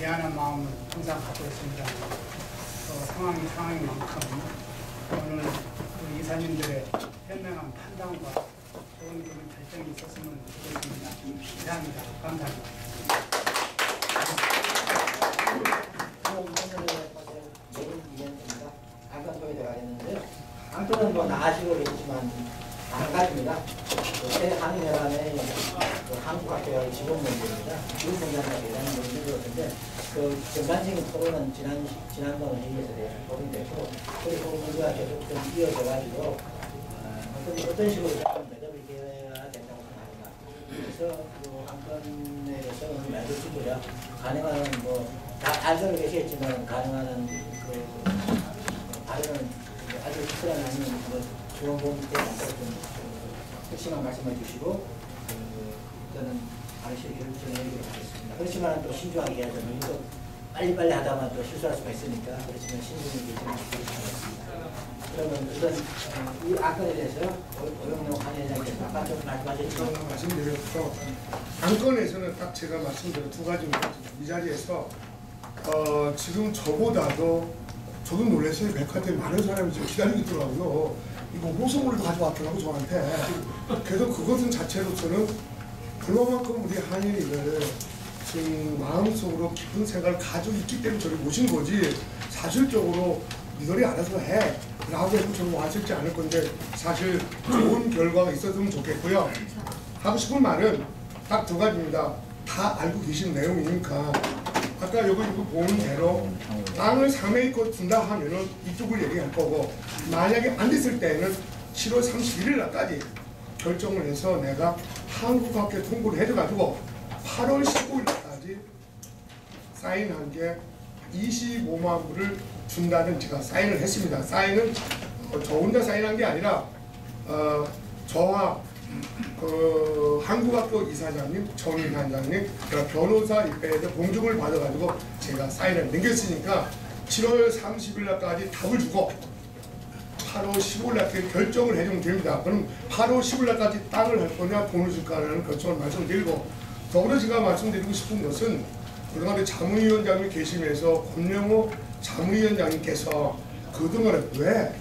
미안한 마음을 항상 갖고 있습니다. 상황인 만큼 오늘 우리 이사님들의 현명한 판단과 좋은 그런 결정이 있었으면 좋겠습니다. 이상입니다. 감사합니다. 안건동에 들어가겠는데요. 안건은 뭐 나아지고 계시지만 한 가지입니다. 한인회관의 한국학교의 지원 문제입니다. 지원 문제가 대단히 문제였는데 그 전반적인 토론은 지난번 회의에서 대해서 토론됐고 그리고 문제가 계속 좀 이어져가지고 어떤 식으로 좀 매듭을 개해야 된다고 생각합니다. 그래서 그 한건에 대해서 오늘 매듭 주고요. 가능한 다 알고 계시겠지만 가능한 발언은 아주 특별한 아닌 지원보험에 대해서 좀 핵심한 말씀해 주시고 저는 알실 결정해드리도록 하겠습니다. 그렇지만 또 신중하게 해야죠. 또 빨리빨리 하다만 또 실수할 수가 있으니까 그렇지만 신중히 결정해 주시도록 하겠습니다. 그러면 우선 이 안건에 대해서 오영록 한회장께서 아까 좀 말씀하셨지만 말씀드렸고 안건에서는 딱 제가 말씀드린 두 가지입니다. 이 자리에서 지금 저보다도 저도 놀랐어요. 백화점에 많은 사람이 지금 기다리고 있더라고요. 이거 호소물도 가져왔더라고 저한테. 그래서 그것은 자체로서는 그만큼 우리 한인이들 지금 마음속으로 깊은 생각을 가지고 있기 때문에 저를 모신 거지 사실적으로 니들이 알아서 해 라고 해서 저는 와주지 않을 건데 사실 좋은 결과가 있었으면 좋겠고요. 하고 싶은 말은 딱 두 가지입니다. 다 알고 계신 내용이니까 아까 여기 보는 대로 땅을 3A껏 준다 하면은 이쪽을 얘기할 거고 만약에 안 됐을 때는 7월 31일 날까지 결정을 해서 내가 한국학교 통보를 해줘가지고 8월 15일 날까지 사인한 게 25만 불을 준다는 제가 사인을 했습니다. 사인은 저 혼자 사인한 게 아니라 저와 한국학교 이사장님, 정인 단장님, 변호사 입회에서 공증을 받아가지고 제가 사인을 남겼으니까 7월 30일 날까지 답을 주고 8월 15일 날까지 결정을 해주면 됩니다. 그럼 8월 15일 날까지 땅을 할 거냐 돈을 줄까라는 결정을 말씀드리고 더불어 제가 말씀드리고 싶은 것은 그동안에 자문위원장님 계시면서 권영호 자문위원장님께서 그동안에 왜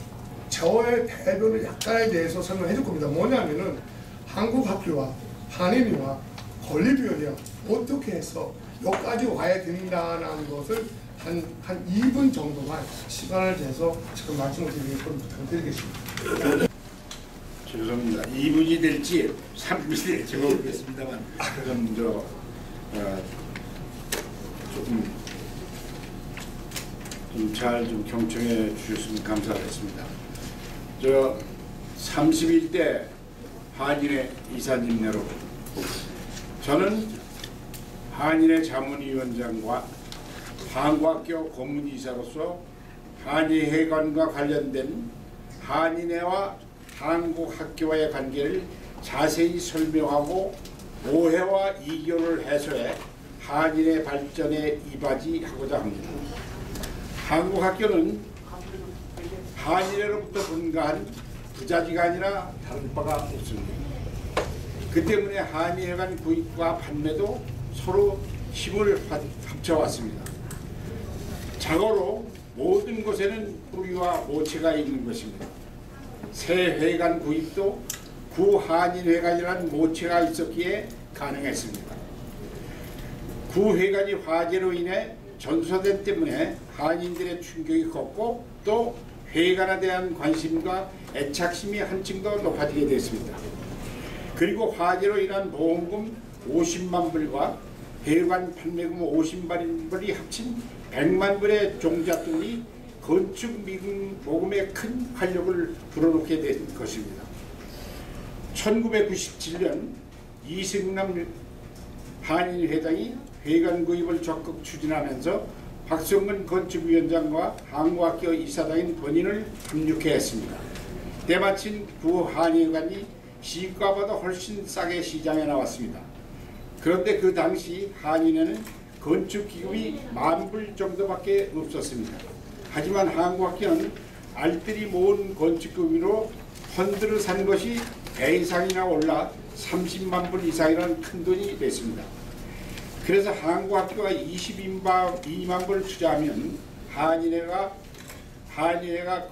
저의 대변을 약간에 대해서 설명해 줄 겁니다. 뭐냐면은 한국학교와 한인이와 건립위원회와 어떻게 해서 여기까지 와야 된다는 것을 한 2분 정도만 시간을 내서 지금 말씀을 드리겠고 부탁드리겠습니다. 죄송합니다. 2분이 될지 3분이 될지 모르겠습니다만 조금 잘 경청해 주셨으면 감사하겠습니다. 31대 한인회 이사님 여러분, 저는 한인회 자문위원장과 한국학교 고문이사로서 한인회관과 관련된 한인회와 한국학교와의 관계를 자세히 설명하고 오해와 이견을 해소해 한인회 발전에 이바지하고자 합니다. 한국학교는 한인회로부터 분가한 부자지가 아니라 다른 바가 없습니다. 그 때문에 한인회관 구입과 판매도 서로 힘을 합쳐왔습니다. 자고로 모든 곳에는 뿌리와 모체가 있는 것입니다. 새 회관 구입도 구한인회관이라는 모체가 있었기에 가능했습니다. 구회관이 화재로 인해 전소된 때문에 한인들의 충격이 컸고 또 회관에 대한 관심과 애착심이 한층 더 높아지게 됐습니다. 그리고 화재로 인한 보험금 50만 불과 회관 판매금 50만 불이 합친 100만 불의 종잣돈이 건축 모금에 큰 활력을 불어넣게 된 것입니다. 1997년 이승남 한인회장이 회관 구입을 적극 추진하면서 박성근 건축위원장과 한국학교 이사장인 본인을 합류케 했습니다. 때마침 구 한인회관이 시가보다 훨씬 싸게 시장에 나왔습니다. 그런데 그 당시 한인회는 건축기금이 10,000불 정도밖에 없었습니다. 하지만 한국학교는 알뜰히 모은 건축기금으로 펀드를 산 것이 100 이상이나 올라 30만 불 이상이라는 큰 돈이 됐습니다. 그래서 한국학교가 22만 불을 투자하면 한인회가 20만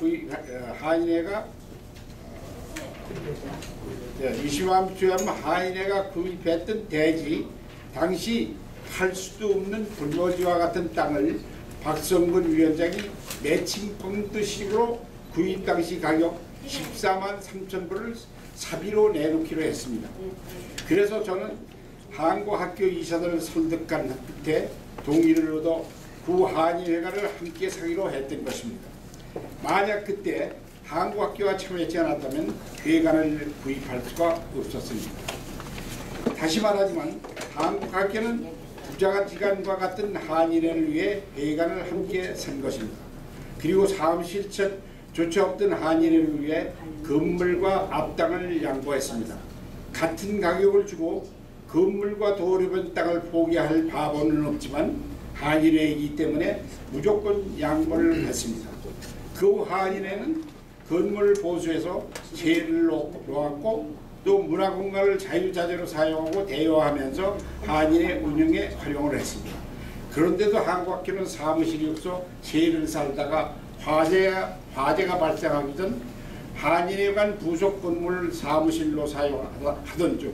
불 투자하면 한인회가 구입했던 대지, 당시 할 수도 없는 불모지와 같은 땅을 박성근 위원장이 매칭 펀드식으로 구입 당시 가격 14만 3천 불을 사비로 내놓기로 했습니다. 그래서 저는 한국학교 이사들을 설득한 끝에 동의를 얻어 구한인회관을 함께 사기로 했던 것입니다. 만약 그때 한국학교가 참여하지 않았다면 회관을 구입할 수가 없었습니다. 다시 말하지만 한국학교는 부자지간과 같은 한인회를 위해 회관을 함께 산 것입니다. 그리고 사무실조차 없던 한인회를 위해 건물과 앞땅을 양보했습니다. 같은 가격을 주고 건물과 도로변 땅을 포기할 바보는 없지만 한인회이기 때문에 무조건 양보를 했습니다. 그 한인회는 건물을 보수해서 세를 놓았고 또 문화공간을 자유자재로 사용하고 대여하면서 한인회 운영에 활용을 했습니다. 그런데도 한국학교는 사무실이 없어 세를 살다가 화재가 발생하기 전 한인회관 부속 건물을 사무실로 사용하던 중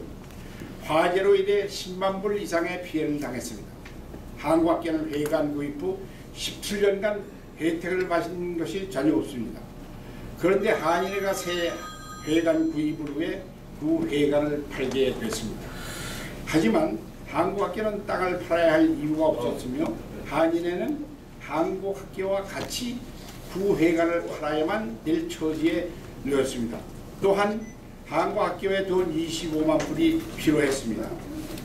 화재로 인해 10만 불 이상의 피해를 당했습니다. 한국학교는 회관 구입 후 17년간 혜택을 받은 것이 전혀 없습니다. 그런데 한인회가 새 회관 구입을 위해 그 회관을 팔게 됐습니다. 하지만 한국학교는 땅을 팔아야 할 이유가 없었으며 한인회는 한국학교와 같이 그 회관을 팔아야만 될 처지에 놓였습니다. 또한 한국학교에 돈 25만 불이 필요했습니다.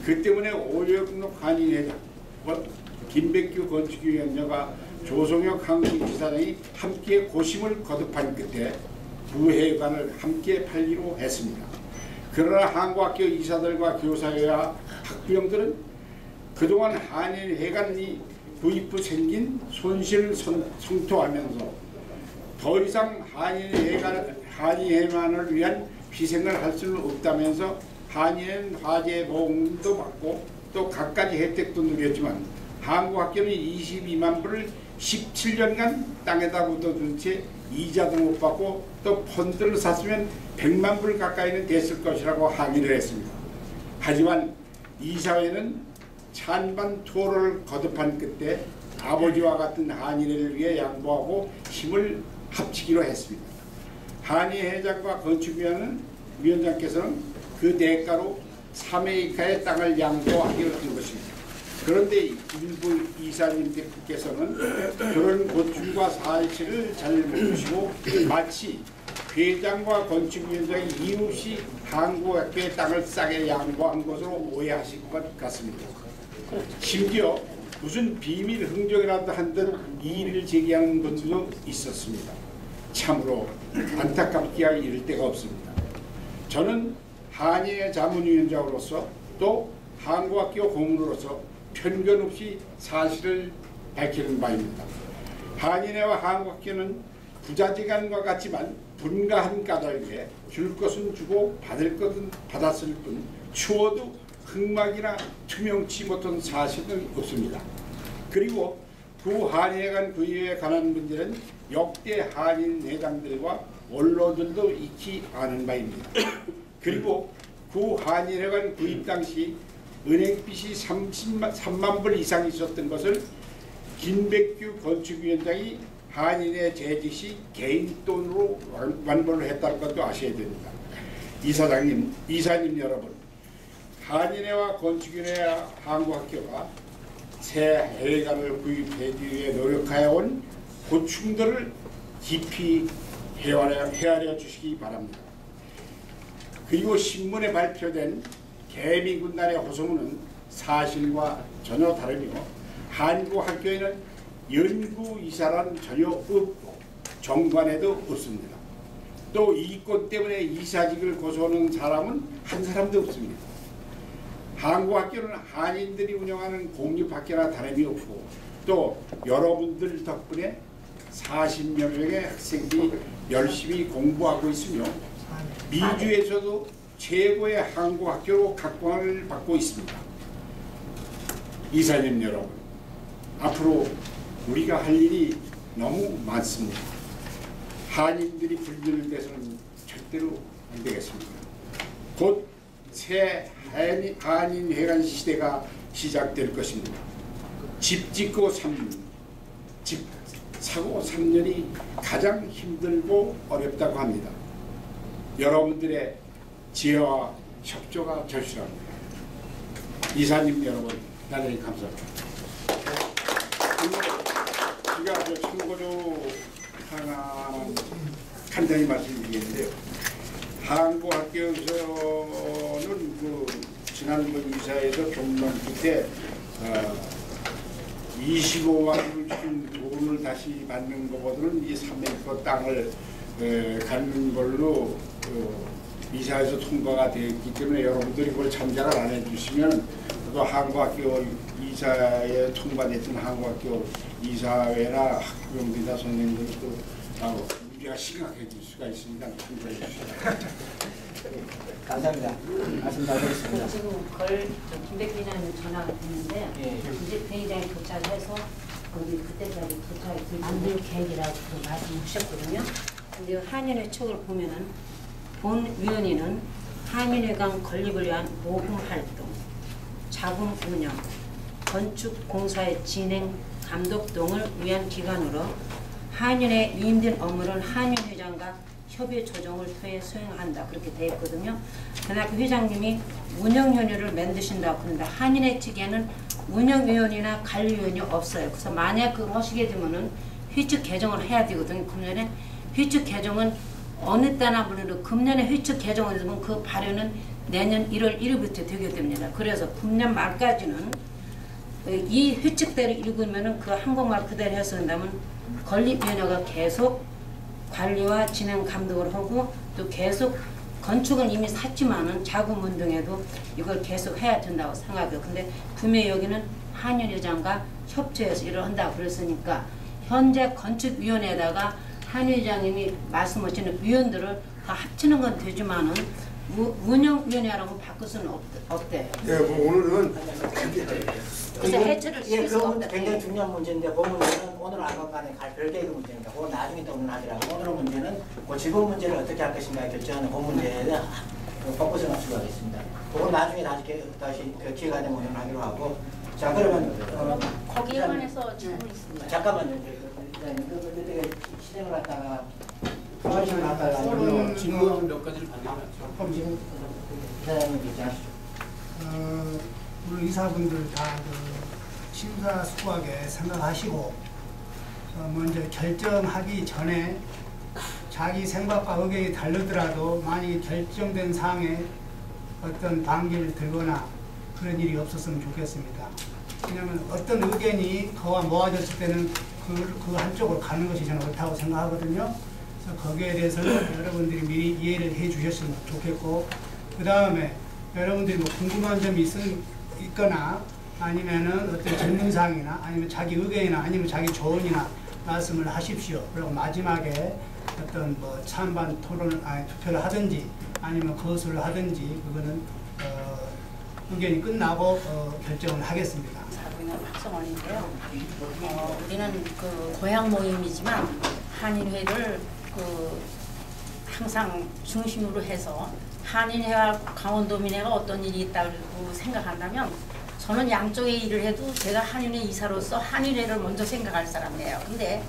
그 때문에 오영록 한인회장, 김백규 건축위원장과 조성혁 한국지사장이 함께 고심을 거듭한 끝에 부회관을 함께 팔기로 했습니다. 그러나 한국학교 이사들과 교사회와 학부형들은 그동안 한인회관이 구입 후 생긴 손실을 성토하면서 더 이상 한인회관을 위한 희생을 할 수는 없다면서 한인회는 화재 보험도 받고 또 갖가지 혜택도 누렸지만 한국학교는 22만 불을 17년간 땅에다 묻어둔 채 이자도 못 받고 또 펀드를 샀으면 100만 불 가까이는 됐을 것이라고 항의를 했습니다. 하지만 이사회는 찬반 토론을 거듭한 끝에 아버지와 같은 한인회를 위해 양보하고 힘을 합치기로 했습니다. 한인회장과 건축위원장께서는 그 대가로 3에이카의 땅을 양보하기로 한 것입니다. 그런데 일부 이사님들께서는 그런 고충과 사실을 잘 모르시고 마치 회장과 건축위원장이 이유 없이 한국학교의 땅을 싸게 양보한 것으로 오해하실 것 같습니다. 심지어 무슨 비밀 흥정이라도 한 듯 이의를 제기하는 분들도 있었습니다. 참으로 안타깝기야 이를 데가 없습니다. 저는 한인회 자문위원장으로서 또 한국학교 고문으로서 편견 없이 사실을 밝히는 바입니다. 한인회와 한국학교는 부자지간과 같지만 분가한 까닭에 줄 것은 주고 받을 것은 받았을 뿐 추워도 흑막이나 투명치 못한 사실은 없습니다. 그리고 구 한인회관 구입에 관한 문제는 역대 한인 회장들과 원로들도 익히 아는 바입니다. 그리고 구 한인회관 구입 당시 은행빚이 3만 불 이상 있었던 것을 김백규 건축위원장이 한인회 재직 시 개인 돈으로 완본을 했다는 것도 아셔야 됩니다. 이사님 여러분, 한인회와 건축위원회와 한국학교가 새 회관을 구입하기 위해 노력하여 온 고충들을 깊이 헤아려 주시기 바랍니다. 그리고 신문에 발표된 개미군단의 호소문은 사실과 전혀 다르며 한국학교에는 연구이사란 전혀 없고 정관에도 없습니다. 또 이권 때문에 이사직을 고소하는 사람은 한 사람도 없습니다. 한국학교는 한인들이 운영하는 공립학교나 다름이 없고 또 여러분들 덕분에 40여 명의 학생들이 열심히 공부하고 있으며 미주에서도 최고의 한국학교로 각광을 받고 있습니다. 이사님 여러분, 앞으로 우리가 할 일이 너무 많습니다. 한인들이 불리는 데서는 절대로 안 되겠습니다. 곧 새 한인회관 시대가 시작될 것입니다. 집 짓고 3년, 집 사고 3년이 가장 힘들고 어렵다고 합니다. 여러분들의 지혜와 협조가 절실합니다. 이사님 여러분, 대단히 감사합니다. 제가 참고로 하나만 간단히 말씀드리겠는데요. 한국학교에서는 지난번 이사에서 종로기 때 25만을 준 돈을 다시 받는 것보다는 이 300% 땅을 갖는 걸로 이사에서 통과가 되었기 때문에 여러분들이 그걸 참작을 안 해주시면 또 한국학교 이사에 통과됐던 한국학교 이사회나 학부형들이나 선생님들이 또 문제가 심각해질 수가 있습니다. 참고해 주시기 바랍니다. 감사합니다. 말씀 잘 들었습니다. 지금 김백 회장님 전화가 됐는데 이제 회장이 도착해서 거기 그때까지 도착이 만들 계획이라고 말씀하셨거든요. 근데 한인회 촉을 보면은 본 위원회는 한인회관 건립을 위한 모금 활동, 자금 운영, 건축 공사의 진행, 감독 등을 위한 기관으로 한인회 위임된 업무를 한인회장과 협의 조정을 통해 수행한다 그렇게 되어 있거든요. 그러나 그 회장님이 운영위원회를 만드신다고 그런데 한인회 측에는 운영위원이나 관리위원이 없어요. 그래서 만약 그걸 하시게 되면은 회칙 개정을 해야 되거든요. 금년에 회칙 개정은 어느 때나 물론 금년에 회칙 개정을 되면 그 발효는 내년 1월 1일부터 되게 됩니다. 그래서 금년 말까지는 이 회칙대로 읽으면은 그 한국말 그대로 해서 한다면 건립위원회가 계속 관리와 진행 감독을 하고 또 계속 건축은 이미 샀지만은 자금 운동에도 이걸 계속 해야 된다고 생각해요. 근데 분명히 여기는 한인회장과 협조해서 일을 한다고 그랬으니까 현재 건축위원회에다가 한인회장님이 말씀하시는 위원들을 다 합치는 건 되지만은 운영위원회라고 바꿀 수는 없대요. 네, 오늘은 그래서 해체를 예, 시킬 그 수가 문제 없다. 굉장히 중요한 문제인데 그 문제는 오늘 아까간에 갈 별개의 문제입니다. 그건 나중에 또 논하더라고. 오늘 문제는 그 지분 문제를 어떻게 할 것인가 결정하는 그 문제에 대한 포커스를 맞추고 하겠습니다. 그건 나중에 다시 그 기회가 되면 논하기로 하고. 자, 그러면 거기에 관해서 질문이 있습니다. 잠깐만요. 이렇게 실행을 갖다가 훨씬 갖다가 질문 몇 가지를 받아놨죠. 그럼 지금 사장님 결정하시죠. 우리 의사분들 다 심사숙고하게 생각하시고 먼저 결정하기 전에 자기 생각과 의견이 다르더라도 만약에 결정된 사항에 어떤 반기를 들거나 그런 일이 없었으면 좋겠습니다. 왜냐하면 어떤 의견이 더와 모아졌을 때는 그 한쪽으로 가는 것이 저는 옳다고 생각하거든요. 그래서 거기에 대해서는 여러분들이 미리 이해를 해 주셨으면 좋겠고, 그 다음에 여러분들이 뭐 궁금한 점이 있거나 아니면은 어떤 질문사항이나 아니면 자기 의견이나 아니면 자기 조언이나 말씀을 하십시오. 그리고 마지막에 어떤 뭐 찬반 토론을 투표를 하든지 아니면 거수를 하든지 그거는 의견이 끝나고 결정을 하겠습니다. 사부인은 박성원인데요. 우리는 그 고향 모임이지만 한인회를 항상 중심으로 해서 한인회와 강원도민회가 어떤 일이 있다고 생각한다면 저는 양쪽의 일을 해도 제가 한인회 이사로서 한인회를 먼저 생각할 사람이에요. 근데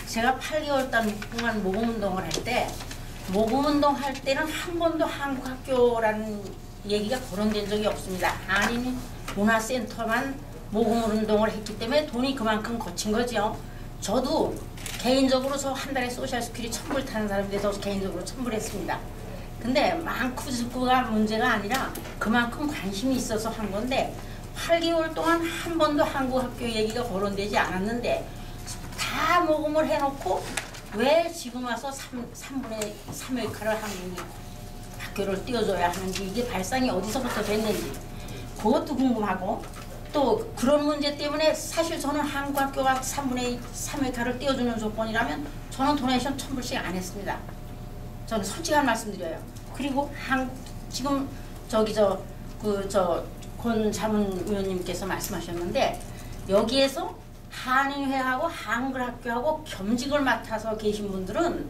제가 8개월 동안 모금운동을 할 때 모금운동 할 때는 한 번도 한국학교라는 얘기가 거론된 적이 없습니다. 한인 문화센터만 모금운동을 했기 때문에 돈이 그만큼 거친 거죠. 저도 개인적으로 저 한 달에 소셜스큐리티 1000불 타는 사람인데 저 개인적으로 1000불 했습니다. 근데 많고 적고가 문제가 아니라 그만큼 관심이 있어서 한 건데 8개월 동안 한 번도 한국학교 얘기가 거론되지 않았는데 다 모금을 해놓고 왜 지금 와서 3분의 3의 칼을 학교를 띄워줘야 하는지 이게 발상이 어디서부터 됐는지 그것도 궁금하고 또 그런 문제 때문에 사실 저는 한국학교가 3분의 3의 칼을 띄워주는 조건이라면 저는 도네이션 1000불씩 안 했습니다. 저는 솔직한 말씀드려요. 그리고 지금 권 자문위원님께서 말씀하셨는데 여기에서 한인회하고 한글학교하고 겸직을 맡아서 계신 분들은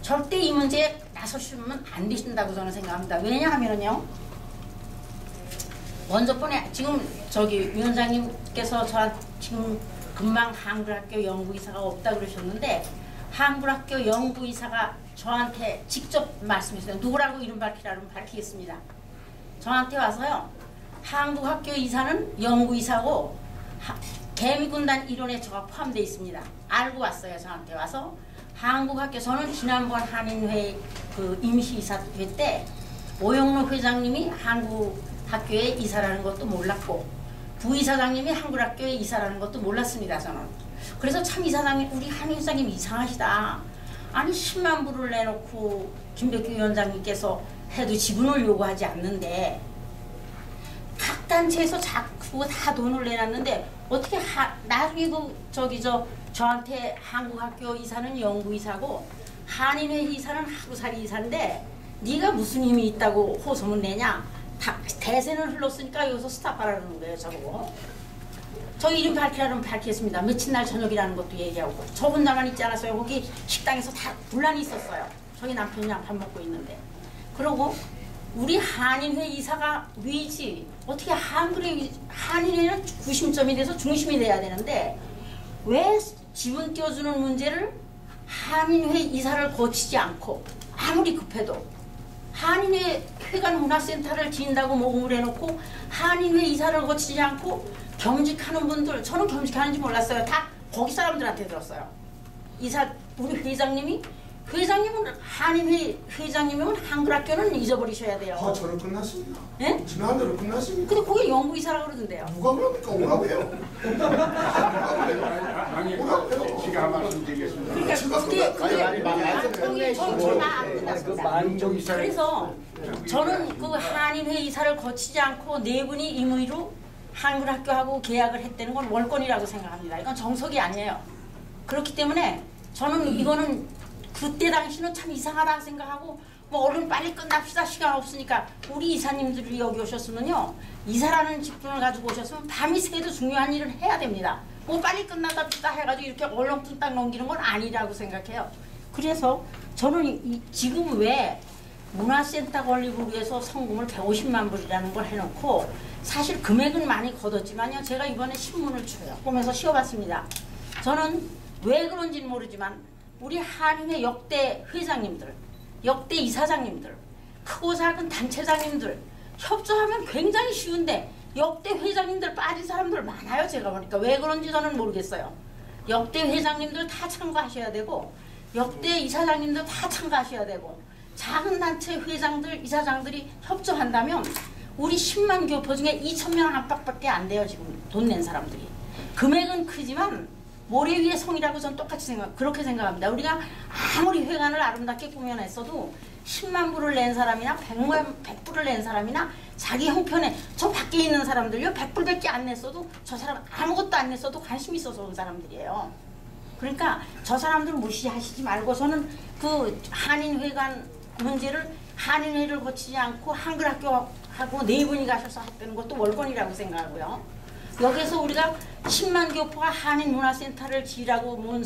절대 이 문제에 나서시면 안 되신다고 저는 생각합니다. 왜냐하면요. 먼저 번에 지금 저기 위원장님께서 저한테 지금 금방 한글학교 연구이사가 없다 그러셨는데 한글학교 연구이사가 저한테 직접 말씀했어요. 누구라고 이름 밝히라면 밝히겠습니다. 저한테 와서요. 한국학교 이사는 연구이사고 개미군단 일원에 저가 포함되어 있습니다. 알고 왔어요. 저한테 와서 한국학교 저는 지난번 한인회 그 임시이사회 때 오영로 회장님이 한국학교에 이사라는 것도 몰랐고 부이사장님이 한국학교에 이사라는 것도 몰랐습니다. 저는. 그래서 참 이사장님 우리 한인회장님 이상하시다. 아니 10만 불을 내놓고 김백규 위원장님께서 해도 지분을 요구하지 않는데 각 단체에서 자꾸 다 돈을 내놨는데 어떻게 나중에 저한테 한국학교 이사는 연구이사고 한인회 이사는 하루살이 이사인데 네가 무슨 힘이 있다고 호소문 내냐? 대세는 흘렀으니까 여기서 스탑하라는 거예요. 저보고. 저 이름 밝히라면 밝히겠습니다. 며칠 날 저녁이라는 것도 얘기하고 저 혼자만 있지 않았어요. 거기 식당에서 다 분란이 있었어요. 저희 남편이랑 밥 먹고 있는데 그러고 우리 한인회 이사가 왜지? 어떻게 한인회는 구심점이 돼서 중심이 돼야 되는데 왜 지분 띄워주는 문제를 한인회 이사를 거치지 않고 아무리 급해도 한인회 회관 문화센터를 지인다고 모금을 해놓고 한인회 이사를 거치지 않고 겸직하는 분들 저는 겸직하는지 몰랐어요. 다 거기 사람들한테 들었어요. 이사 우리 회장님은 한인회 회장님이면 한글학교는 잊어버리셔야 돼요. 저는 끝났습니다. 예? 지난대로 끝났습니다. 근데 거기 연구이사라고 그러던데요. 누가 그럽니까? 오라고요. 제가 한 말씀 드리겠습니다. 그래서 저는 그 한인회 이사를 거치지 않고 네 분이 임의로 한글학교하고 계약을 했다는 건 월권이라고 생각합니다. 이건 정석이 아니에요. 그렇기 때문에 저는 이거는 그때 당시는 참 이상하다 생각하고 뭐 얼른 빨리 끝납시다 시간 없으니까 우리 이사님들이 여기 오셨으면요 이사라는 직분을 가지고 오셨으면 밤이 새도 중요한 일을 해야 됩니다. 뭐 빨리 끝나다 해가지고 이렇게 얼렁뚱땅 넘기는 건 아니라고 생각해요. 그래서 저는 지금 왜 문화센터 건립을 위해서 성금을 150만 불이라는 걸 해놓고 사실 금액은 많이 걷었지만요 제가 이번에 신문을 보면서 쉬어봤습니다. 저는 왜 그런지는 모르지만 우리 한인회 역대 회장님들, 역대 이사장님들, 크고 작은 단체장님들 협조하면 굉장히 쉬운데 역대 회장님들 빠진 사람들 많아요. 제가 보니까 왜 그런지 저는 모르겠어요. 역대 회장님들 다 참가하셔야 되고 역대 이사장님들 다 참가하셔야 되고 작은 단체 회장들, 이사장들이 협조한다면 우리 10만 교포 중에 2,000명 안팎밖에 안 돼요. 지금 돈 낸 사람들이. 금액은 크지만 모래 위에 성이라고 전 똑같이 그렇게 생각합니다. 우리가 아무리 회관을 아름답게 꾸며냈어도 10만 불을 낸 사람이나 100불을 낸 사람이나 자기 형편에 저 밖에 있는 사람들요 100불밖에 안 냈어도 저 사람 아무것도 안 냈어도 관심 있어서 온 사람들이에요. 그러니까 저 사람들 무시하시지 말고서는 그 한인회관 문제를 한인회를 거치지 않고 한글학교하고 네 분이 가셔서 했다는 것도 월권이라고 생각하고요. 여기서 우리가 10만 교포가 한인문화센터를 지으라고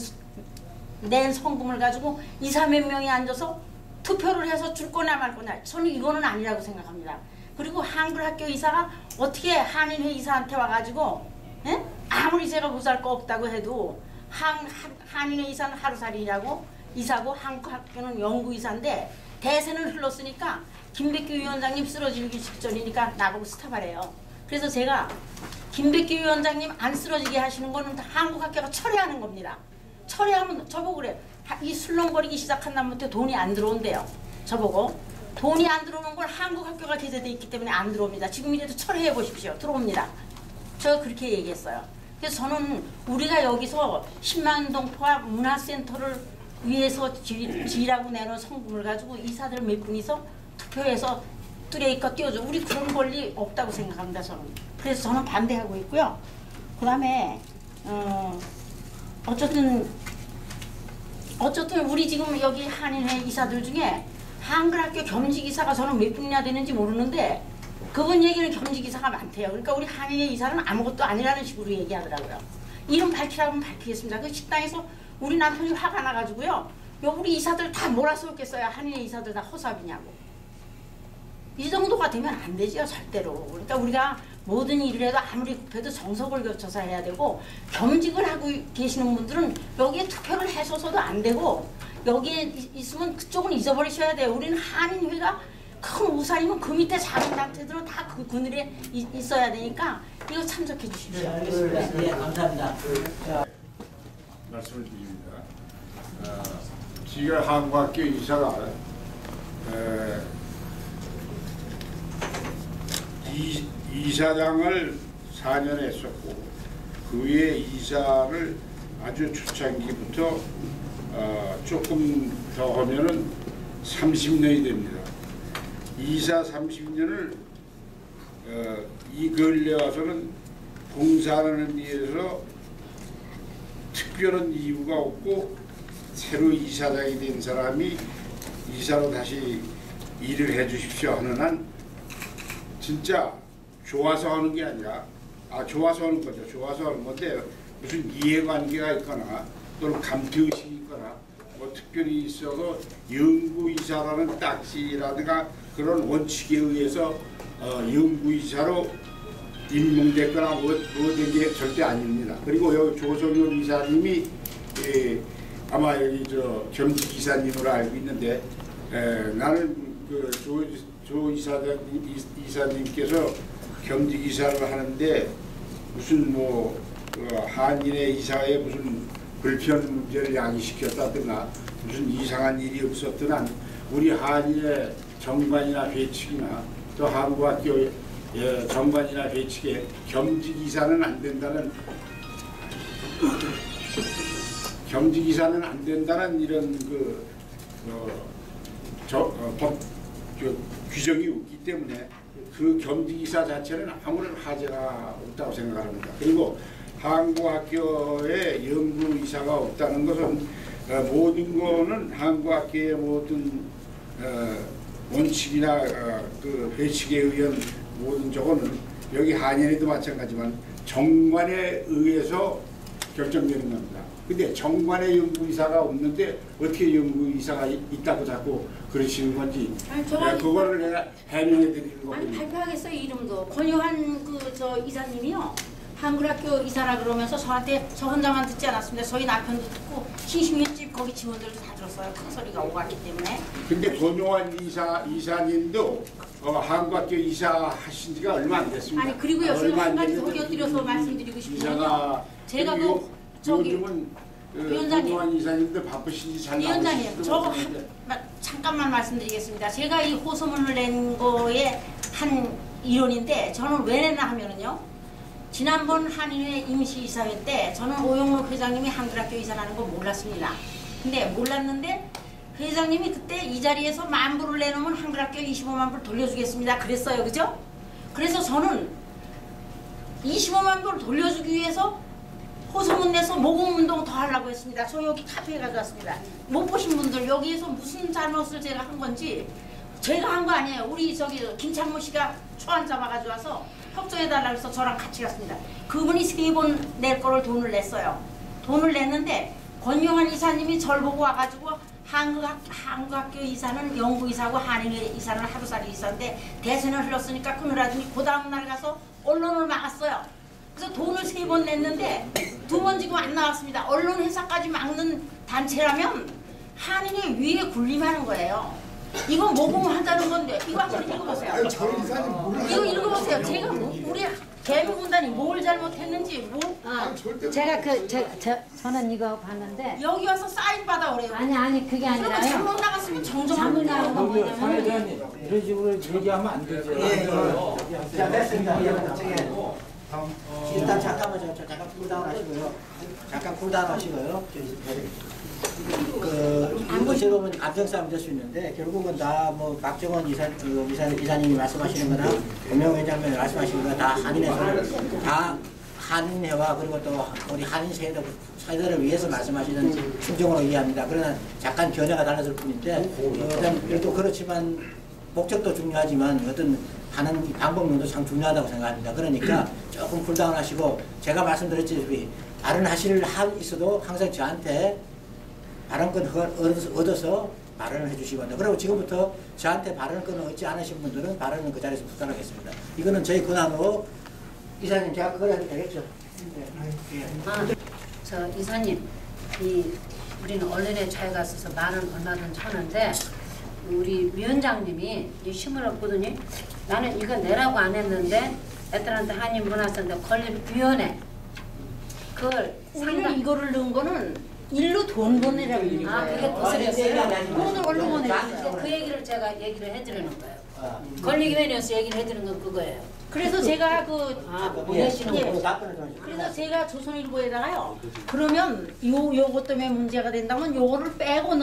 낸 성금을 가지고 이사 몇 명이 앉아서 투표를 해서 줄 거냐 말 거냐 저는 이거는 아니라고 생각합니다. 그리고 한글학교 이사가 어떻게 한인회 이사한테 와가지고 에? 아무리 제가 못살 거 없다고 해도 한인회 이사는 하루살이라고 이사고 한국학교는 연구이사인데 대세는 흘렀으니까 김백규 위원장님 쓰러지기 직전이니까 나보고 스탑하래요. 그래서 제가 김백규 위원장님 안 쓰러지게 하시는 거는 다 한국학교가 철회하는 겁니다. 철회하면 저보고 그래. 이 술렁거리기 시작한 다음부터 돈이 안 들어온대요. 저보고 돈이 안 들어오는 걸 한국학교가 개설돼 있기 때문에 안 들어옵니다. 지금이라도 철회해 보십시오. 들어옵니다. 제가 그렇게 얘기했어요. 그래서 저는 우리가 여기서 10만 동포와 문화센터를 위해서 지으라고 내놓은 성금을 가지고 이사들 몇 분이서 투표해서 뚜레이커 띄워줘. 우리 그런 권리 없다고 생각합니다. 저는. 그래서 저는 반대하고 있고요. 그 다음에 어쨌든 우리 지금 여기 한인회 이사들 중에 한글학교 겸직이사가 저는 몇 분이나 되는지 모르는데 그분 얘기는 겸직이사가 많대요. 그러니까 우리 한인의 이사는 아무것도 아니라는 식으로 얘기하더라고요. 이름 밝히라고 하면 밝히겠습니다. 그 식당에서 우리 남편이 화가 나가지고요. 우리 이사들 다 몰아세웠겠어요. 한인의 이사들 다 허수아비냐고. 이 정도가 되면 안 되죠, 절대로. 그러니까 우리가 모든 일을 해도 아무리 급해도 정석을 거쳐서 해야 되고, 겸직을 하고 계시는 분들은 여기에 투표를 하셔서도 안 되고, 여기에 있으면 그쪽은 잊어버리셔야 돼요. 우리는 한인회가 큰 우산이면 그 밑에 작은 단체들은 다 그 그늘에 있어야 되니까 이거 참석해 주십시오. 네, 알겠습니다. 네, 감사합니다. 자. 말씀을 드립니다. 지금 한국학교 이사가 이사장을 4년 했었고, 그 위에 이사를 아주 초창기부터 조금 더 하면은 30년이 됩니다. 이사 30년을 이 근래 와서는 봉사하는 일에서 특별한 이유가 없고, 새로 이사장이 된 사람이 이사로 다시 일을 해 주십시오 하는 한 진짜 좋아서 하는 게 아니라, 좋아서 하는 거죠. 좋아서 하는 건데 무슨 이해관계가 있거나 또는 감투의식이 있거나 뭐 특별히 있어서 연구이사라는 딱지라든가 그런 원칙에 의해서 연구이사로 임명됐거나 뭐된 게 절대 아닙니다. 그리고 여기 조성현 이사님이 아마 여기 겸직 이사님으로 알고 있는데, 나는 그 조 이사님께서 겸직 이사를 하는데 무슨 한인의 이사에 무슨 불편 문제를 야기시켰다든가 무슨 이상한 일이 없었던 한 우리 한인의 정관이나 회칙이나 또 한국학교 정관이나 회칙에 겸직 이사는 안 된다는 이런 법 규정이 없기 때문에 그 겸직이사 자체는 아무런 하자가 없다고 생각합니다. 그리고 한국학교에 연구이사가 없다는 것은 모든 거는 한국학교의 모든 원칙이나 그 회칙에 의한 모든 저거는 여기 한인에도 마찬가지지만 정관에 의해서 결정되는 겁니다. 근데 정관에 연구이사가 없는데 어떻게 연구이사가 있다고 자꾸 그러시는 건지, 그거를 내가 해명해 드리는 거거든요. 아니, 발표하겠어요. 이름도 권유한 이사님이요, 한글학교 이사라 그러면서 저한테 저 혼자만 듣지 않았습니다. 저희 남편도 듣고 싱싱이집 거기 직원들도 다 들었어요. 큰 소리가 오고 갔기 때문에. 근데 권유한 이사님도 한국학교 이사 하신 지가 얼마 안 됐습니다. 아니, 그리고요, 제가 한 가지 더 곁들여서 말씀드리고 싶은데요. 제가 위원장님, 권유한 이사님도 바쁘신지 잘 위원장님, 저 잠깐만 말씀드리겠습니다. 제가 이 호소문을 낸 거에 한 이론인데, 저는 왜 냈나 하면은요, 지난번 한인회 임시이사회 때 저는 오영록 회장님이 한글학교 이사라는 거 몰랐습니다. 근데 몰랐는데 회장님이 그때 이 자리에서 10,000불을 내놓으면 한글학교 25만 불 돌려주겠습니다 그랬어요. 그죠? 그래서 저는 25만 불 돌려주기 위해서 호소문 내서 모금운동 더 하려고 했습니다. 저 여기 카페에 가져왔습니다. 못 보신 분들, 여기에서 무슨 잘못을 제가 한 건지, 제가 한 거 아니에요. 우리 김창모 씨가 초안 잡아가지고 와서 협조해달라고 해서 저랑 같이 갔습니다. 그분이 3번 낼 거를 돈을 냈어요. 돈을 냈는데 권용환 이사님이 절 보고 와가지고 한국학교 이사는 연구이사고 한인회 이사는 하루살이 이사인데 대선을 흘렀으니까 끊으라더니 그 다음날 가서 언론을 막았어요. 그래서 돈을 3번 냈는데 2번 지금 안 나왔습니다. 언론 회사까지 막는 단체라면 한인회 위에 군림하는 거예요. 이거 모금한다는 건데 이거 한번 읽어보세요. 이거 읽어보세요. 제가 우리 개미군단이 뭘 잘못했는지 저는 이거 봤는데 여기 와서 사인 받아 오래요. 아니 그게 그러면 아니라요. 잘못 나갔으면 잘못 정정하는 나간 거 거예요. 뭐냐면 이런 식으로 얘기하면 안 되죠. 자, 됐습니다. 일단 잠깐만 잠깐 쿨다운 하시고요. 어떻게 보면 감정 싸움 될 수 있는데 결국은 다 박정원 이사님이 말씀하시는 거나 고명 회장님이 말씀하시는 거나 다 한인회에서는 다 한인회와 그리고 또 우리 한인 세대를 위해서 말씀하시는 심정으로 이해합니다. 그러나 잠깐 견해가 달라질 뿐인데 그래도 그렇지만 목적도 중요하지만 어떤 하는 방법론도 참 중요하다고 생각합니다. 그러니까 조금 불당하시고 제가 말씀드렸듯이 발언하실 한 있어도 항상 저한테 발언권 얻어서 발언을 해주시기 바랍니다. 그리고 지금부터 저한테 발언권을 얻지 않으신 분들은 발언은 그 자리에서 부탁하겠습니다. 이거는 저희 권한으로 이사님 제가 그걸 해도 되겠죠? 저 이사님, 우리는 언론에 자유가 있어서 말은 얼마든지 하는데 우리 위원장님이 이 신문을 보더니 나는 이거 내라고 안 했는데 애들한테 한인 문화센터 건립위원회 그걸 우리는 이거를 넣은 거는 일로 돈 보내라고 얘기해요. 그게 거슬렸어요? 돈을 얼로 보내요? 그 얘기를 제가 얘기를 해드리는 거예요. 권리위원회에서 얘기를 해드리는 건 그거예요. 그래서 제가 보내시는 예. 거. 그래서 제가 조선일보에다가요. 그러면 요것 때문에 문제가 된다면 요거를 빼고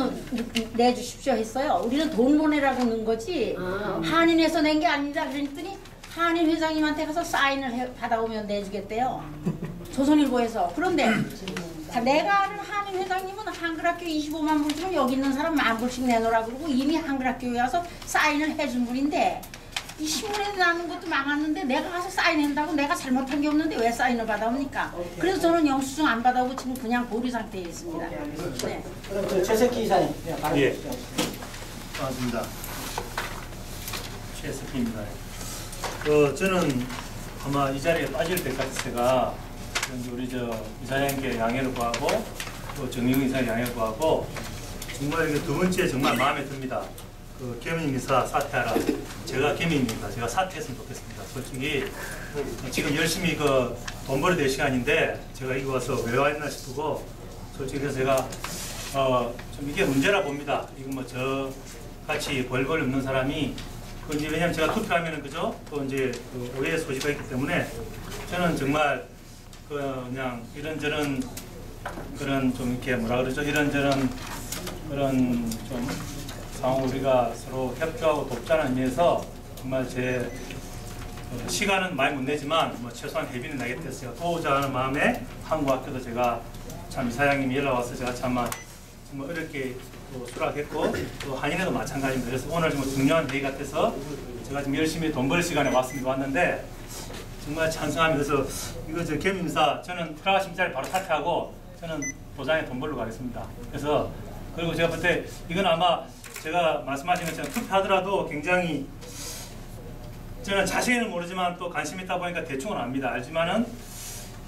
내주십시오 했어요. 우리는 돈 보내라고 넣은 거지 한인에서 낸 게 아니다 그랬더니 한인 회장님한테 가서 사인을 받아오면 내주겠대요. 조선일보에서. 그런데 내가 아는 한인 회장님은 한글학교 25만 불 주면 여기 있는 사람 10,000불씩 내놓으라 그러고 이미 한글학교에 가서 사인을 해준 분인데 이 신문에 나는 것도 망했는데 내가 가서 사인한다고 내가 잘못한 게 없는데 왜 사인을 받아옵니까? 그래서 저는 영수증 안 받아오고 지금 그냥 보류 상태에 있습니다. 네. 그럼 최석희 이사님 예. 반갑습니다. 최석희입니다. 저는 아마 이 자리에 빠질 때까지 제가 우리 이사장님께 양해를 구하고 또 정용 이사님 양해를 구하고 정말 이게 두 번째 정말 마음에 듭니다. 겸임 이사 사퇴하라. 제가 겸임입니다. 제가 사퇴했으면 좋겠습니다. 솔직히 지금 열심히 돈 벌어야 될 시간인데 제가 이거 와서 왜 왔나 싶고 솔직히 그래서 제가 좀 이게 문제라 봅니다. 이거 뭐 저같이 벌벌 없는 사람이 이제 왜냐면 제가 투표하면은 그죠? 또 이제 오해의 소지가 있기 때문에 저는 정말 그냥 이런저런 그런 좀 이렇게 뭐라 그러죠? 이런저런 그런 좀 상호 우리가 서로 협조하고 돕자는 의미에서 정말 제 시간은 많이 못 내지만 뭐 최소한 대비는 나겠다 제가 도우자 하는 마음에 한국학교도 제가 참 이사장님이 연락 와서 제가 정말 어렵게 또 수락했고 또 한인회도 마찬가지입니다. 그래서 오늘 정말 중요한 회의 같아서 제가 지금 열심히 돈 벌 시간에 왔는데 정말 찬성합니다. 그래서 이거 겸임사 저는 들어가신 자리 바로 사퇴하고 저는 도장에 돈 벌러 가겠습니다. 그래서 그리고 제가 볼 때 이건 아마 제가 말씀하신 것처럼 투표하더라도 굉장히 저는 자세히는 모르지만 또 관심 있다 보니까 대충은 압니다. 알지만은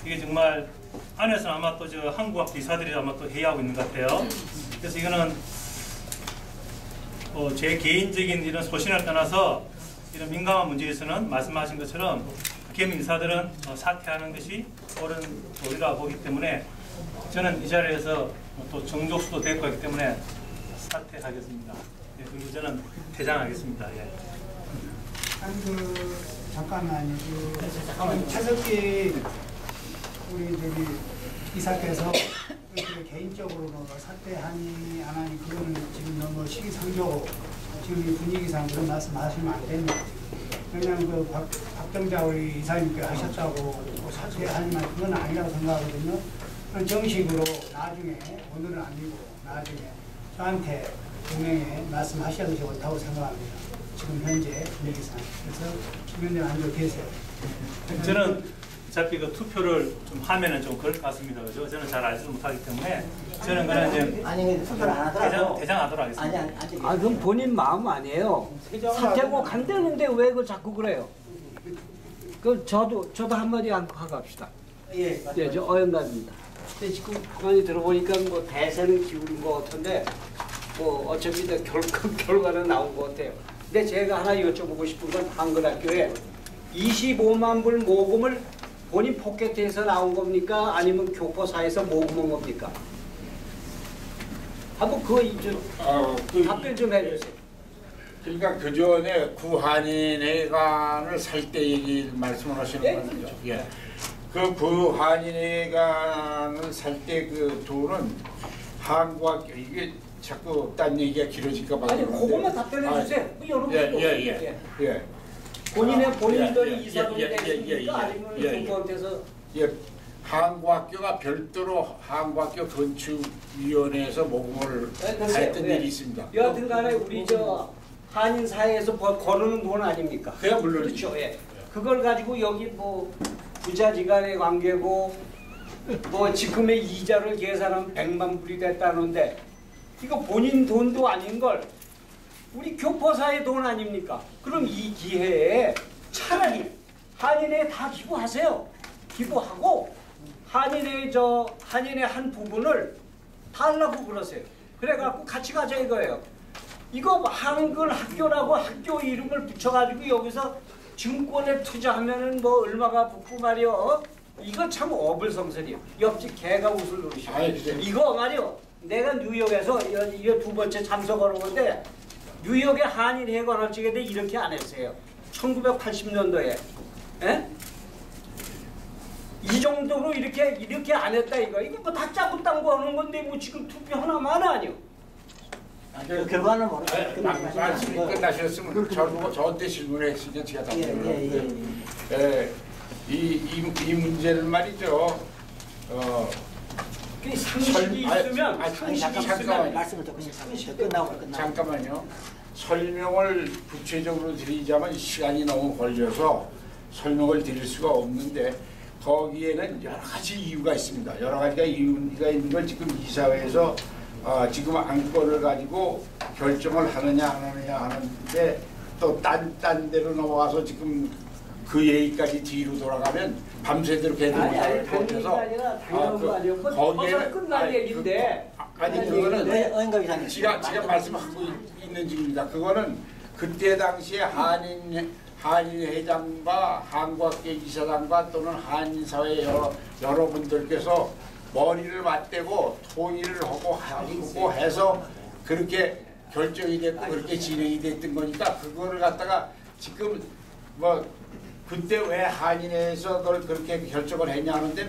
이게 정말 안에서 아마 또 한국학교 이사들이 아마 또 회의하고 있는 것 같아요. 그래서 이거는 제 개인적인 이런 소신을 떠나서 이런 민감한 문제에서는 말씀하신 것처럼 겸임 인사들은 사퇴하는 것이 옳은 도리라고 보기 때문에 저는 이 자리에서 또 정족수도 됐고 하기 때문에 사퇴하겠습니다. 예, 그리고 저는 퇴장하겠습니다. 예. 아니 잠깐만요. 최석기 우리 이사께서 개인적으로 사퇴하니 안 하니 그거는 지금 너무 시기상조 지금 이 분위기상 그런 말씀하시면 안 됩니다. 왜냐하면 박정자 우리 이사님께 하셨다고 사퇴하니만 그건 아니라고 생각하거든요. 그런 정식으로 나중에 오늘은 아니고 나중에 저한테 분명히 말씀하셔야 되지 못하고 생각합니다. 지금 현재 분위기상. 그래서 김현재 앉아 계세요. 저는 어차피 투표를 좀 하면은 좀 그럴 것 같습니다. 그죠? 저는 잘 알지도 못하기 때문에 저는 그냥 이제 아니 투표를 안 하더라도 대장하도록 하겠습니다. 아 그럼 본인 마음 아니에요. 사퇴하고 간다는데 왜 그걸 자꾸 그래요? 저도 한마디 하고 합시다. 예, 저 어영감입니다. 근데 지금 가만히 들어보니까 뭐 대세는 기울인 것 같은데 뭐 어차피 결과는 나온 것 같아요. 근데 제가 하나 여쭤보고 싶은 건 한글학교에 25만 불 모금을 본인 포켓에서 나온 겁니까? 아니면 교포사에서 모금한 겁니까? 한번 그거 답변 좀 해주세요. 그러니까 그 전에 구한인회관을 살 때 얘기 말씀을 하시는 거죠. 예. 그 구한인회관을 살 때 그 돈은 한국학교 이게 자꾸 딴 얘기가 길어질까 봐. 아니 그것만 답변해 주세요. 예. 본인들이 이사돈이 되십니까? 아니면 교포한테서 한국학교가 별도로 한국학교 건축위원회에서 모금을 했던 일이 있습니다. 여하튼 간에 우리 한인 사회에서 거르는 돈 아닙니까? 그야 물론 그렇죠. 예. 그걸 가지고 여기 뭐 부자지간의 관계고 뭐 지금의 이자를 계산하면 100만 불이 됐다는데 이거 본인 돈도 아닌 걸 우리 교포사의 돈 아닙니까? 그럼 이 기회에 차라리 한인회 다 기부하세요. 기부하고 한인의 한 부분을 달라고 그러세요. 그래갖고 같이 가자 이거예요. 이거 한글 학교라고 학교 이름을 붙여가지고 여기서 증권에 투자하면은 뭐 얼마가 붙고 말이요. 이거 참 어불성설이요. 옆집 개가 웃을 노릇이요. 이거 말이요. 내가 뉴욕에서 이거 2번째 참석하는 건데 뉴욕의 한인회에 관할 적에 이렇게 안 했어요. 1980년도에. 에? 이 정도로 이렇게 안 했다 이거. 이게 뭐 다 짜고 딴거 하는 건데 뭐 지금 투표 하나만 아니요. 그 결과는 모르겠어요. 말씀이 끝나셨으면 저한테 질문을 했으니까 제가 답변을 이 문제는 말이죠. 상식이 있으면 잠깐만 말씀을 더 끝나고 잠깐만요. 설명을 구체적으로 드리자면 시간이 너무 걸려서 설명을 드릴 수가 없는데 거기에는 여러 가지 이유가 있습니다. 여러 가지가 이유가 있는 걸 지금 이사회에서 지금 안건을 가지고 결정을 하느냐 안 하느냐 하는데 또 딴 데로 넘어가서 지금 그 얘기까지 뒤로 돌아가면 밤새도록 해야 되면서 거기에는 끝날 얘기인데 그거는 제가 말씀하고 있는 중입니다. 그거는 그때 당시에 한인회장과 한국학계 이사장과 또는 한인사회 여러분들께서 머리를 맞대고 통일을 하고 해서 그렇게 결정이 됐고 그렇게 진행이 됐던 거니까 그거를 갖다가 지금 뭐 그때 왜 한인회에서 그걸 그렇게 결정을 했냐 하는데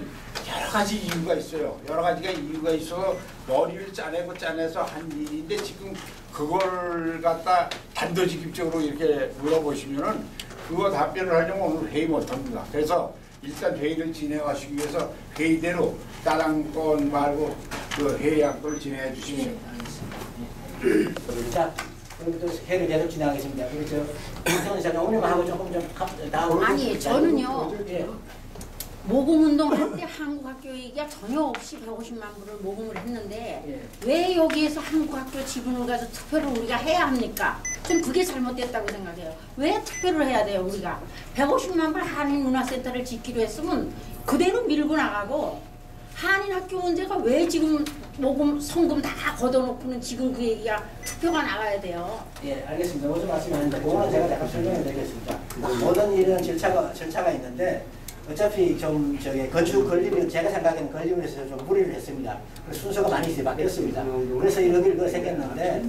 여러 가지 이유가 있어요. 여러 가지가 이유가 있어서 머리를 짜내서 한 일인데 지금 그걸 갖다 단도직입적으로 이렇게 물어보시면은 그거 답변을 하려면 오늘 회의 못합니다. 그래서 일단 회의를 진행하시기 위해서 회의대로 다른 건 말고 그 회의 안건을 진행해 주십시오. 자, 그럼 또 회의를 계속 진행하겠습니다. 우리 김성원 이사장 오늘하고 조금 좀 다음. 아니 저는요. 모금운동 할 때 한국학교 얘기가 전혀 없이 150만 불을 모금을 했는데 왜 여기에서 한국학교 지분을 가서 투표를 우리가 해야 합니까? 전 그게 잘못됐다고 생각해요. 왜 투표를 해야 돼요 우리가? 150만 불 한인문화센터를 짓기로 했으면 그대로 밀고 나가고 한인학교 문제가 왜 지금 모금 성금 다 걷어놓고는 지금 그 얘기가 투표가 나가야 돼요. 예, 알겠습니다. 무슨 말씀하는데 그거는 제가 약간 설명을 드리겠습니다. 모든 일은 절차가 있는데 어차피 좀 건축 건립을 제가 생각하는 건립을 해서 좀 무리를 했습니다. 순서가 많이 바뀌었습니다. 그래서 이런 일이 생겼는데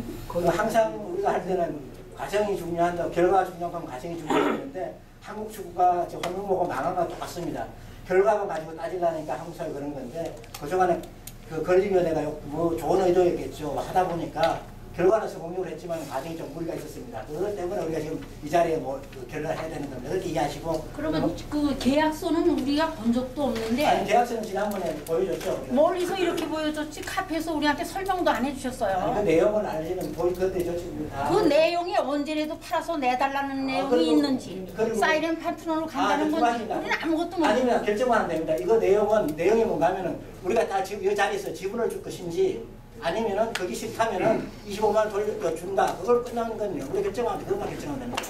항상 우리가 할 때는 과정이 중요한다, 결과가 중요하면 과정이 중요한데 한국 축구가 홍명보고 망한 건 똑같습니다. 결과만 가지고 따지려니까 한국 사회 그런 건데 그동안에 그 건립위원회가 뭐 좋은 의도였겠죠. 하다 보니까 결과는 성공적으로 했지만 과정이 좀 무리가 있었습니다. 그것 때문에 우리가 지금 이 자리에 뭐 결과를 해야 되는 겁니다. 그렇게 이해하시고. 그러면 그 계약서는 우리가 본 적도 없는데. 아니 계약서는 지난번에 보여줬죠. 멀리서 이렇게 보여줬지 카페에서 우리한테 설명도 안 해주셨어요. 아니, 그 내용을 알지는 그때 줬지. 그 내용이 언제라도 팔아서 내달라는 내용이 있는지 사이렌 파트너로 간다는 건지 우리는 아무것도 모르고. 아니면 결정만 하면 됩니다. 이거 내용이 뭔가 하면은 우리가 다 지금 이 자리에서 지분을 줄 것인지 아니면은 거기 싫다면은 25만 원 돌려준다. 그걸 끝나는 건요. 우리 결정하면 그것만 결정하면 됩니다.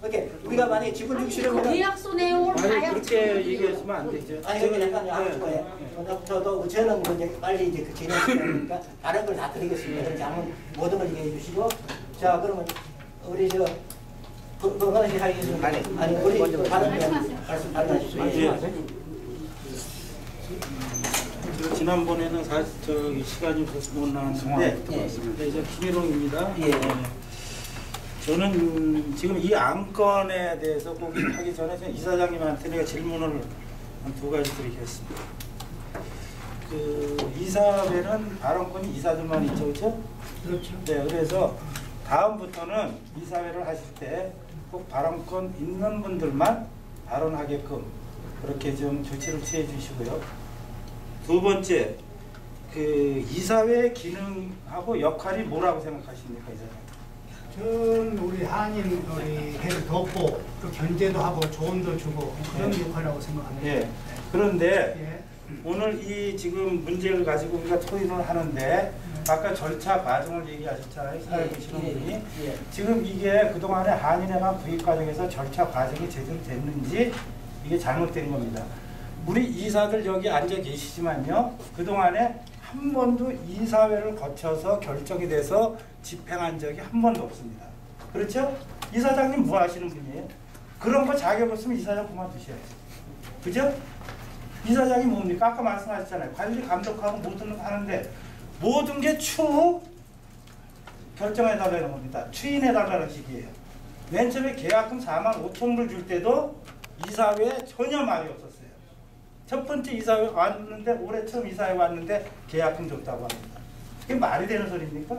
오케이. 우리가 만약에 지분 주기 싫으면 계약서 내용을 봐야 그렇게 얘기하시면 안 되죠. 아니 여기 잠깐 하는 거예요. 저도 저는 이제 빨리 이제 진행하니까 다른 걸 다 드리겠습니다. 그렇게 한번 모든 걸 얘기해 주시고 자 그러면 우리 건강식 하겠습니다. 아니 우리 다른 말씀하십시오. 지난번에는 사실 시간이 없어서 못 나왔는데 이제 김일홍입니다. 저는 지금 이 안건에 대해서 꼭 하기 전에 이사장님한테 내가 질문을 한 2가지 드리겠습니다. 그 이사회는 발언권이 이사들만 있죠, 그렇죠? 그렇죠. 네, 그래서 다음부터는 이사회를 하실 때 꼭 발언권 있는 분들만 발언하게끔 그렇게 좀 조치를 취해 주시고요. 2번째, 그 이사회의 기능하고 역할이 뭐라고 생각하십니까, 이사장? 전 우리 한인 우리 회를 돕고 또 견제도 하고 조언도 주고 그런 역할이라고 생각합니다. 예. 그런데 예. 오늘 이 지금 문제를 가지고 우리가 토의를 하는데 아까 절차 과정을 얘기하셨잖아요. 사회보시는 분이. 지금 이게 그동안에 한인회관 구입 과정에서 절차 과정이 제대로 됐는지 이게 잘못된 겁니다. 우리 이사들 여기 앉아 계시지만요. 그동안에 한 번도 이사회를 거쳐서 결정이 돼서 집행한 적이 한 번도 없습니다. 그렇죠? 이사장님 뭐 하시는 분이에요? 그런 거 자격 없으면 이사장 그만두셔야죠. 그죠? 이사장이 뭡니까? 아까 말씀하셨잖아요. 관리 감독하고 모든 거 하는데 모든 게 추후 결정해달라는 겁니다. 추인해달라는 식이에요. 맨 처음에 계약금 45,000불 줄 때도 이사회에 전혀 말이 없었어요. 첫 번째 이사회 왔는데 올해 처음 이사회 왔는데 계약금 줬다고 합니다. 이게 말이 되는 소리입니까?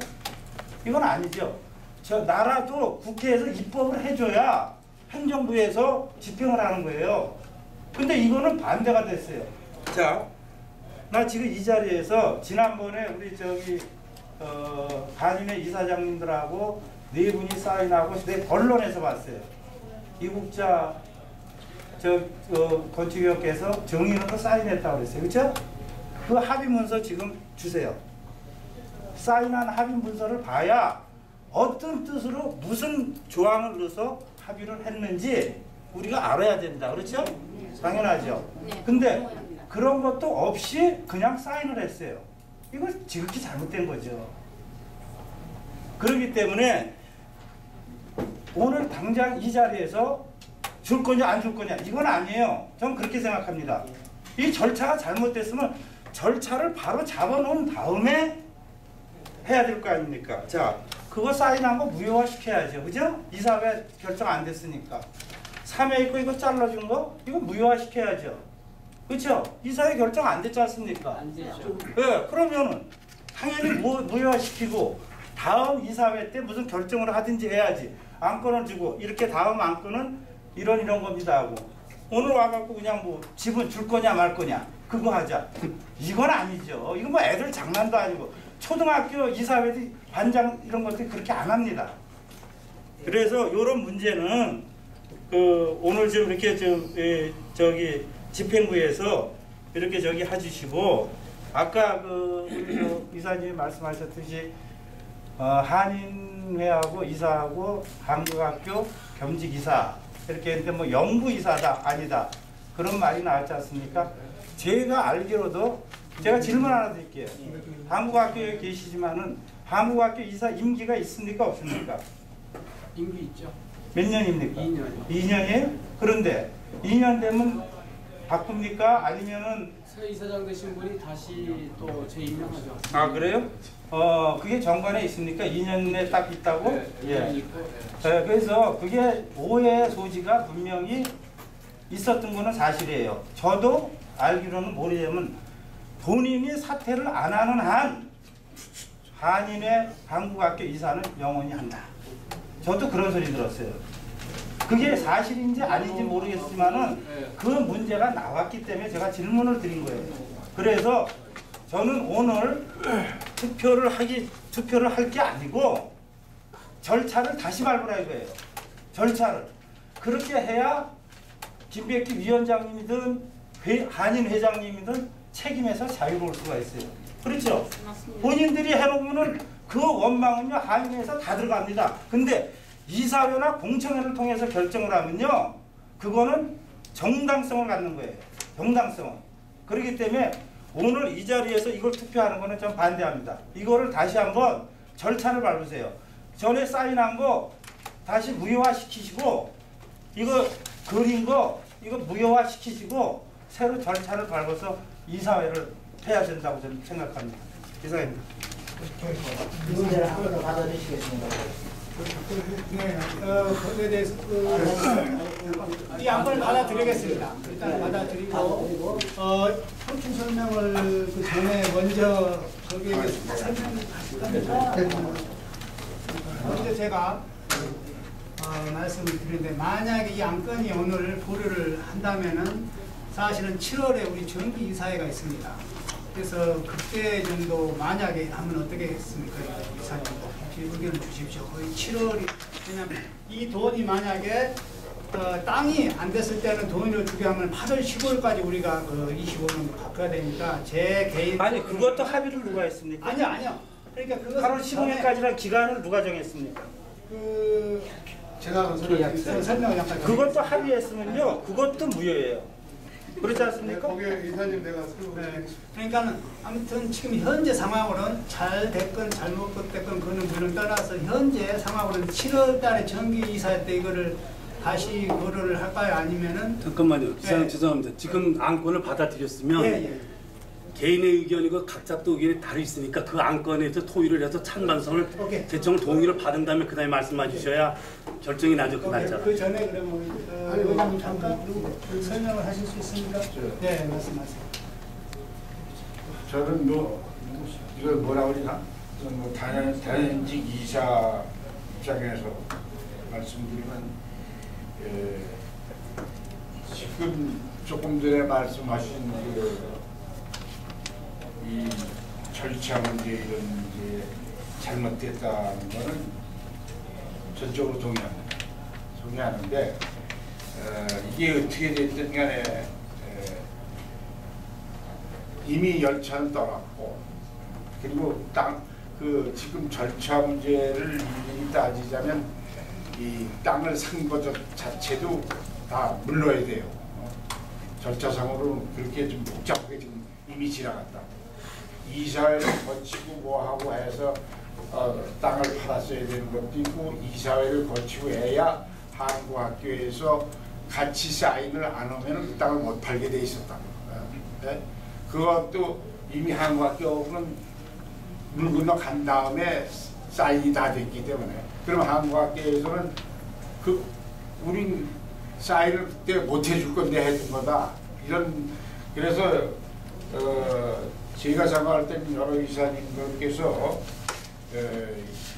이건 아니죠. 저 나라도 국회에서 입법을 해줘야 행정부에서 집행을 하는 거예요. 근데 이거는 반대가 됐어요. 자, 나 지금 이 자리에서 지난번에 우리 저기 한인회 이사장님들하고 네 분이 사인하고 내 언론에서 봤어요. 이국자 건축위원께서 정의원도 사인했다고 그랬어요. 그렇죠? 그 합의 문서 지금 주세요. 사인한 합의 문서를 봐야 어떤 뜻으로 무슨 조항을 넣어서 합의를 했는지 우리가 알아야 된다. 그렇죠? 당연하죠. 근데 그런 것도 없이 그냥 사인을 했어요. 이거 지극히 잘못된 거죠. 그렇기 때문에 오늘 당장 이 자리에서 줄 거냐 안 줄 거냐 이건 아니에요. 저는 그렇게 생각합니다. 이 절차가 잘못됐으면 절차를 바로 잡아놓은 다음에 해야 될 거 아닙니까? 자, 그거 사인한 거 무효화 시켜야죠. 그죠? 이사회 결정 안 됐으니까. 3회 있고 이거 잘라준 거 이거 무효화 시켜야죠. 그렇죠? 이사회 결정 안 됐지 않습니까? 안 됐죠. 네, 그러면은 당연히 무효화 시키고 다음 이사회 때 무슨 결정을 하든지 해야지. 안건을 주고 이렇게 다음 안건은 이런 겁니다 하고 오늘 와갖고 그냥 뭐 집은 줄 거냐 말 거냐 그거 하자. 이건 아니죠. 이거 뭐 애들 장난도 아니고 초등학교 이사회도 반장 이런 것들이 그렇게 안 합니다. 그래서 이런 문제는 오늘 좀 이렇게 저기 집행부에서 이렇게 저기 해주시고 아까 우리 이사님이 말씀하셨듯이 한인회하고 이사하고 한국학교 겸직이사 이렇게 했는데 뭐 영부이사다 아니다 그런 말이 나왔지 않습니까? 제가 알기로도 제가 질문 하나 드릴게요. 한국학교에 계시지만은 한국학교 이사 임기가 있습니까 없습니까? 임기 있죠. 몇 년입니까? 2년이요. 2년이에요? 그런데 2년 되면 바꿉니까? 아니면은 새 이사장 되신 분이 다시 또 재임명하죠. 아 그래요? 그게 정관에 있습니까? 2년 내 딱 있다고? 네, 2년 있고. 네, 그래서 그게 오해의 소지가 분명히 있었던 거는 사실이에요. 저도 알기로는 모르냐면 본인이 사퇴를 안 하는 한 한인의 한국학교 이사는 영원히 한다. 저도 그런 소리 들었어요. 그게 사실인지 아닌지 모르겠지만은 그 문제가 나왔기 때문에 제가 질문을 드린 거예요. 그래서 저는 오늘 투표를 할 게 아니고 절차를 다시 밟으라 이거예요. 절차를. 그렇게 해야 김백기 위원장님이든 한인 회장님이든 책임에서 자유로울 수가 있어요. 그렇죠? 본인들이 해놓으면은 그 원망은요 한인회에서 다 들어갑니다. 근데 이사회나 공청회를 통해서 결정을 하면요 그거는 정당성을 갖는 거예요. 정당성은. 그렇기 때문에 오늘 이 자리에서 이걸 투표하는 거는 좀 반대합니다. 이거를 다시 한번 절차를 밟으세요. 전에 사인한 거 다시 무효화 시키시고 이거 그린 거 이거 무효화 시키시고 새로 절차를 밟아서 이사회를 해야 된다고 저는 생각합니다. 이사입니다. 이 문제를 한 번 더 받아주시겠습니다. 네, 거기에 대해서 이 안건을 받아드리겠습니다. 일단 받아드리고 청춘 설명을 그 전에 먼저 거기에 대해서 설명합니다. 먼저 제가 말씀을 드리는데 만약에 이 안건이 오늘 보류를 한다면은 사실은 7월에 우리 정기 이사회가 있습니다. 그래서 그때 정도 만약에 하면 어떻게 했습니까? 이사님 혹시 의견을 주십시오. 거의 7월이 왜냐면 이 돈이 만약에 땅이 안 됐을 때는 돈을 주게 하면 8월 15일까지 우리가 그 25년 갚아야 되니까 제 개인 아니 그것도 합의를 누가 했습니까? 아니요. 그러니까 그거 8월 15일까지란 기간을 누가 정했습니까? 제가 설명을 약간 그것도 합의했으면요. 그것도 무효예요. 그렇지 않습니까? 거기에 이사님 내가 네. 그러니까는 아무튼 지금 현재 상황으로는 잘 됐건 잘못 됐건 그거는 물론 떠나서 현재 상황으로는 7월 달에 정기 이사 때 이거를 다시 거론을 할까요? 아니면은 잠깐만요. 기사님 네. 죄송합니다. 지금 안건을 받아들였으면 예. 개인의 의견이고 각자 또 의견이 다르 있으니까 그 안건에서 토의를 해서 찬반성을 오케이. 대청을 동의를 받은 다음에 그다음에 말씀해 주셔야 결정이 나죠. 그 날짜가. 그 전에 그러면 의원님 잠깐 설명을 하실 수 있습니까? 네, 말씀하세요. 저는 뭐 이걸 뭐라 그러나 저는 뭐 단연직 이사 입장에서 말씀드리면 지금 조금 전에 말씀하신 이 절차 문제 이런 문제 잘못됐다는 거는 전적으로 동의하는데 이게 어떻게 됐든 간에 이미 열차는 떠났고 그리고 그 지금 절차 문제를 일일이 따지자면 이 땅을 산 것 자체도 다 물러야 돼요. 절차상으로 그렇게 좀 복잡하게 지금 이미 지나갔다. 이사회를 거치고 뭐하고 해서 땅을 팔았어야 되는 것도 있고 이사회를 거치고 해야 한국학교에서 같이 사인을 안 하면 그 땅을 못 팔게 돼 있었다. 네? 그것도 이미 한국학교는 물 건너 간 다음에 사인이 다 됐기 때문에 그럼 한국학교에서는 우린 사인을 그때 못 해줄 건데 해준 거다. 그래서 제가 생각할 때는 여러 이사님들께서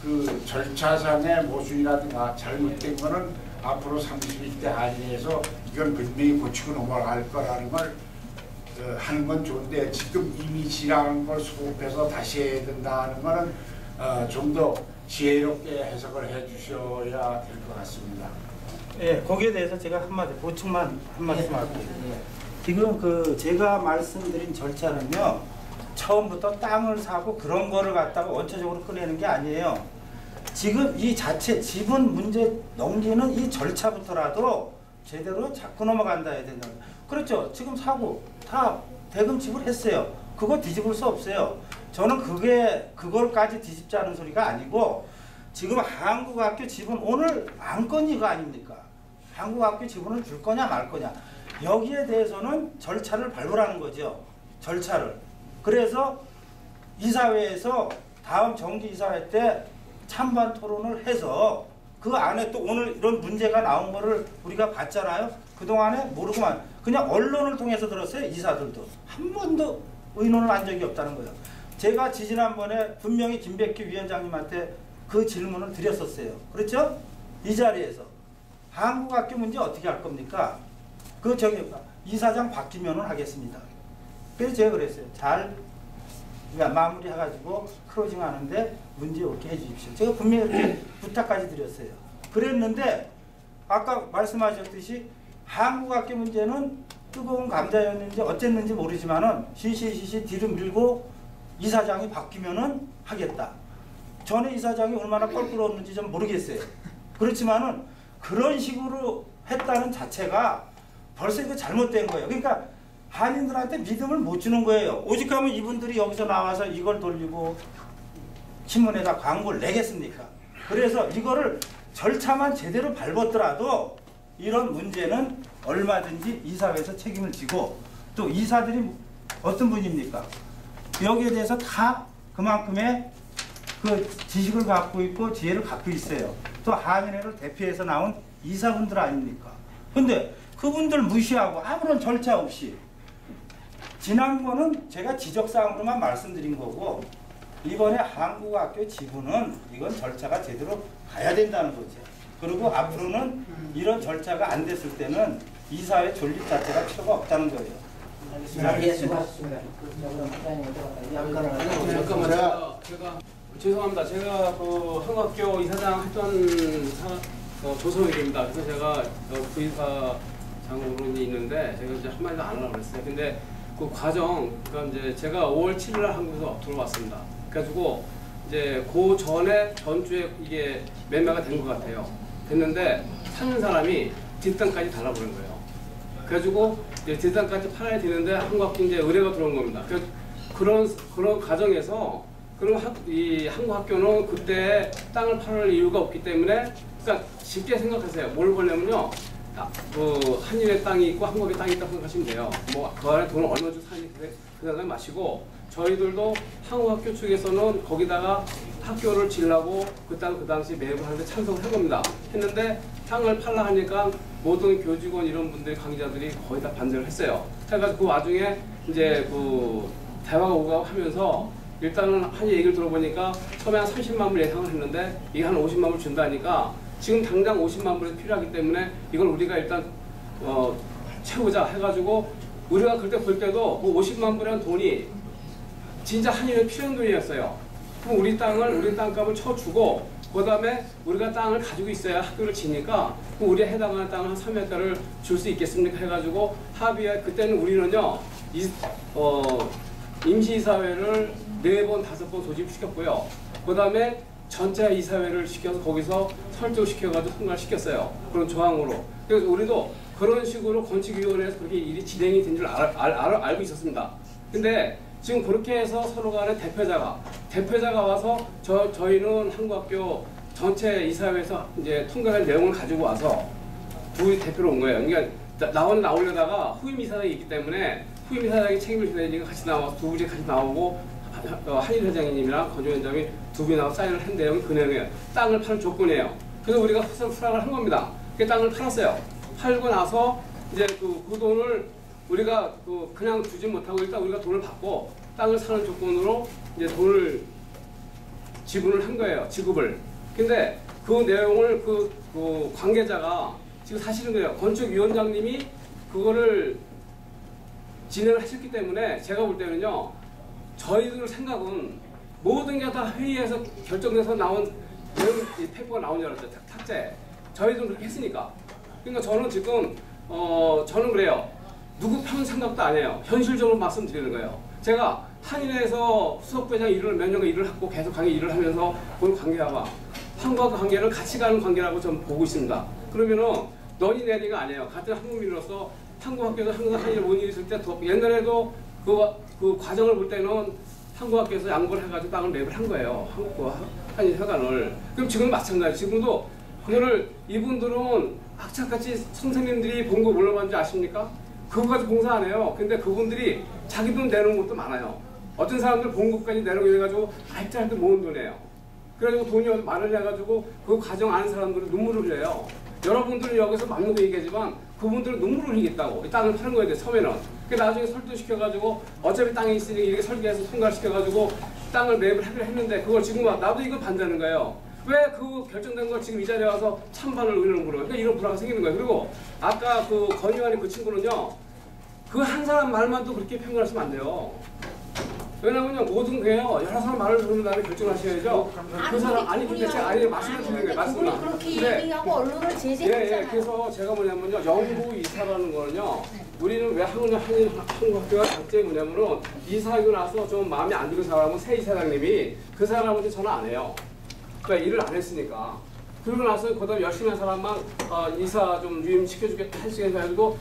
그 절차상의 모순이라든가 잘못된 거는 앞으로 30일 때 한의해서 이건 분명히 고치고 넘어갈 거라는 걸 하는 건 좋은데 지금 이미 지나간 걸 수급해서 다시 해야 된다는 거는 좀 더 지혜롭게 해석을 해 주셔야 될 것 같습니다. 예, 거기에 대해서 제가 한마디 보충만 한 말씀 할게요. 지금 그 제가 말씀드린 절차는요. 처음부터 땅을 사고 그런 거를 갖다가 원초적으로 꺼내는 게 아니에요. 지금 이 자체 지분 문제 넘기는 이 절차부터라도 제대로 잡고 넘어간다 해야 된다. 그렇죠. 지금 사고 다 대금 지불했어요. 그거 뒤집을 수 없어요. 저는 그걸까지 뒤집자는 소리가 아니고 지금 한국학교 지분 오늘 안건 이거 아닙니까? 한국학교 지분을 줄 거냐 말 거냐. 여기에 대해서는 절차를 밟으라는 거죠. 절차를. 그래서 이사회에서 다음 정기이사회 때 찬반 토론을 해서 그 안에 또 오늘 이런 문제가 나온 거를 우리가 봤잖아요. 그동안에 모르고만 그냥 언론을 통해서 들었어요. 이사들도. 한 번도 의논을 한 적이 없다는 거예요. 제가 지지난번에 분명히 김백기 위원장님한테 그 질문을 드렸었어요. 그렇죠? 이 자리에서. 한국학교 문제 어떻게 할 겁니까? 이사장 바뀌면은 하겠습니다. 그래서 제가 그랬어요. 잘 마무리해가지고 클로징 하는데 문제 없게 해주십시오. 제가 분명히 이렇게 부탁까지 드렸어요. 그랬는데 아까 말씀하셨듯이 한국학교 문제는 뜨거운 감자였는지 어쨌는지 모르지만은 시시 뒤로 밀고 이사장이 바뀌면은 하겠다. 전에 이사장이 얼마나 껄끄러웠는지 좀 모르겠어요. 그렇지만은 그런 식으로 했다는 자체가 벌써 이거 잘못된 거예요. 그러니까 한인들한테 믿음을 못 주는 거예요. 오직하면 이분들이 여기서 나와서 이걸 돌리고 신문에다 광고를 내겠습니까? 그래서 이거를 절차만 제대로 밟았더라도 이런 문제는 얼마든지 이사회에서 책임을 지고 또 이사들이 어떤 분입니까? 여기에 대해서 다 그만큼의 그 지식을 갖고 있고 지혜를 갖고 있어요. 또 한인회를 대표해서 나온 이사분들 아닙니까? 근데 그분들 무시하고 아무런 절차 없이 지난번은 제가 지적사항으로만 말씀드린 거고 이번에 한국학교 지분은 이건 절차가 제대로 가야 된다는 거죠. 그리고 앞으로는 이런 절차가 안 됐을 때는 이사회 존립 자체가 필요가 없다는 거예요. 알겠습니다. 예, 수고하셨습니다. 그럼 회장님한테 양간을 잠깐만 제가 죄송합니다. 제가 그 한국학교 이사장 했던 조성일입니다. 그래서 제가 부이사 장으로 있는데 제가 이제 한마디도 안 하려고 그랬어요. 근데 그 과정, 그러니까 이제 제가 5월 7일 날 한국에서 들어왔습니다. 그래가지고 이제 그 전에 전주에 이게 매매가 된 것 같아요. 됐는데 사는 사람이 뒷땅까지 달라버린 거예요. 그래가지고 이제 뒷땅까지 팔아야 되는데 한국학교 이제 의뢰가 들어온 겁니다. 그런 과정에서 이 한국학교는 그때 땅을 팔을 이유가 없기 때문에, 그러니까 쉽게 생각하세요. 뭘 보냐면요. 그 한인의 땅이 있고 한국의 땅이 있다고 생각하시면 돼요. 뭐 그 안에 돈을 얼마 주고 사는지 그 생각을 마시고, 저희들도 한국학교 측에서는 거기다가 학교를 지으려고 그 당시 매입을 하는데 찬성을 한 겁니다. 했는데 땅을 팔라 하니까 모든 교직원 이런 분들이 강의자들이 거의 다 반대를 했어요. 그래가지고 그 와중에 이제 그 대화가 오고 하면서 일단은 한 얘기를 들어보니까 처음에 한 30만 불 예상을 했는데 이게 한 50만 불 준다니까 지금 당장 50만 불이 필요하기 때문에 이걸 우리가 일단 채우자 해가지고 우리가 그때 볼 때도 그 50만 불이라는 돈이 진짜 한인에 필요한 돈이었어요. 그럼 우리 땅값을 쳐주고 그 다음에 우리가 땅을 가지고 있어야 학교를 지니까 그럼 우리에 해당하는 땅을 한 300가를 줄 수 있겠습니까 해가지고 합의해. 그때는 우리는요 임시이사회를 4번, 5번 소집시켰고요. 그 다음에 전체 이사회를 시켜서 거기서 설득시켜가지고 통과를 시켰어요. 그런 조항으로. 그래서 우리도 그런 식으로 건축위원회에서 그렇게 일이 진행이 된 줄 알고 있었습니다. 근데 지금 그렇게 해서 서로 간에 대표자가 와서 저희는 한국학교 전체 이사회에서 이제 통과된 내용을 가지고 와서 두 대표로 온 거예요. 그러니까 나오려다가 후임 이사장이 있기 때문에 후임 이사장이 책임을 져야 되니까 같이 나와서 두 분이 같이 나오고 한일 회장님이랑 건조 위원장이 두 분이 나와서 사인을 한 내용이 그 내용이에요. 땅을 파는 조건이에요. 그래서 우리가 수락을 한 겁니다. 그 땅을 팔았어요. 팔고 나서 이제 그 돈을 우리가 그냥 주지 못하고 일단 우리가 돈을 받고 땅을 사는 조건으로 이제 돈을 지불을 한 거예요. 지급을. 근데 그 내용을 그 관계자가 지금 사실은 그래요. 건축위원장님이 그거를 진행을 하셨기 때문에 제가 볼 때는요. 저희들 생각은 모든 게 다 회의에서 결정돼서 나온 내용, 페이퍼가 나온 줄 알았죠. 탁제. 저희들은 그렇게 했으니까. 그러니까 저는 지금 저는 그래요. 누구 편 생각도 안 해요. 현실적으로 말씀드리는 거예요. 제가 한인회에서 수석부회장 일을 몇 년간 일을 하고 계속 일을 하면서 그 관계와 한국과 관계를 같이 가는 관계라고 저는 보고 있습니다. 그러면은 너니 내니가 아니에요. 같은 한국민으로서 한국학교에서 항상 한일 원일이 있을 때 옛날에도 그 과정을 볼 때는 한국학교에서 양보를 해가지고 땅을 매입을 한 거예요. 한국과 한일 회관을. 그럼 지금 마찬가지. 지금도 그거를 이분들은 악착같이 선생님들이 본 거 뭘로 봤는지 아십니까? 그거 가지고 공사 안 해요. 근데 그분들이 자기 돈 내놓은 것도 많아요. 어떤 사람들 본 것까지 내놓고 해가지고 알뜰알뜰 모은 돈이에요. 그래가지고 돈이 많을 해가지고 그 과정 아는 사람들은 눈물을 흘려요. 여러분들은 여기서 맞는 거 얘기하지만 그분들은 눈물을 흘리겠다고. 이 땅을 파는 거에 대해 처음에는. 그 나중에 설득시켜가지고 어차피 땅이 있으니 이렇게 설계해서 통과시켜가지고 땅을 매입을 하기로 했는데 그걸 지금 나도 이거 반대하는 거예요. 왜 그 결정된 걸 지금 이 자리에 와서 찬반을 의논을 물어요. 그러니까 이런 불화가 생기는 거예요. 그리고 아까 그 건의원이 그 친구는요. 그 한 사람 말만 또 그렇게 평가하시면 안 돼요. 왜냐면요 모든 게요 여러 사람 말을 듣는 다음에 결정을 하셔야죠. 그 사람 아니 근데 제가 아예 말씀을 드리는 거예요. 말씀을. 그렇게 얘기하고 언론을 제재했잖아요. 그래서 제가 뭐냐면요 영구 이사라는 거는요. 우리는 왜 한국학교가 장점이 뭐냐면은 이사하고 나서 좀 마음에 안 드는 사람은 새 이사장님이 그 사람한테 전화 안 해요. 그러니까 일을 안 했으니까. 그러고 나서 그다음 열심히 한 사람만 이사 좀 유임시켜주겠다 해가지고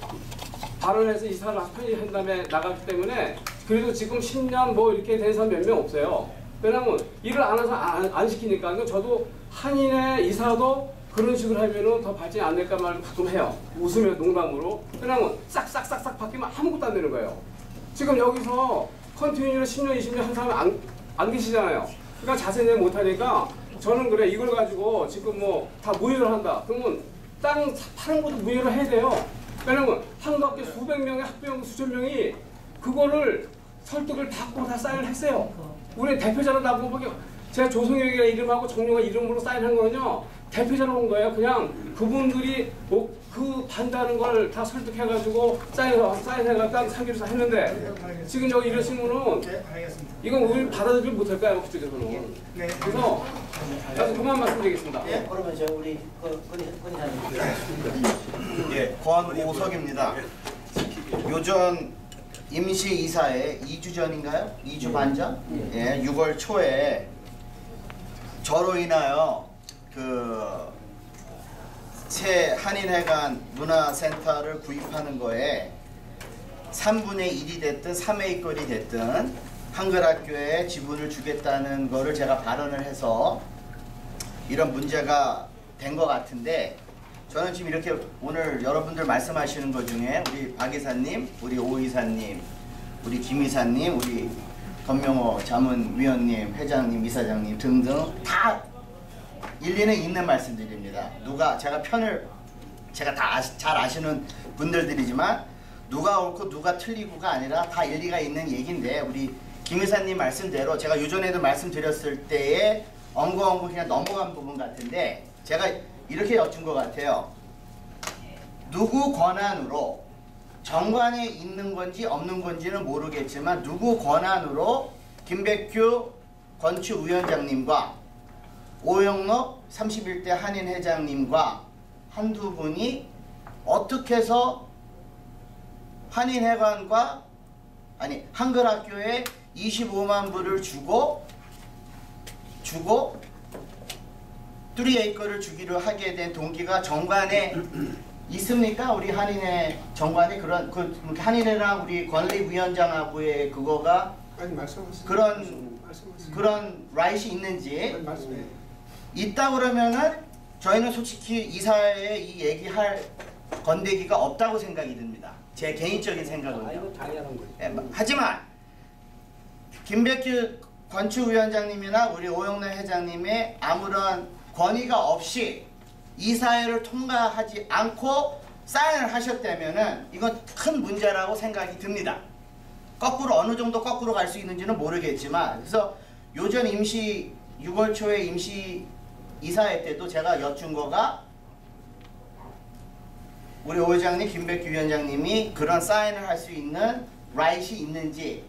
발언해서 이사를 편히 한 다음에 나갔기 때문에 그래도 지금 10년 뭐 이렇게 된 사람 몇 명 없어요. 왜냐면 일을 안 해서 안 시키니까. 그러니까 저도 한인의 이사도 그런 식으로 하면은 더 발전이 안 될까 말을 가끔 해요. 웃으며 농담으로. 왜냐면 싹싹싹싹 바뀌면 아무것도 안 되는 거예요. 지금 여기서 컨티뉴로 10년, 20년 한 사람이 안 계시잖아요. 그러니까 자세히 못하니까 저는 그래 이걸 가지고 지금 뭐 다 무효를 한다. 그러면 땅 파는 것도 무효를 해야 돼요. 왜냐면 한국학교 수백 명의 학부형 수천 명이 그거를 설득을 받고 다 사인을 했어요. 우리 대표자로 나보고 제가 조성혁이가 이름하고 정용화 이름으로 사인한 거는요. 대표자로 온 거예요. 그냥 그분들이 그 반대하는 걸 다 설득해가지고 사인해가 딱 사기로 했는데 지금 여기 이러시면은 이건 우리 받아들이지 못할 거예요. 그쪽에서는. 그래서 그만 말씀드리겠습니다. 그러면 저 우리 건의사님. 예, 권오석입니다. 요전 임시이사회 2주 전인가요? 2주 반 전? 예, 6월 초에 저로 인하여 새 한인회관 문화센터를 구입하는 거에 3분의 1이 됐든 3의 1꼴이 됐든 한글학교에 지분을 주겠다는 거를 제가 발언을 해서 이런 문제가 된 것 같은데, 저는 지금 이렇게 오늘 여러분들 말씀하시는 것 중에 우리 박 이사님, 우리 오 이사님, 우리 김 이사님, 우리 권명호 자문위원님, 회장님, 이사장님 등등 다 일리는 있는 말씀드립니다. 제가 다 잘 아시는 분들이지만 누가 옳고 누가 틀리고가 아니라 다 일리가 있는 얘기인데, 우리 김 이사님 말씀대로 제가 요전에도 말씀드렸을 때에 엉거엉거 그냥 넘어간 부분 같은데, 제가 이렇게 여쭌 것 같아요. 누구 권한으로, 정관에 있는 건지 없는 건지는 모르겠지만 누구 권한으로 김백규 건축위원장님과 오영록 31대 한인회장님과 한두 분이 어떻게 해서 한인회관과 한글학교에 25만 불을 주고 3에이커를 주기로 하게 된 동기가 정관에 있습니까? 우리 한인회 정관에 그런 한인회랑 우리 권리위원장하고의 그거가 그런 라이트이 있는지 있다 그러면은 저희는 솔직히 이사회에 이 얘기할 건데기가 없다고 생각이 듭니다. 제 개인적인 생각은요. 하지만 김백규 건축위원장님이나 우리 오영래 회장님의 아무런 권위가 없이 이사회를 통과하지 않고 사인을 하셨다면은 이건 큰 문제라고 생각이 듭니다. 거꾸로 어느 정도 거꾸로 갈 수 있는지는 모르겠지만, 그래서 요전 6월 초에 임시 이사회 때도 제가 여쭌 거가 우리 오 회장님, 김백규 위원장님이 그런 사인을 할 수 있는 라이트이 있는지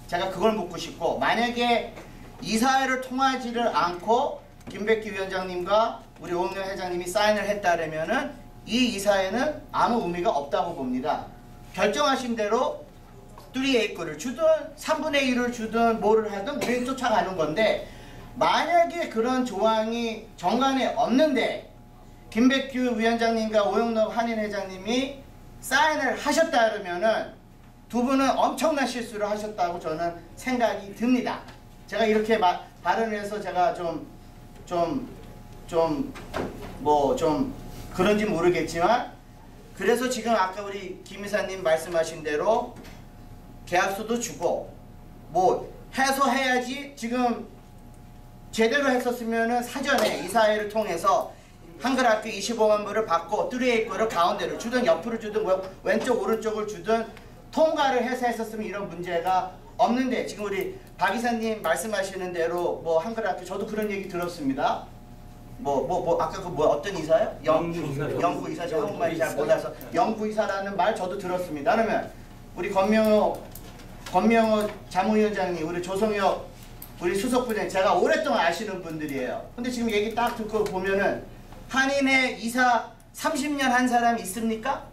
제가 그걸 묻고 싶고, 만약에 이사회를 통하지를 않고 김백규 위원장님과 우리 오영래 회장님이 사인을 했다면은 이 이사회는 아무 의미가 없다고 봅니다. 결정하신 대로 3에이커를 주든 3분의 1을 주든 뭐를 하든 우리는 쫓아가는 건데, 만약에 그런 조항이 정관에 없는데 김백규 위원장님과 오영록 한인회장님이 사인을 하셨다 그러면은 두 분은 엄청난 실수를 하셨다고 저는 생각이 듭니다. 제가 이렇게 발언을 해서 제가 좀 그런지 모르겠지만, 그래서 지금 아까 우리 김 이사님 말씀하신 대로 계약서도 주고 뭐 해서 해야지. 지금 제대로 했었으면은 사전에 이사회를 통해서 한글학교 25만 불을 받고 3에이커를 가운데를 주든 옆으로 주든 왼쪽 오른쪽을 주든 통과를 해서 했었으면 이런 문제가 없는데, 지금 우리 박 이사님 말씀하시는 대로 뭐 한글학교 저도 그런 얘기 들었습니다. 아까 어떤 이사요? 영구이사. 제가 한국말이 잘 몰라서 영구이사라는 말 저도 들었습니다. 그러면 우리 권명호 자문위원장님, 우리 조성혁 우리 수석부장님, 제가 오랫동안 아시는 분들이에요. 근데 지금 얘기 딱 듣고 보면은 한인회 이사 30년 한 사람 있습니까?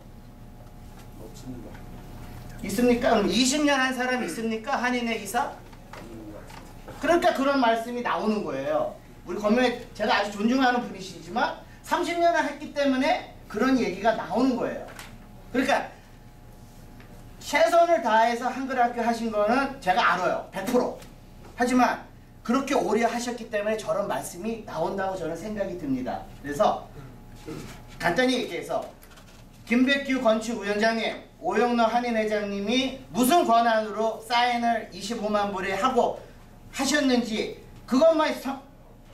있습니까? 그럼 20년 한 사람 있습니까? 한인회 이사? 그러니까 그런 말씀이 나오는 거예요. 우리 권명회 제가 아주 존중하는 분이시지만 30년을 했기 때문에 그런 얘기가 나오는 거예요. 그러니까 최선을 다해서 한글학교 하신 거는 제가 알아요. 100%. 하지만 그렇게 오래 하셨기 때문에 저런 말씀이 나온다고 저는 생각이 듭니다. 그래서 간단히 얘기해서 김백규 건축위원장님, 오영록 한인회장님이 무슨 권한으로 사인을 25만 불에 하고 하셨는지 그것만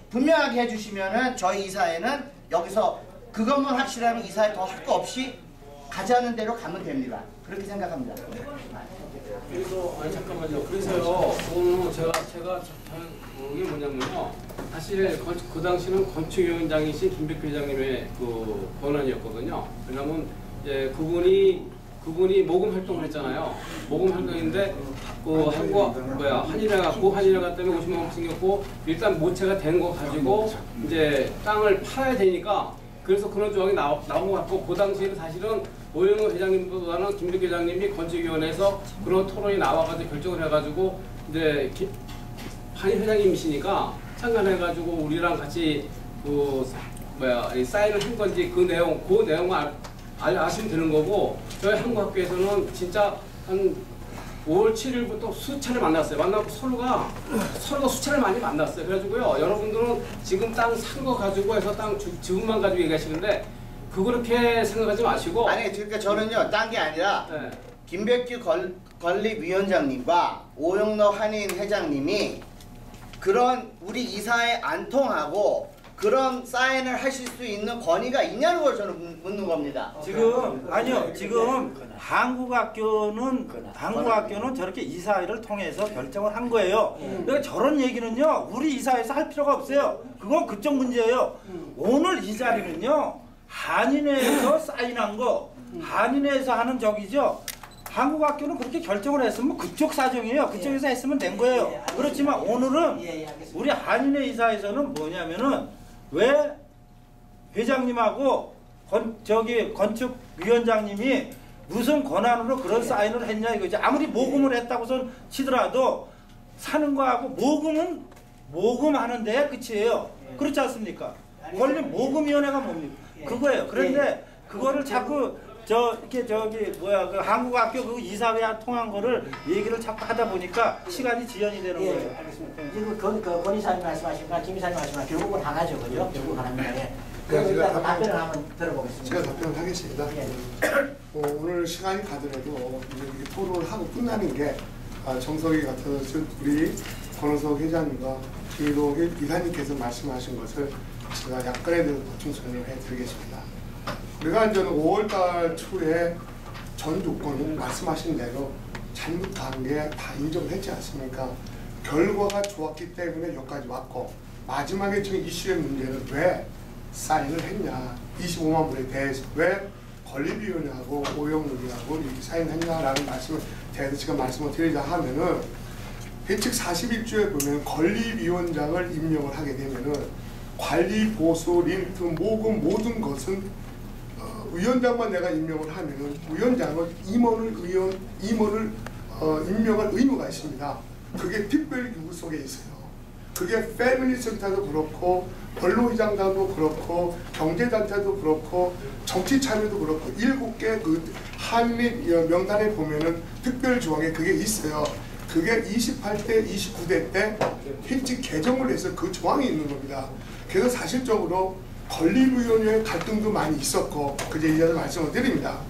분명하게 해주시면은 저희 이사회는 여기서 그것만 확실하면 이사회 더 할 거 없이 가자는 대로 가면 됩니다. 그렇게 생각합니다. 그래서 잠깐만요. 그래서요. 오늘 제가 이게 뭐냐면요. 사실 그 당시는 건축위원장이신 김백규 회장님의 그 권한이었거든요. 왜냐면 이제 그분이 모금 활동을 했잖아요. 모금 활동인데 그 한일회가 때문에 50만 원 생겼고 일단 모체가 된 거 가지고 이제 땅을 팔아야 되니까 그래서 그런 조항이 나온 것 같고 그 당시에는 사실은 오영호 회장님보다는 김백규 회장님이 건축위원회에서 그런 토론이 나와가지고 결정을 해가지고 이제 한일 회장님이시니까 참관해가지고 우리랑 같이 사인을 한 건지 그 내용을 아시면 되는 거고 저희 한국학교에서는 진짜 한 5월 7일부터 수차례 만났어요. 만나고 서로가 수차례 많이 만났어요. 그래가지고요. 여러분들은 지금 땅 산 거 가지고 해서 땅 지분만 가지고 얘기하시는데 그렇게 생각하지 마시고 아니 그러니까 저는요 딴 게 아니라 네. 김백규 건립위원장님과 오영록 한인 회장님이 그런 우리 이사에 안 통하고 그런 사인을 하실 수 있는 권위가 있냐는 걸 저는 묻는 겁니다. 지금 아니요 지금 한국학교는 저렇게 이사회를 통해서 결정을 한 거예요. 그러니까 저런 얘기는요 우리 이사회에서 할 필요가 없어요. 그건 그쪽 문제예요. 오늘 이 자리는요 한인회에서 사인한 거 한인회에서 하는 적이죠. 한국학교는 그렇게 결정을 했으면 그쪽 사정이에요. 그쪽에서 했으면 된 거예요. 그렇지만 오늘은 우리 한인회 이사에서는 뭐냐면은 왜 회장님하고 건축위원장님이 무슨 권한으로 그런 사인을 했냐 이거지. 아무리 모금을 했다고선 치더라도 사는 거하고 모금하는데 끝이에요. 그렇지 않습니까? 권리 모금위원회가 뭡니까? 그거예요. 그런데 그거를 자꾸 그 한국학교 그 이사회 통한 거를 얘기를 자꾸 하다 보니까 시간이 지연이 되는 거예요. 알겠습니다. 지금 권 이사님 말씀하신 거, 김 이사님 말씀하신 거 결국은 하나죠, 그죠? 결국은 하나입니다. 예. 그럼 일단 답변을 한번 들어보겠습니다. 제가 답변을 하겠습니다. 오늘 시간이 가더라도 이렇게 토론을 하고 끝나는 게 정석이 같아서 우리 권호석 회장님과 김일호 이사님께서 말씀하신 것을 제가 약간의 보충 설명을 해드리겠습니다. 우리가 이제 5월달 초에 전 조건이 말씀하신 대로 잘못한 게 다 인정을 했지 않습니까? 결과가 좋았기 때문에 여기까지 왔고 마지막에 지금 이슈의 문제는 왜 사인을 했냐 25만 불에 대해서 왜 건립위원회하고 오영록이하고 이렇게 사인했냐라는 말씀을 대해서 지금 말씀을 드리자 하면은 회칙 41조에 보면 건립위원장을 임명을 하게 되면은 관리, 보수, 림프, 모금 모든 것은 위원장만 내가 임명을 하면은 위원장은 임원을 임명할 의무가 있습니다. 그게 특별기구 속에 있어요. 그게 패밀리센터도 그렇고 언론의장단도 그렇고 경제단체도 그렇고 정치참여도 그렇고 7개 그 한립 명단에 보면은 특별조항에 그게 있어요. 그게 28대 29대 때 회칙 개정을 해서 그 조항이 있는 겁니다. 그래서 사실적으로 건립위원회의 갈등도 많이 있었고 그제 이제 말씀을 드립니다.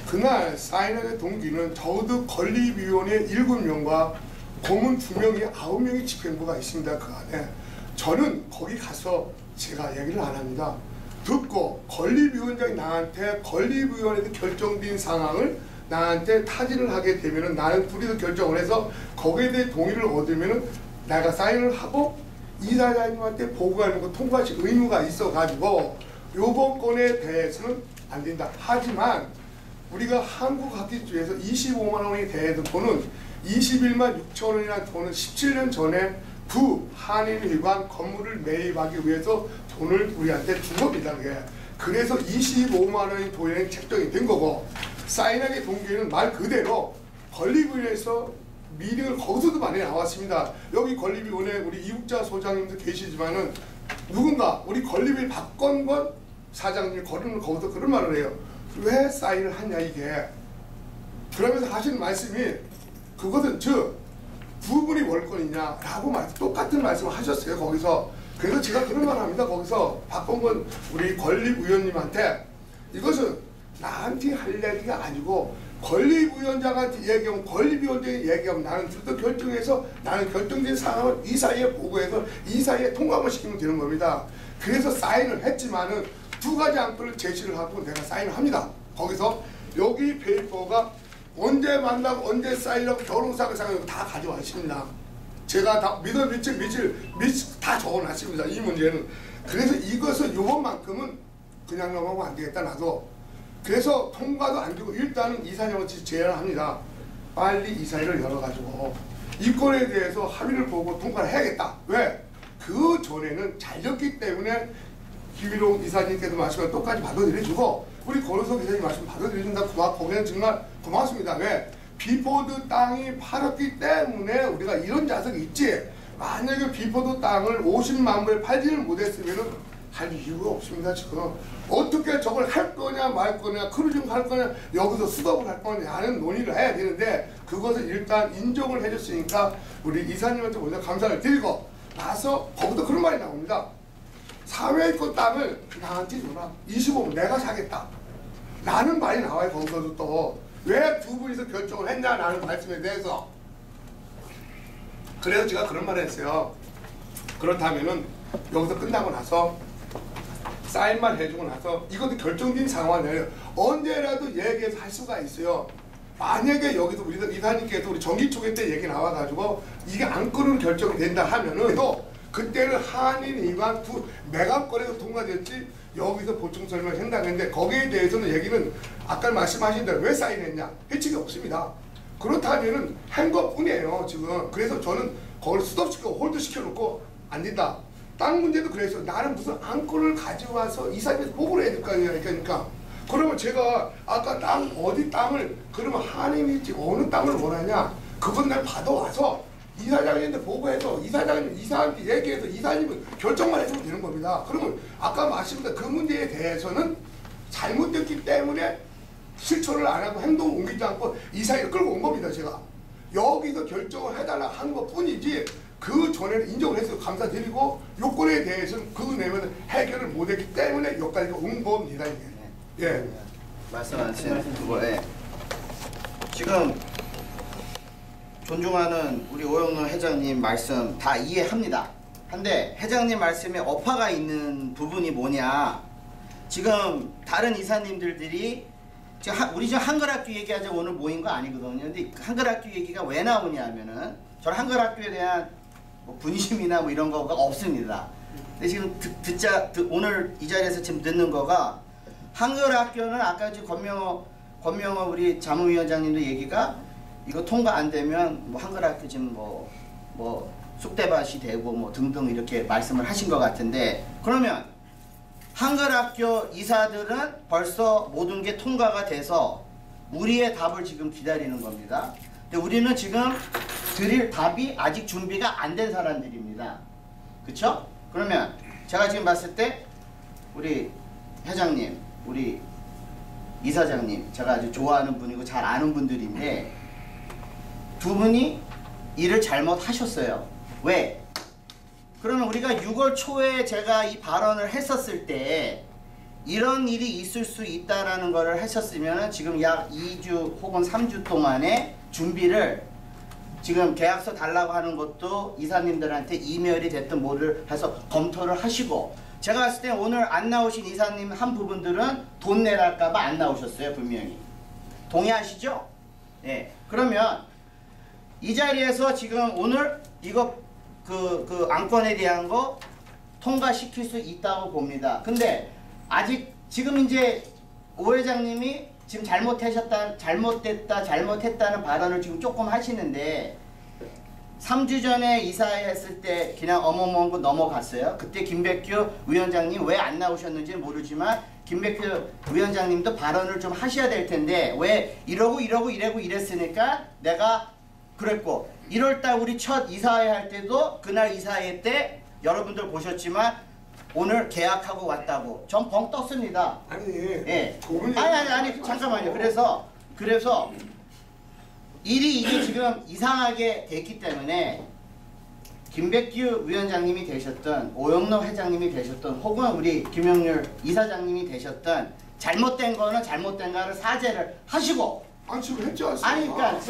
그날 사인하는 동기는 적어도 건립위원회 7명과 고문 2명이 9명의 집행부가 있습니다. 그 안에 저는 거기 가서 제가 얘기를 안 합니다. 듣고 건립위원장이 나한테 건립위원회에서 결정된 상황을 나한테 타진을 하게 되면은 나는 둘이서 결정을 해서 거기에 대해 동의를 얻으면은 내가 사인을 하고 이사장님한테 보고하는 거 통과시 의무가 있어가지고 요번 건에 대해서는 안 된다. 하지만 우리가 한국학기주에서 25만 원에 대해서 돈은 21만 6천 원이라는 돈은 17년 전에 한인회관 건물을 매입하기 위해서 돈을 우리한테 준 겁니다. 그래서 25만 원의 돈이 책정이 된 거고 사인하게 동기에는 말 그대로 건립위원회에서 미팅을 거기서도 많이 나왔습니다. 여기 건립위원회 우리 이국자 소장님도 계시지만은 누군가 우리 건립위 박건권 사장님 거기서 그런 말을 해요. 왜 사인을 하냐 이게. 그러면서 하시는 말씀이 그것은 즉 부분이 월권이냐라고 똑같은 말씀을 하셨어요. 거기서. 그래서 제가 그런 말을 합니다. 거기서 박건권 우리 건립위원님한테 이것은 나한테 할 얘기가 아니고 건립위원장한테 얘기하면 건립위원장이 얘기하면 나는 둘도 결정해서 나는 결정된 상황을 이사회에 보고해서 이사회에 통과를 시키면 되는 겁니다. 그래서 사인을 했지만은 2가지 안건을 제시를 하고 내가 사인을 합니다. 거기서 여기 페이퍼가 언제 만나고 언제 사인하고 결혼사를 상하고 다 가져왔습니다. 제가 다 믿을 다 적어놨습니다. 이 문제는. 그래서 이것을 요번만큼은 그냥 넘어가면 안 되겠다 나도. 그래서 통과도 안 되고 일단은 이사장을 제안을 합니다. 빨리 이사회를 열어가지고 이건에 대해서 합의를 보고 통과를 해야겠다. 왜? 그 전에는 잘렸기 때문에 김일홍 이사님께도 말씀을 똑같이 받아들여주고 우리 권호석 이사님 말씀 받아들여준다. 거기는 정말 고맙습니다. 왜? 비포드 땅이 팔았기 때문에 우리가 이런 자석이 있지. 만약에 비포드 땅을 50만 불에 팔지를 못했으면 할 이유가 없습니다. 지금 어떻게 저걸 할 거냐 말 거냐 크루징 할 거냐 여기서 수업을 할 거냐 하는 논의를 해야 되는데 그것을 일단 인정을 해줬으니까 우리 이사님한테 먼저 감사를 드리고 나서 거기서 그런 말이 나옵니다. 사회권 땅을 나한테 줘라. 25분 내가 사겠다. 라는 말이 나와요. 거기서도 또 왜 두 분이서 결정을 했냐라는 말씀에 대해서. 그래서 제가 그런 말을 했어요. 그렇다면은 여기서 끝나고 나서 사인만 해주고 나서 이것도 결정된 상황이에요. 언제라도 얘기해서 할 수가 있어요. 만약에 여기서 우리 이사님께서 우리 정기초기 때 얘기 나와가지고 이게 안건으로 결정이 된다 하면은 또 그때는 한인 위반 매각거래가 통과됐지 여기서 보충 설명을 한다고 했는데 거기에 대해서는 얘기는 아까 말씀하신 대로 왜 사인했냐 해치기 없습니다. 그렇다면은 한 것뿐이에요 지금. 그래서 저는 그걸 스톱시키고 홀드시켜놓고 안 된다. 땅 문제도 그래서 나는 무슨 안건을 가져와서 이사님에서 보고를 해야 될 거 아니야. 그러니까 그러면 제가 아까 땅 어디 땅을 그러면 한인이 어느 땅을 원하냐 그건 날 받아와서 이사장님한테 보고해서 이사한테 얘기해서 이사님은 결정만 해주면 되는 겁니다. 그러면 아까 말씀드린 그 문제에 대해서는 잘못됐기 때문에 실천을 안 하고 행동을 옮기지 않고 이사회를 끌고 온 겁니다. 제가 여기서 결정을 해달라 하는 것 뿐이지 그 전에는 인정을 해서 감사드리고 요건에 대해서는 그 내면은 해결을 못했기 때문에 여기까지 온 겁니다. 이게. 예. 말씀하신 그거에 지금 존중하는 우리 오영로 회장님 말씀 다 이해합니다. 근데 회장님 말씀에 어파가 있는 부분이 뭐냐, 지금 다른 이사님들이 지금 우리 지금 한글학교 얘기하자고 오늘 모인 거 아니거든요. 근데 한글학교 얘기가 왜 나오냐 하면은 저는 한글학교에 대한 뭐 분심이나 뭐 이런 거가 없습니다. 근데 지금 오늘 이 자리에서 지금 듣는 거가 한글학교는 아까 지금 권명호 우리 자문위원장님도 얘기가 이거 통과 안 되면 뭐 한글학교 지금 뭐 쑥대밭이 되고 뭐 등등 이렇게 말씀을 하신 것 같은데, 그러면 한글학교 이사들은 벌써 모든 게 통과가 돼서 우리의 답을 지금 기다리는 겁니다. 근데 우리는 지금 드릴 답이 아직 준비가 안 된 사람들입니다. 그쵸? 그러면 제가 지금 봤을 때 우리 회장님, 우리 이사장님 제가 아주 좋아하는 분이고 잘 아는 분들인데 두 분이 일을 잘못하셨어요. 왜? 그러면 우리가 6월 초에 제가 이 발언을 했었을 때 이런 일이 있을 수 있다라는 거를 하셨으면 지금 약 2주 혹은 3주 동안의 준비를 지금 계약서 달라고 하는 것도 이사님들한테 이메일이 됐든 뭐를 해서 검토를 하시고, 제가 봤을 때 오늘 안 나오신 이사님 한 부분들은 돈 내랄까봐 안 나오셨어요. 분명히 동의하시죠? 네. 그러면 이 자리에서 지금 오늘 이거 그 안건에 대한 거 통과시킬 수 있다고 봅니다. 근데 아직 지금 이제 오 회장님이 지금 잘못했다는 발언을 지금 조금 하시는데 3주 전에 이사했을 때 그냥 어머머고 넘어갔어요. 그때 김백규 위원장님 왜 안 나오셨는지 모르지만 김백규 위원장님도 발언을 좀 하셔야 될 텐데 왜 이러고 이랬으니까 내가 그랬고, 1월달 우리 첫 이사회 할 때도 그날 이사회 때 여러분들 보셨지만 오늘 계약하고 왔다고 전 벙 떴습니다. 아니, 예. 아니 잠깐만요. 그래서 일이 이게 지금 이상하게 됐기 때문에 김백규 위원장님이 되셨던 오영록 회장님이 되셨던 혹은 우리 김영률 이사장님이 되셨던 잘못된 거는 잘못된 거를 사죄를 하시고, 아니 지금 했지 않습니까? 아니 그러니까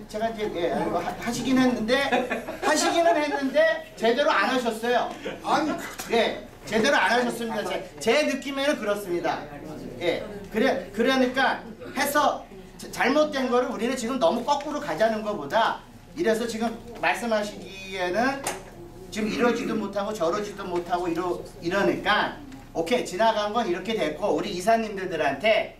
제가 이제 하시기는 했는데 제대로 안 하셨어요. 아니 예, 제대로 안 하셨습니다. 제 느낌에는 그렇습니다. 예, 그러니까 해서 잘못된 거를 우리는 지금 너무 거꾸로 가자는 것보다 이래서 지금 말씀하시기에는 지금 이러지도 못하고 저러지도 못하고 이러니까 오케이 지나간 건 이렇게 됐고 우리 이사님들한테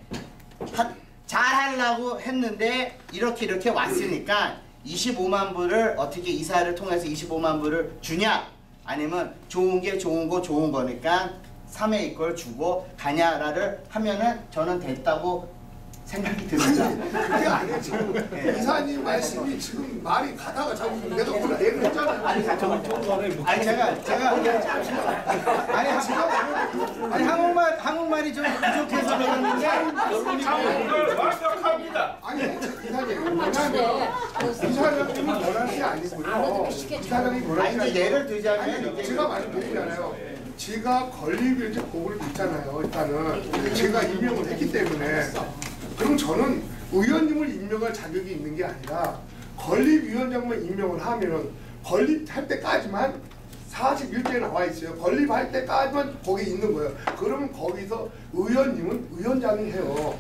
잘하려고 했는데 이렇게 왔으니까 25만 불을 어떻게 이사를 통해서 25만 불을 주냐 아니면 좋은 게 좋은 거니까 3회 이걸 주고 가냐라를 하면은 저는 됐다고 생각이 듭니다. 그게 아니에요. 지금 이사님 말씀이 지금 말이 가다가 자꾸 내가 오늘 얘기를 했잖아요. 아니 한국말이 좀 부족해서 그러는데 완벽합니다. 아니 이사님 뭐냐면 이사장님이 원하는 게 아니고요. 이사장이 원하는 게 아니 예를 들자면 제가 말씀드리잖아요. 제가 건립위원회 보고를 있잖아요. 일단은 제가 임명을 했기 때문에 그럼 저는 의원님을 임명할 자격이 있는 게 아니라 건립위원장만 임명을 하면은 건립할 때까지만 41조에 나와 있어요. 건립할 때까지만 거기 있는 거예요. 그러면 거기서 의원님은 위원장이 해요.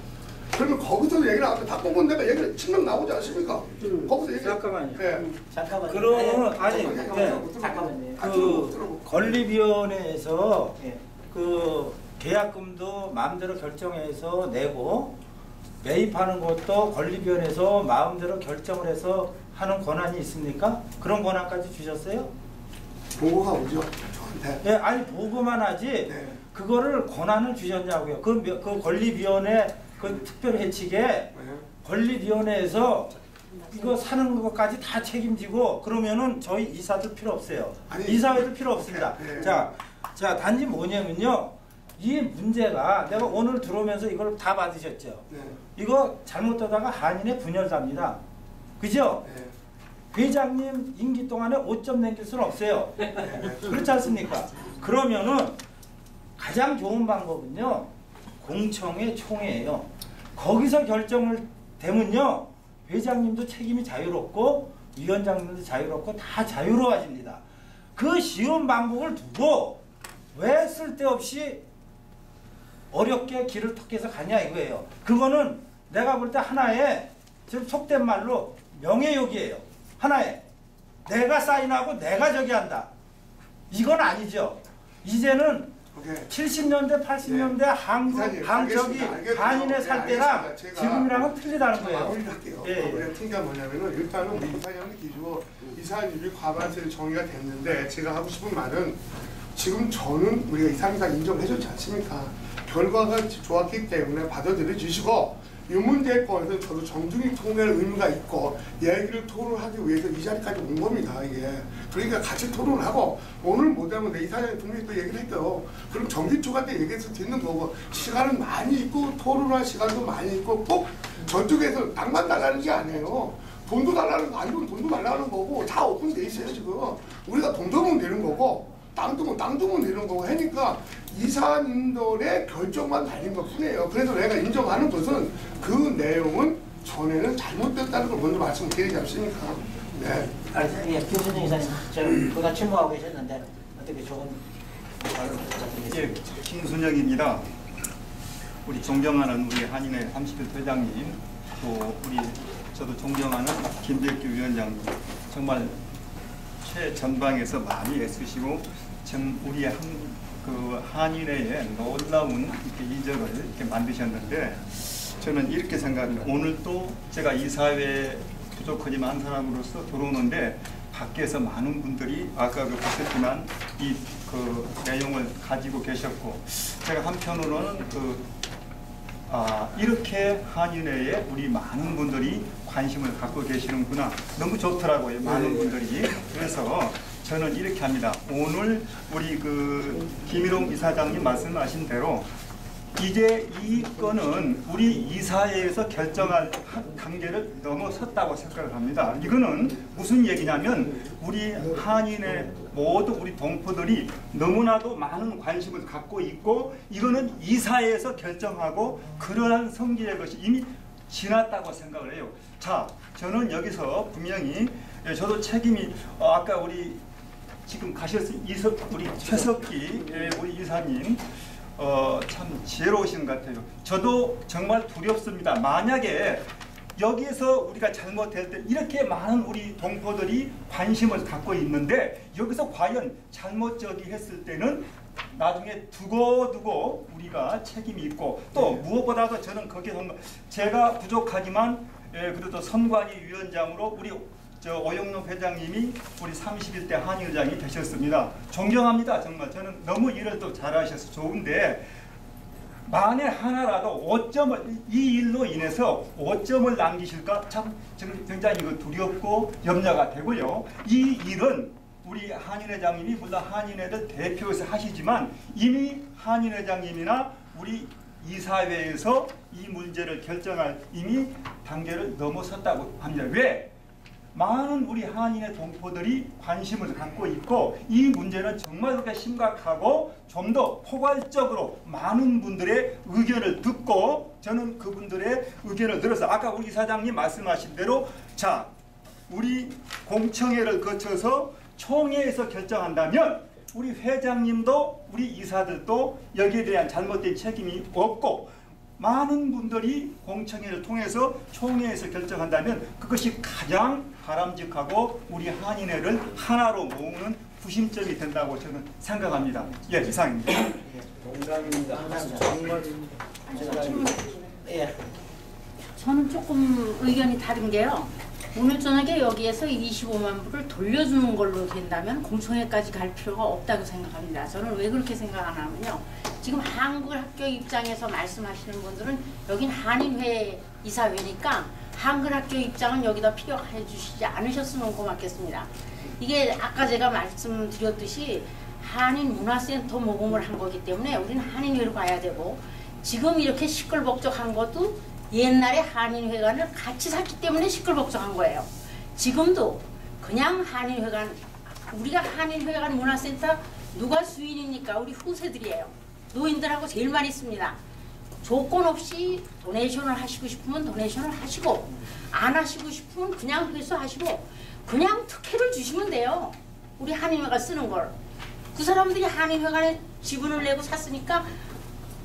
그러면 거기서 얘기 나오면 다 뽑은 데가 얘기를 증명 나오지 않습니까? 거기서 얘기. 잠깐만요. 네. 잠깐만요. 그러면 아니 잠깐만요. 그 건립위원회에서 그 계약금도 마음대로 결정해서 내고 매입하는 것도 건립위원회에서 마음대로 결정을 해서 하는 권한이 있습니까? 그런 권한까지 주셨어요? 보고가 오죠 저한테. 예, 아니 보고만 하지 네. 그거를 권한을 주셨냐고요. 그 건립위원회 그 특별회칙에 건립위원회에서 이거 사는 것까지 다 책임지고 그러면은 저희 이사들 필요 없어요. 아니, 이사회도 필요 없습니다. 네. 자 단지 뭐냐면요. 이 문제가 내가 오늘 들어오면서 이걸 다 받으셨죠. 네. 이거 잘못하다가 한인의 분열사입니다. 그죠? 네. 회장님 임기 동안에 5점 남길 수는 없어요. 그렇지 않습니까? 그러면은 가장 좋은 방법은요. 공청회 총회예요. 거기서 결정을 되면요. 회장님도 책임이 자유롭고 위원장님도 자유롭고 다 자유로워집니다. 그 쉬운 방법을 두고 왜 쓸데없이 어렵게 길을 턱해서 가냐 이거예요. 그거는 내가 볼 때 하나의 지금 속된 말로 명예욕이에요. 하나의 내가 사인하고 내가 저기 한다. 이건 아니죠. 이제는 오케이. 70년대 80년대 한인에 살 때랑 지금이랑은 틀리다는 거예요. 마무리를 할게요. 마무리를 튕겨 뭐냐면은 일단은 우리 이사장님 기준 이사님이 과반세로 정의가 됐는데 제가 하고 싶은 말은 지금 저는 우리가 이사님상 인정해줬지 않습니까? 결과가 좋았기 때문에 받아들여 주시고 이 문제에 관해서 저도 정중히 통일할 의무가 있고 얘기를 토론하기 위해서 이 자리까지 온 겁니다. 이게 그러니까 같이 토론을 하고 오늘 못하면 내 이사장이 분명히 또 얘기를 했어요. 그럼 정기초한테 얘기해서 듣는 거고 시간은 많이 있고 토론할 시간도 많이 있고 꼭 저쪽에서 땅만 달라는 게 아니에요. 돈도 달라는 거 아니면 돈도 달라는 거고 다 오픈돼 있어요. 지금 우리가 돈 주면 되는 거고 땅 주면 되는 거고 하니까 이사님들의 결정만 달린 것 뿐이에요. 그래서 내가 인정하는 것은 그 내용은 전에는 잘못됐다는 걸 먼저 말씀드리지 않습니까? 네. 예, 교수님 이사님, 그간 침묵하고 계셨는데 어떻게 좋은 말을 예, 김순혁입니다. 우리 존경하는 우리 한인회 30일 회장님, 또 저도 존경하는 김백규 위원장님, 정말 최전방에서 많이 애쓰시고 참 우리 한인회에 놀라운 이적을 이렇게 만드셨는데 저는 이렇게 생각합니다. 오늘 또 제가 이사회 부족하지만 한 사람으로서 들어오는데 밖에서 많은 분들이 아까 보셨지만 이 내용을 가지고 계셨고 제가 한편으로는 이렇게 한인회에 우리 많은 분들이 관심을 갖고 계시는구나. 너무 좋더라고요. 많은 분들이. 그래서 저는 이렇게 합니다. 오늘 우리 김일홍 이사장님 말씀하신 대로 이제 이 건은 우리 이사회에서 결정할 단계를 넘어섰다고 생각을 합니다. 이거는 무슨 얘기냐면 우리 한인의 모두 우리 동포들이 너무나도 많은 관심을 갖고 있고 이거는 이사회에서 결정하고 그러한 성질의 것이 이미 지났다고 생각을 해요. 자, 저는 여기서 분명히 저도 책임이 아까 우리 지금 가셨을 우리 최석기 우리 이사님 참 지혜로우신 것 같아요. 저도 정말 두렵습니다. 만약에 여기에서 우리가 잘못할 때 이렇게 많은 우리 동포들이 관심을 갖고 있는데 여기서 과연 잘못 했을 때는 나중에 두고두고 우리가 책임이 있고 또 무엇보다도 저는 거기서 제가 부족하지만 그래도 선관위 위원장으로 우리 오영록 회장님이 우리 31대 한의회장이 되셨습니다. 존경합니다. 정말 저는 너무 일을 또 잘하셔서 좋은데 만에 하나라도 5점을 이 일로 인해서 5점을 남기실까 참 저는 굉장히 두렵고 염려가 되고요. 이 일은 우리 한인회장님이 물론 한인회들 대표에서 하시지만 이미 한인회장님이나 우리 이사회에서 이 문제를 결정할 이미 단계를 넘어섰다고 합니다. 왜? 많은 우리 한인의 동포들이 관심을 갖고 있고 이 문제는 정말 그렇게 심각하고 좀 더 포괄적으로 많은 분들의 의견을 듣고 저는 그분들의 의견을 들어서 아까 우리 이사장님 말씀하신 대로 자 우리 공청회를 거쳐서 총회에서 결정한다면 우리 회장님도 우리 이사들도 여기에 대한 잘못된 책임이 없고 많은 분들이 공청회를 통해서 총회에서 결정한다면 그것이 가장 바람직하고 우리 한인회를 하나로 모으는 구심점이 된다고 저는 생각합니다. 예, 이상입니다. 동감입니다. 정말 저는 조금 의견이 다른 게요. 오늘 저녁에 여기에서 25만 불을 돌려주는 걸로 된다면 공청회까지 갈 필요가 없다고 생각합니다. 저는 왜 그렇게 생각하냐면요. 지금 한글학교 입장에서 말씀하시는 분들은 여긴 한인회 이사회니까 한글학교 입장은 여기다 필요해 주시지 않으셨으면 고맙겠습니다. 이게 아까 제가 말씀드렸듯이 한인문화센터 모금을 한 거기 때문에 우리는 한인회로 가야 되고 지금 이렇게 시끌벅적한 것도 옛날에 한인회관을 같이 샀기 때문에 시끌벅적한 거예요. 지금도 그냥 한인회관 우리가 한인회관 문화센터 누가 수인입니까? 우리 후세들이에요. 노인들하고 제일 많이 씁니다. 조건 없이 도네이션을 하시고 싶으면 도네이션을 하시고 안 하시고 싶으면 그냥 회수하시고 그냥 특혜를 주시면 돼요. 우리 한인회가 쓰는 걸. 그 사람들이 한인회관에 지분을 내고 샀으니까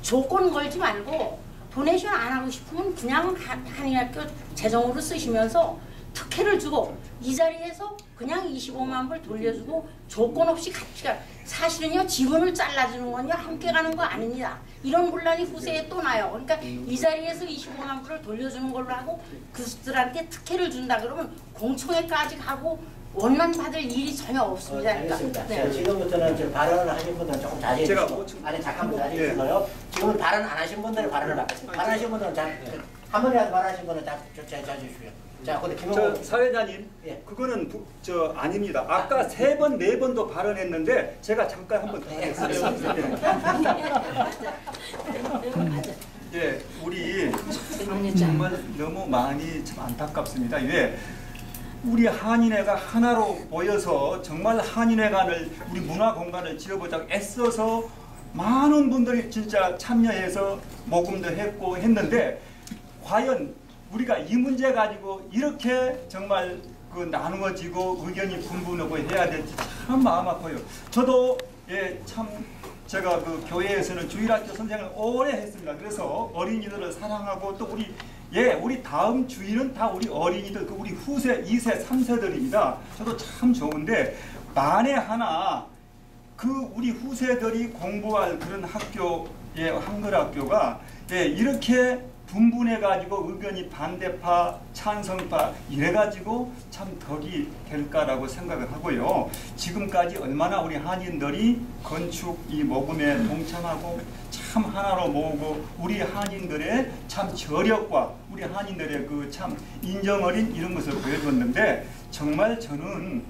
조건 걸지 말고 도네이션 안 하고 싶으면 그냥 한인학교 재정으로 쓰시면서 특혜를 주고 이 자리에서 그냥 25만 불 돌려주고 조건 없이 같이 가. 사실은요 지분을 잘라주는 건요 함께 가는 거 아닙니다. 이런 분란이 후세에 또 나요. 그러니까 이 자리에서 25만 불을 돌려주는 걸로 하고 그들한테 특혜를 준다 그러면 공청회까지 가고 원난 받을 일이 전혀 없습니다. 알겠습니다. 네. 지금부터는 지금 발언을 하신 분들은 조금 자제해 주시고 아니 잠깐만 자제해 주세요. 지금 발언 안 하신 분들은 발언을 받겠습니다. 발언하신 분들은 한 번이라도 발언하신 분은 자제해 주시고요. 자, 근데 김용호 사회자님, 그거는 아닙니다. 아까 3번, 4번도 발언했는데 제가 잠깐 한번 더 하겠습니다. 예, 우리 정말 너무 많이 참 안타깝습니다. 왜? 우리 한인회가 하나로 모여서 정말 한인회관을 우리 문화공간을 지어보자고 애써서 많은 분들이 진짜 참여해서 모금도 했고 했는데 과연 우리가 이 문제 가지고 이렇게 정말 나누어지고 의견이 분분하고 해야 될지 참 마음 아파요. 저도 참 제가 교회에서는 주일학교 선생을 오래 했습니다. 그래서 어린이들을 사랑하고 또 우리 다음 주인은 다 우리 어린이들, 우리 후세, 2세, 3세들입니다. 저도 참 좋은데 만에 하나 우리 후세들이 공부할 그런 한글학교가 이렇게 분분해가지고 의견이 반대파, 찬성파 이래가지고 참 덕이 될까라고 생각을 하고요. 지금까지 얼마나 우리 한인들이 건축 이 모금에 동참하고 참 하나로 모으고 우리 한인들의 참 저력과 우리 한인들의 참 인정 어린 이런 것을 보여줬는데 정말 저는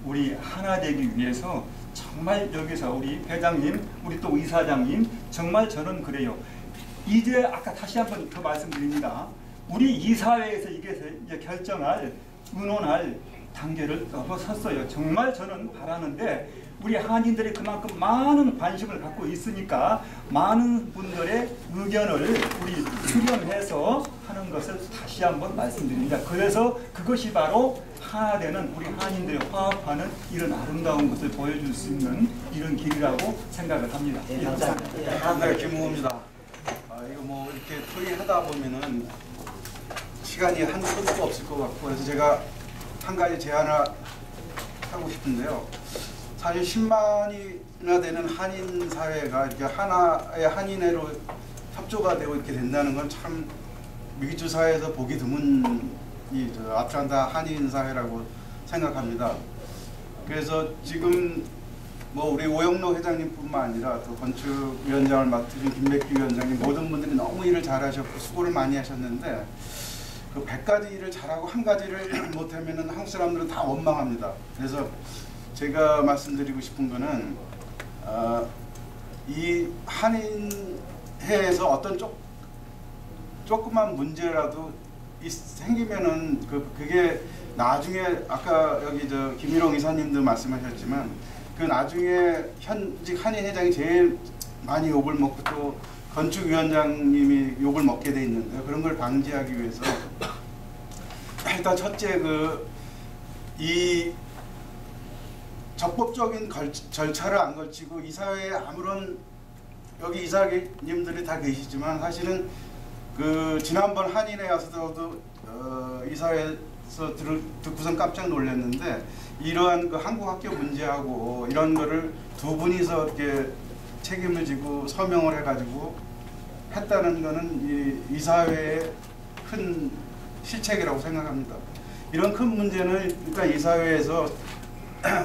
우리 하나 되기 위해서 정말 여기서 우리 회장님, 우리 또 이사장님 정말 저는 그래요. 이제 아까 다시 한번 더 말씀드립니다. 우리 이사회에서 이제 결정할, 의논할 단계를 넘어섰어요. 정말 저는 바라는데 우리 한인들이 그만큼 많은 관심을 갖고 있으니까 많은 분들의 의견을 우리 수렴해서 하는 것을 다시 한번 말씀드립니다. 그래서 그것이 바로 하나 되는 우리 한인들의 화합하는 이런 아름다운 것을 보여줄 수 있는 이런 길이라고 생각을 합니다. 네, 감사합니다. 네, 김우호입니다. 이거 이렇게 토의하다 보면은 시간이 한 끝도 없을 것 같고 그래서 제가 한 가지 제안을 하고 싶은데요. 사실 10만이나 되는 한인 사회가 이렇게 하나의 한인회로 협조가 되고 이렇게 된다는 건 참 미주 사회에서 보기 드문 이 아틀란타 한인 사회라고 생각합니다. 그래서 지금 뭐 우리 오영로 회장님뿐만 아니라 또 건축위원장을 맡으신 김백기 위원장님 모든 분들이 너무 일을 잘하셨고 수고를 많이 하셨는데 그 100가지 일을 잘하고 한 가지를 못하면은 한국 사람들은 다 원망합니다. 그래서 제가 말씀드리고 싶은 거는 이 한인회에서 어떤 조그만 문제라도 생기면은 그게 나중에 아까 여기 저 김일홍 이사님도 말씀하셨지만 그 나중에 현직 한인 회장이 제일 많이 욕을 먹고 또 건축위원장님이 욕을 먹게 돼 있는데 그런 걸 방지하기 위해서 일단 첫째 이 적법적인 절차를 안 걸치고 이사회에 아무런 여기 이사님들이 다 계시지만 사실은 그 지난번 한인회 가서도 이사회에서 듣고선 깜짝 놀랐는데 이러한 그 한국 학교 문제하고 이런 거를 두 분이서 이렇게 책임을 지고 서명을 해가지고 했다는 거는 이 이사회의 큰 실책이라고 생각합니다. 이런 큰 문제는 일단 이사회에서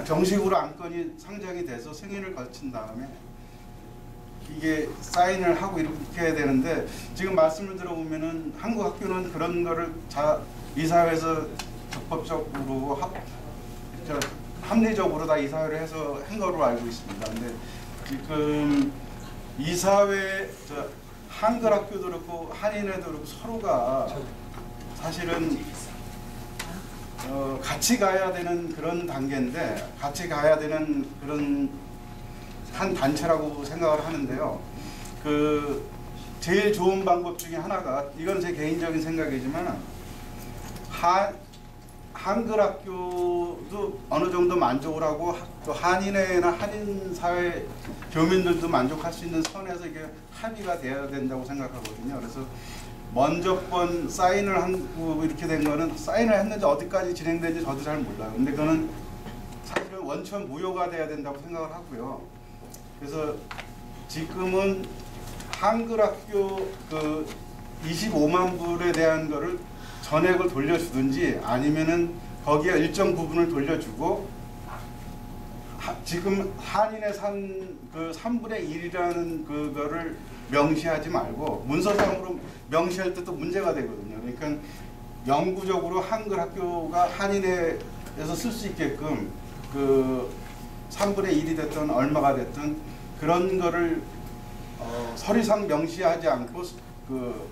정식으로 안건이 상정이 돼서 승인을 거친 다음에 이게 사인을 하고 이렇게 해야 되는데 지금 말씀을 들어보면은 한국 학교는 그런 거를 이사회에서 적법적으로 합리적으로 다 이사회를 해서 한 거로 알고 있습니다. 근데 지금 이사회 한글 학교도 그렇고 한인회도 그렇고 서로가 사실은 같이 가야 되는 그런 단계인데 같이 가야 되는 그런 한 단체라고 생각을 하는데요. 그 제일 좋은 방법 중에 하나가 이건 제 개인적인 생각이지만 한글 학교도 어느 정도 만족을 하고 또 한인회나 한인 사회 교민들도 만족할 수 있는 선에서 이게 합의가 돼야 된다고 생각하거든요. 그래서 먼저 번 사인을 하고 이렇게 된 거는 사인을 했는지 어디까지 진행되는지 저도 잘 몰라요. 근데 그거는 사실은 원천 무효가 돼야 된다고 생각을 하고요. 그래서 지금은 한글 학교 그 25만 불에 대한 거를 전액을 돌려주든지 아니면은 거기에 일정 부분을 돌려주고 지금 한인의 그 3분의 1이라는 그거를 명시하지 말고 문서상으로 명시할 때 또 문제가 되거든요. 그러니까 영구적으로 한글 학교가 한인회에서 쓸 수 있게끔 그 3분의 1이 됐든 얼마가 됐든 그런 거를 서류상 명시하지 않고 그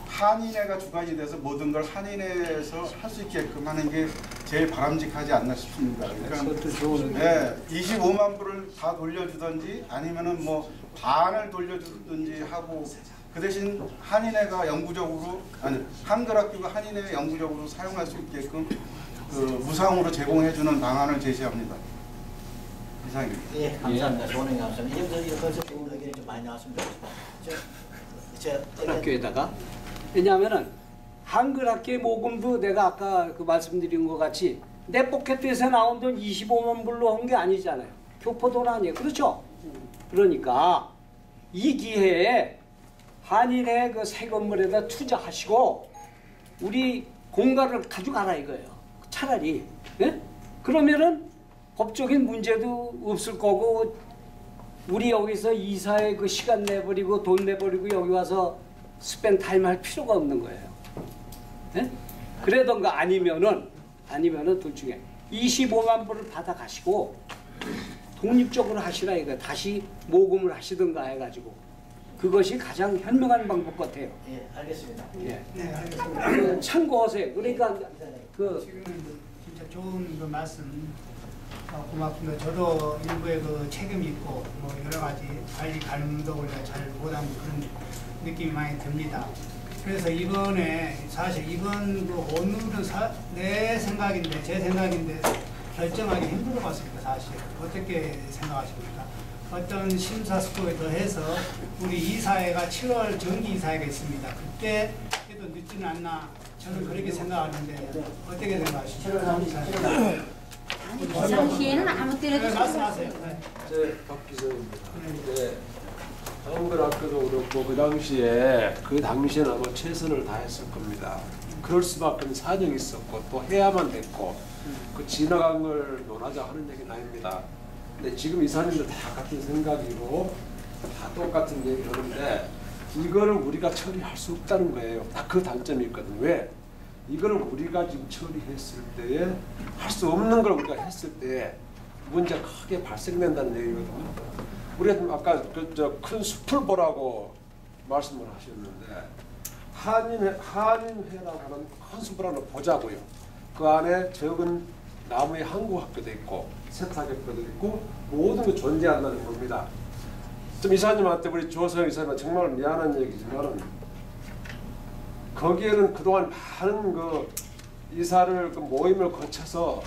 한인회가 주관이 돼서 모든 걸 한인회에서 할 수 있게끔 하는 게 제일 바람직하지 않나 싶습니다. 그러니까 네, 25만 불을 다 돌려주든지 아니면은 뭐 반을 돌려주든지 하고 그 대신 한인회가 영구적으로 한글 학교가 한인회 영구적으로 사용할 수 있게끔 그 무상으로 제공해주는 방안을 제시합니다. 이상입니다. 예, 감사합니다. 좋은 의견 감사합니다. 이제부터 좋은 의견이 좀 많이 나왔습니다. 학교에다가 왜냐하면은 한글 학교의 모금도 내가 아까 그 말씀드린 것 같이 내 포켓에서 나온 돈 25만 불로 한 게 아니잖아요. 교포돈 아니에요. 그렇죠? 그러니까 이 기회에 한인의 그 새 건물에다 투자하시고 우리 공간을 가져가라 이거예요. 차라리. 예? 그러면은 법적인 문제도 없을 거고 우리 여기서 이사에 그 시간 내버리고 돈 내버리고 여기 와서 스펜 타임 할 필요가 없는 거예요. 예? 그러던가 아니면은 둘 중에 25만 불을 받아 가시고 독립적으로 하시라 이거 다시 모금을 하시든가 해가지고 그것이 가장 현명한 방법 같아요. 예, 알겠습니다. 예. 네, 알겠습니다. 참고하세요. 그러니까 그 지금 진짜 좋은 그 말씀 고맙습니다. 저도 일부의 그 책임이 있고 뭐 여러 가지 관리 감독을 잘 못하는 그런 느낌이 많이 듭니다. 그래서 이번에 사실 이번 그 오늘은 내 생각인데 제 생각인데 결정하기 힘들 것 같습니다. 사실 어떻게 생각하십니까? 어떤 심사숙고에 더해서 우리 이사회가 7월 정기 이사회가 있습니다. 그때 해도 늦지는 않나 저는 그렇게 생각하는데 어떻게 생각하십니까? 7월 30일. 당시에는 아무 때라도 네, 말씀하세요. 박 기자입니다. 네. 한글학교도 그렇고 그 당시에는 아마 최선을 다했을 겁니다. 그럴 수밖에 없는 사정이 있었고 또 해야만 됐고 그 지나간 걸 논하자 하는 얘기는 아닙니다. 근데 지금 이사님들 다 같은 생각이고 다 똑같은 얘기를 하는데 이거를 우리가 처리할 수 없다는 거예요. 딱 그 단점이 있거든요. 왜? 이걸 우리가 지금 처리했을 때에 할 수 없는 걸 우리가 했을 때에 문제가 크게 발생된다는 얘기거든요. 우리가 아까 큰 숲을 보라고 말씀을 하셨는데 한인회라고 하는 큰 숲을 하나 보자고요. 그 안에 적은 나무의 한국학교도 있고 세탁학교도 있고 모든 게 존재한다는 겁니다. 좀 이사님한테 우리 조서영 이사님한테 정말 미안한 얘기지만 거기에는 그동안 많은 그 이사를 그 모임을 거쳐서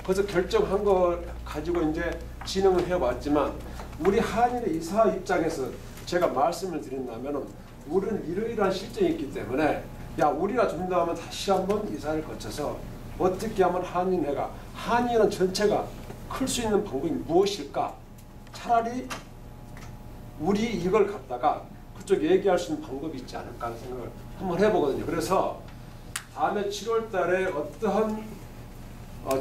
거기서 결정한 걸 가지고 이제 진행을 해왔지만 우리 한인의 이사 입장에서 제가 말씀을 드린다면 우리는 이러이러한 실정이 있기 때문에 야 우리가 좀 더 하면 다시 한번 이사를 거쳐서 어떻게 하면 한인은 전체가 클 수 있는 방법이 무엇일까? 차라리 우리 이걸 갖다가 그쪽 얘기할 수 있는 방법이 있지 않을까 하는 생각을 한번 해보거든요. 그래서 다음에 7월 달에 어떠한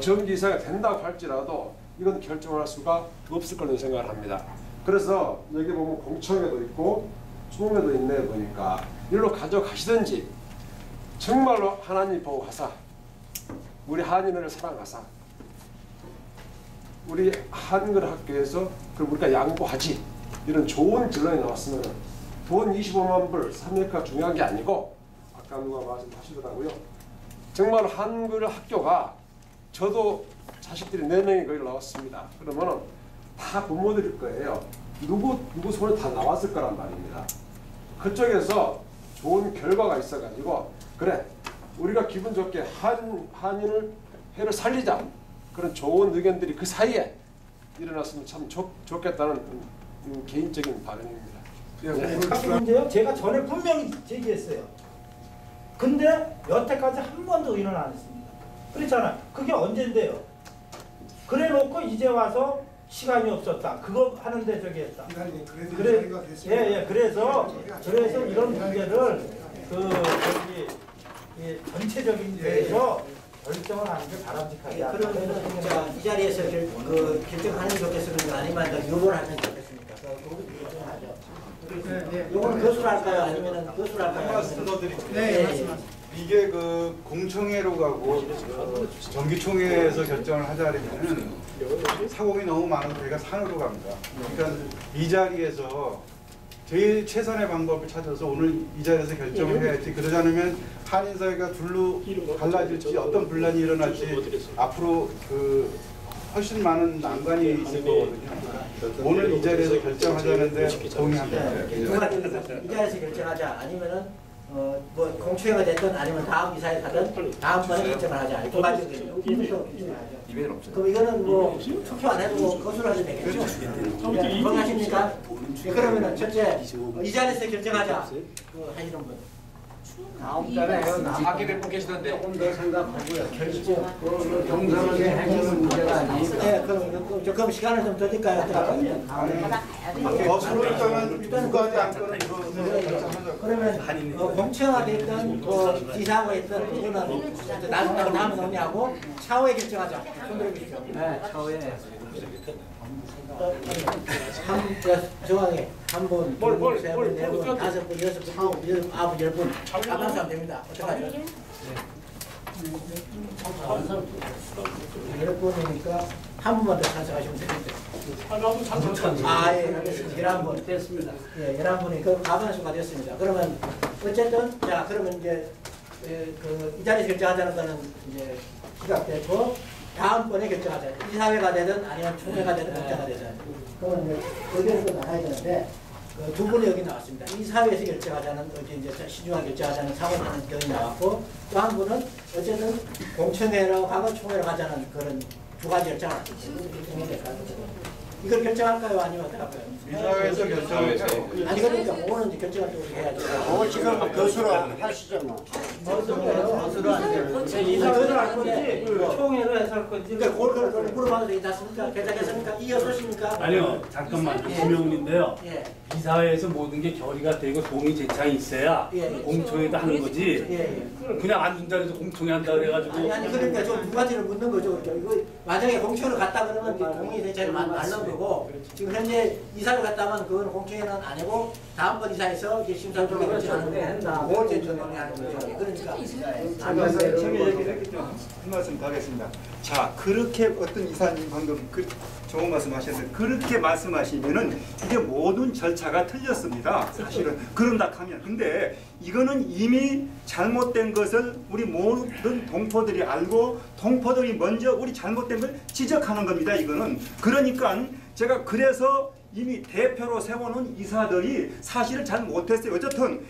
정기 이사가 된다고 할지라도 이건 결정할 수가 없을 거라는 생각을 합니다. 그래서 여기 보면 공청회도 있고 총회도 있네 보니까 일로 가져가시든지 정말로 하나님 보고 가사 우리 한인을 사랑하사 우리 한글 학교에서 그럼 우리가 양보하지 이런 좋은 결론이 나왔으면 돈 25만 불 3회가 중요한 게 아니고 아까 누가 말씀하시더라고요. 정말 한글 학교가 저도 자식들이 4명이 거기 나왔습니다. 그러면 다 부모들일 거예요. 누구 손에 다 나왔을 거란 말입니다. 그쪽에서 좋은 결과가 있어가지고 그래 우리가 기분 좋게 한인을 회를 살리자 그런 좋은 의견들이 그 사이에 일어났으면 참 좋겠다는 개인적인 바람입니다. 문제요? 제가 전에 분명히 제기했어요. 근데 여태까지 한 번도 의논 안 했습니다. 그렇잖아요. 그게 언젠데요? 그래 놓고 이제 와서 시간이 없었다. 그거 하는데 저기 했다. 그래서 이런 문제를 전체적인 데에서 결정을 하는 게 바람직하지 않다. 그러면 이 자리에서 결정하는 게 좋겠습니까? 아니면 요구를 하면 좋겠습니까? 요건 교수를 할까요? 아니면 교수를 할까요? 말씀 더 드릴게요. 네. 이게 그 공청회로 가고 정기총회에서 결정을 하자면은 사공이 너무 많아서 저희가 산으로 갑니다. 그러니까 이 자리에서 제일 최선의 방법을 찾아서 오늘 이 자리에서 결정을 해야지. 그러지 않으면 한인사회가 둘로 갈라질지 어떤 분란이 일어날지 앞으로 훨씬 많은 난관이 있을 거거든요. 오늘 이 자리에서 결정하자는데 동의합니다. 두 가지입니다. 이 자리에서 결정하자 아니면은 뭐 공청회가 됐든 아니면 다음 이사에 가든 다음번에 결정을 하자. 두 가지거든요. 그럼 이거는 뭐 투표 안 해도 거수를 하면 되겠죠? 동의하십니까? 그러면은 첫째 이 자리에서 결정하자. 하시는 분. 다음 달에 나가게 뵙고 계시던데 조금 더 생각하고요. 결정 경상하게 해결은 문제가 아니니까. 네, 그럼 시간을 좀 더 드릴까요? 거수로 일단 두 가지 안건을 그러면 공청회가 됐든 지사가 됐든 이거는 나중에 다음에 논의하고 차후에 결정하자. 손 들어주십시오. 네, 차후에. 정확히 한 분, 두 분, 세 분, 네 분, 다섯 분, 여섯 분, 아홉, 열 분 가만히 됩니다. 어떡하죠? 열 분이니까 한 분만 더 찬성하시면 됩니다. 예, 알겠습니다. 11분 됐습니다. 예, 11분이 그 가반수가 됐습니다. 그러면 어쨌든 자 그러면 이제 이 자리에서 결정하자는 거는 이제 기각됐고. 다음번에 결정하자. 이사회가 되든 아니면 총회가 되든 결정가 되든. 그러면 이제 거기에서 나가야 되는데 두 분이 여기 나왔습니다. 이사회에서 결정하자는 이제 신중하게 결정하자는 사고는 여기 나왔고 또 한 분은 어쨌든 공청회로 하고 총회로 가자는 그런 두 가지 결정을 이걸 결정할까요? 아니면 어떡할까요? 이사회에서 결정해서. 아니 그러니까 그거는 이제 결정할 때 우리 해야죠. 지금 교수로 하시죠 뭐. 교수로 하는데 이사회를 할 건지 총회를 해서 할 건지. 그러니까 그걸 물어봐도 되지 않습니까? 괜찮겠습니까? 이어서십니까? 아니요, 잠깐만. 김명훈인데요. 예. 이사회에서 모든 게 결의가 되고 동의 제창이 있어야 공청회도 하는 거지. 그냥 앉은 자리에서 공청회 한다 그래가지고. 아니 그러니까 저 두 가지를 묻는 거죠. 이거 만약에 공청회를 갔다 그러면 동의 대체를 만나는 거고 지금 현재 이사를 갔다면 그건 공청회는 아니고 다음번 이사에서 이제 심사위원회 결정하는데 그걸 결정하는 거죠. 그러니까 처음에 얘기를 했기 때문에 한 말씀 더 하겠습니다. 자, 그렇게 어떤 이사님 방금 좋은 말씀 하셨는데 그렇게 말씀하시면은 이게 모든 절차가 틀렸습니다. 사실은 그런다 하면. 근데 이거는 이미 잘못된 것을 우리 모든 동포들이 알고 동포들이 먼저 우리 잘못된 걸 지적하는 겁니다. 이거는. 그러니까 제가 그래서 이미 대표로 세워놓은 이사들이 사실을 잘 못했어요. 어쨌든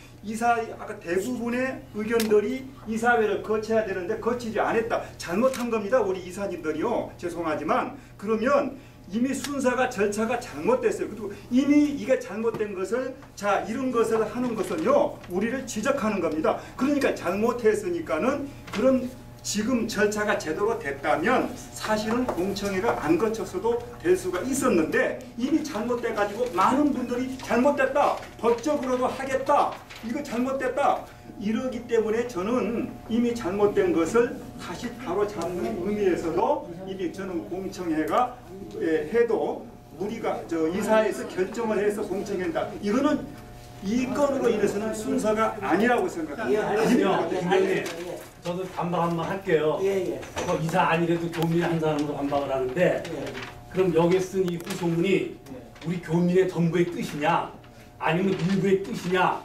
아까 대부분의 의견들이 이사회를 거쳐야 되는데 거치지 않았다. 잘못한 겁니다. 우리 이사님들이요. 죄송하지만 그러면 이미 순서가 절차가 잘못됐어요. 그리고 이미 이게 잘못된 것을 자 이런 것을 하는 것은요 우리를 지적하는 겁니다. 그러니까 잘못했으니까는 그런 지금 절차가 제대로 됐다면 사실은 공청회가 안 거쳤어도 될 수가 있었는데 이미 잘못돼 가지고 많은 분들이 잘못됐다 법적으로도 하겠다 이거 잘못됐다 이러기 때문에 저는 이미 잘못된 것을 다시 바로 잡는 의미에서도 이미 저는 공청회가 해도 우리가 이사회에서 결정을 해서 공청회한다 이거는 이 건으로 인해서는 순서가 아니라고 생각합니다. 저도 반박 한번 할게요. 이사 아니래도 교민 한 사람으로 반박을 하는데 그럼 여기에 쓴 이 후소문이 우리 교민의 전부의 뜻이냐 아니면 일부의 뜻이냐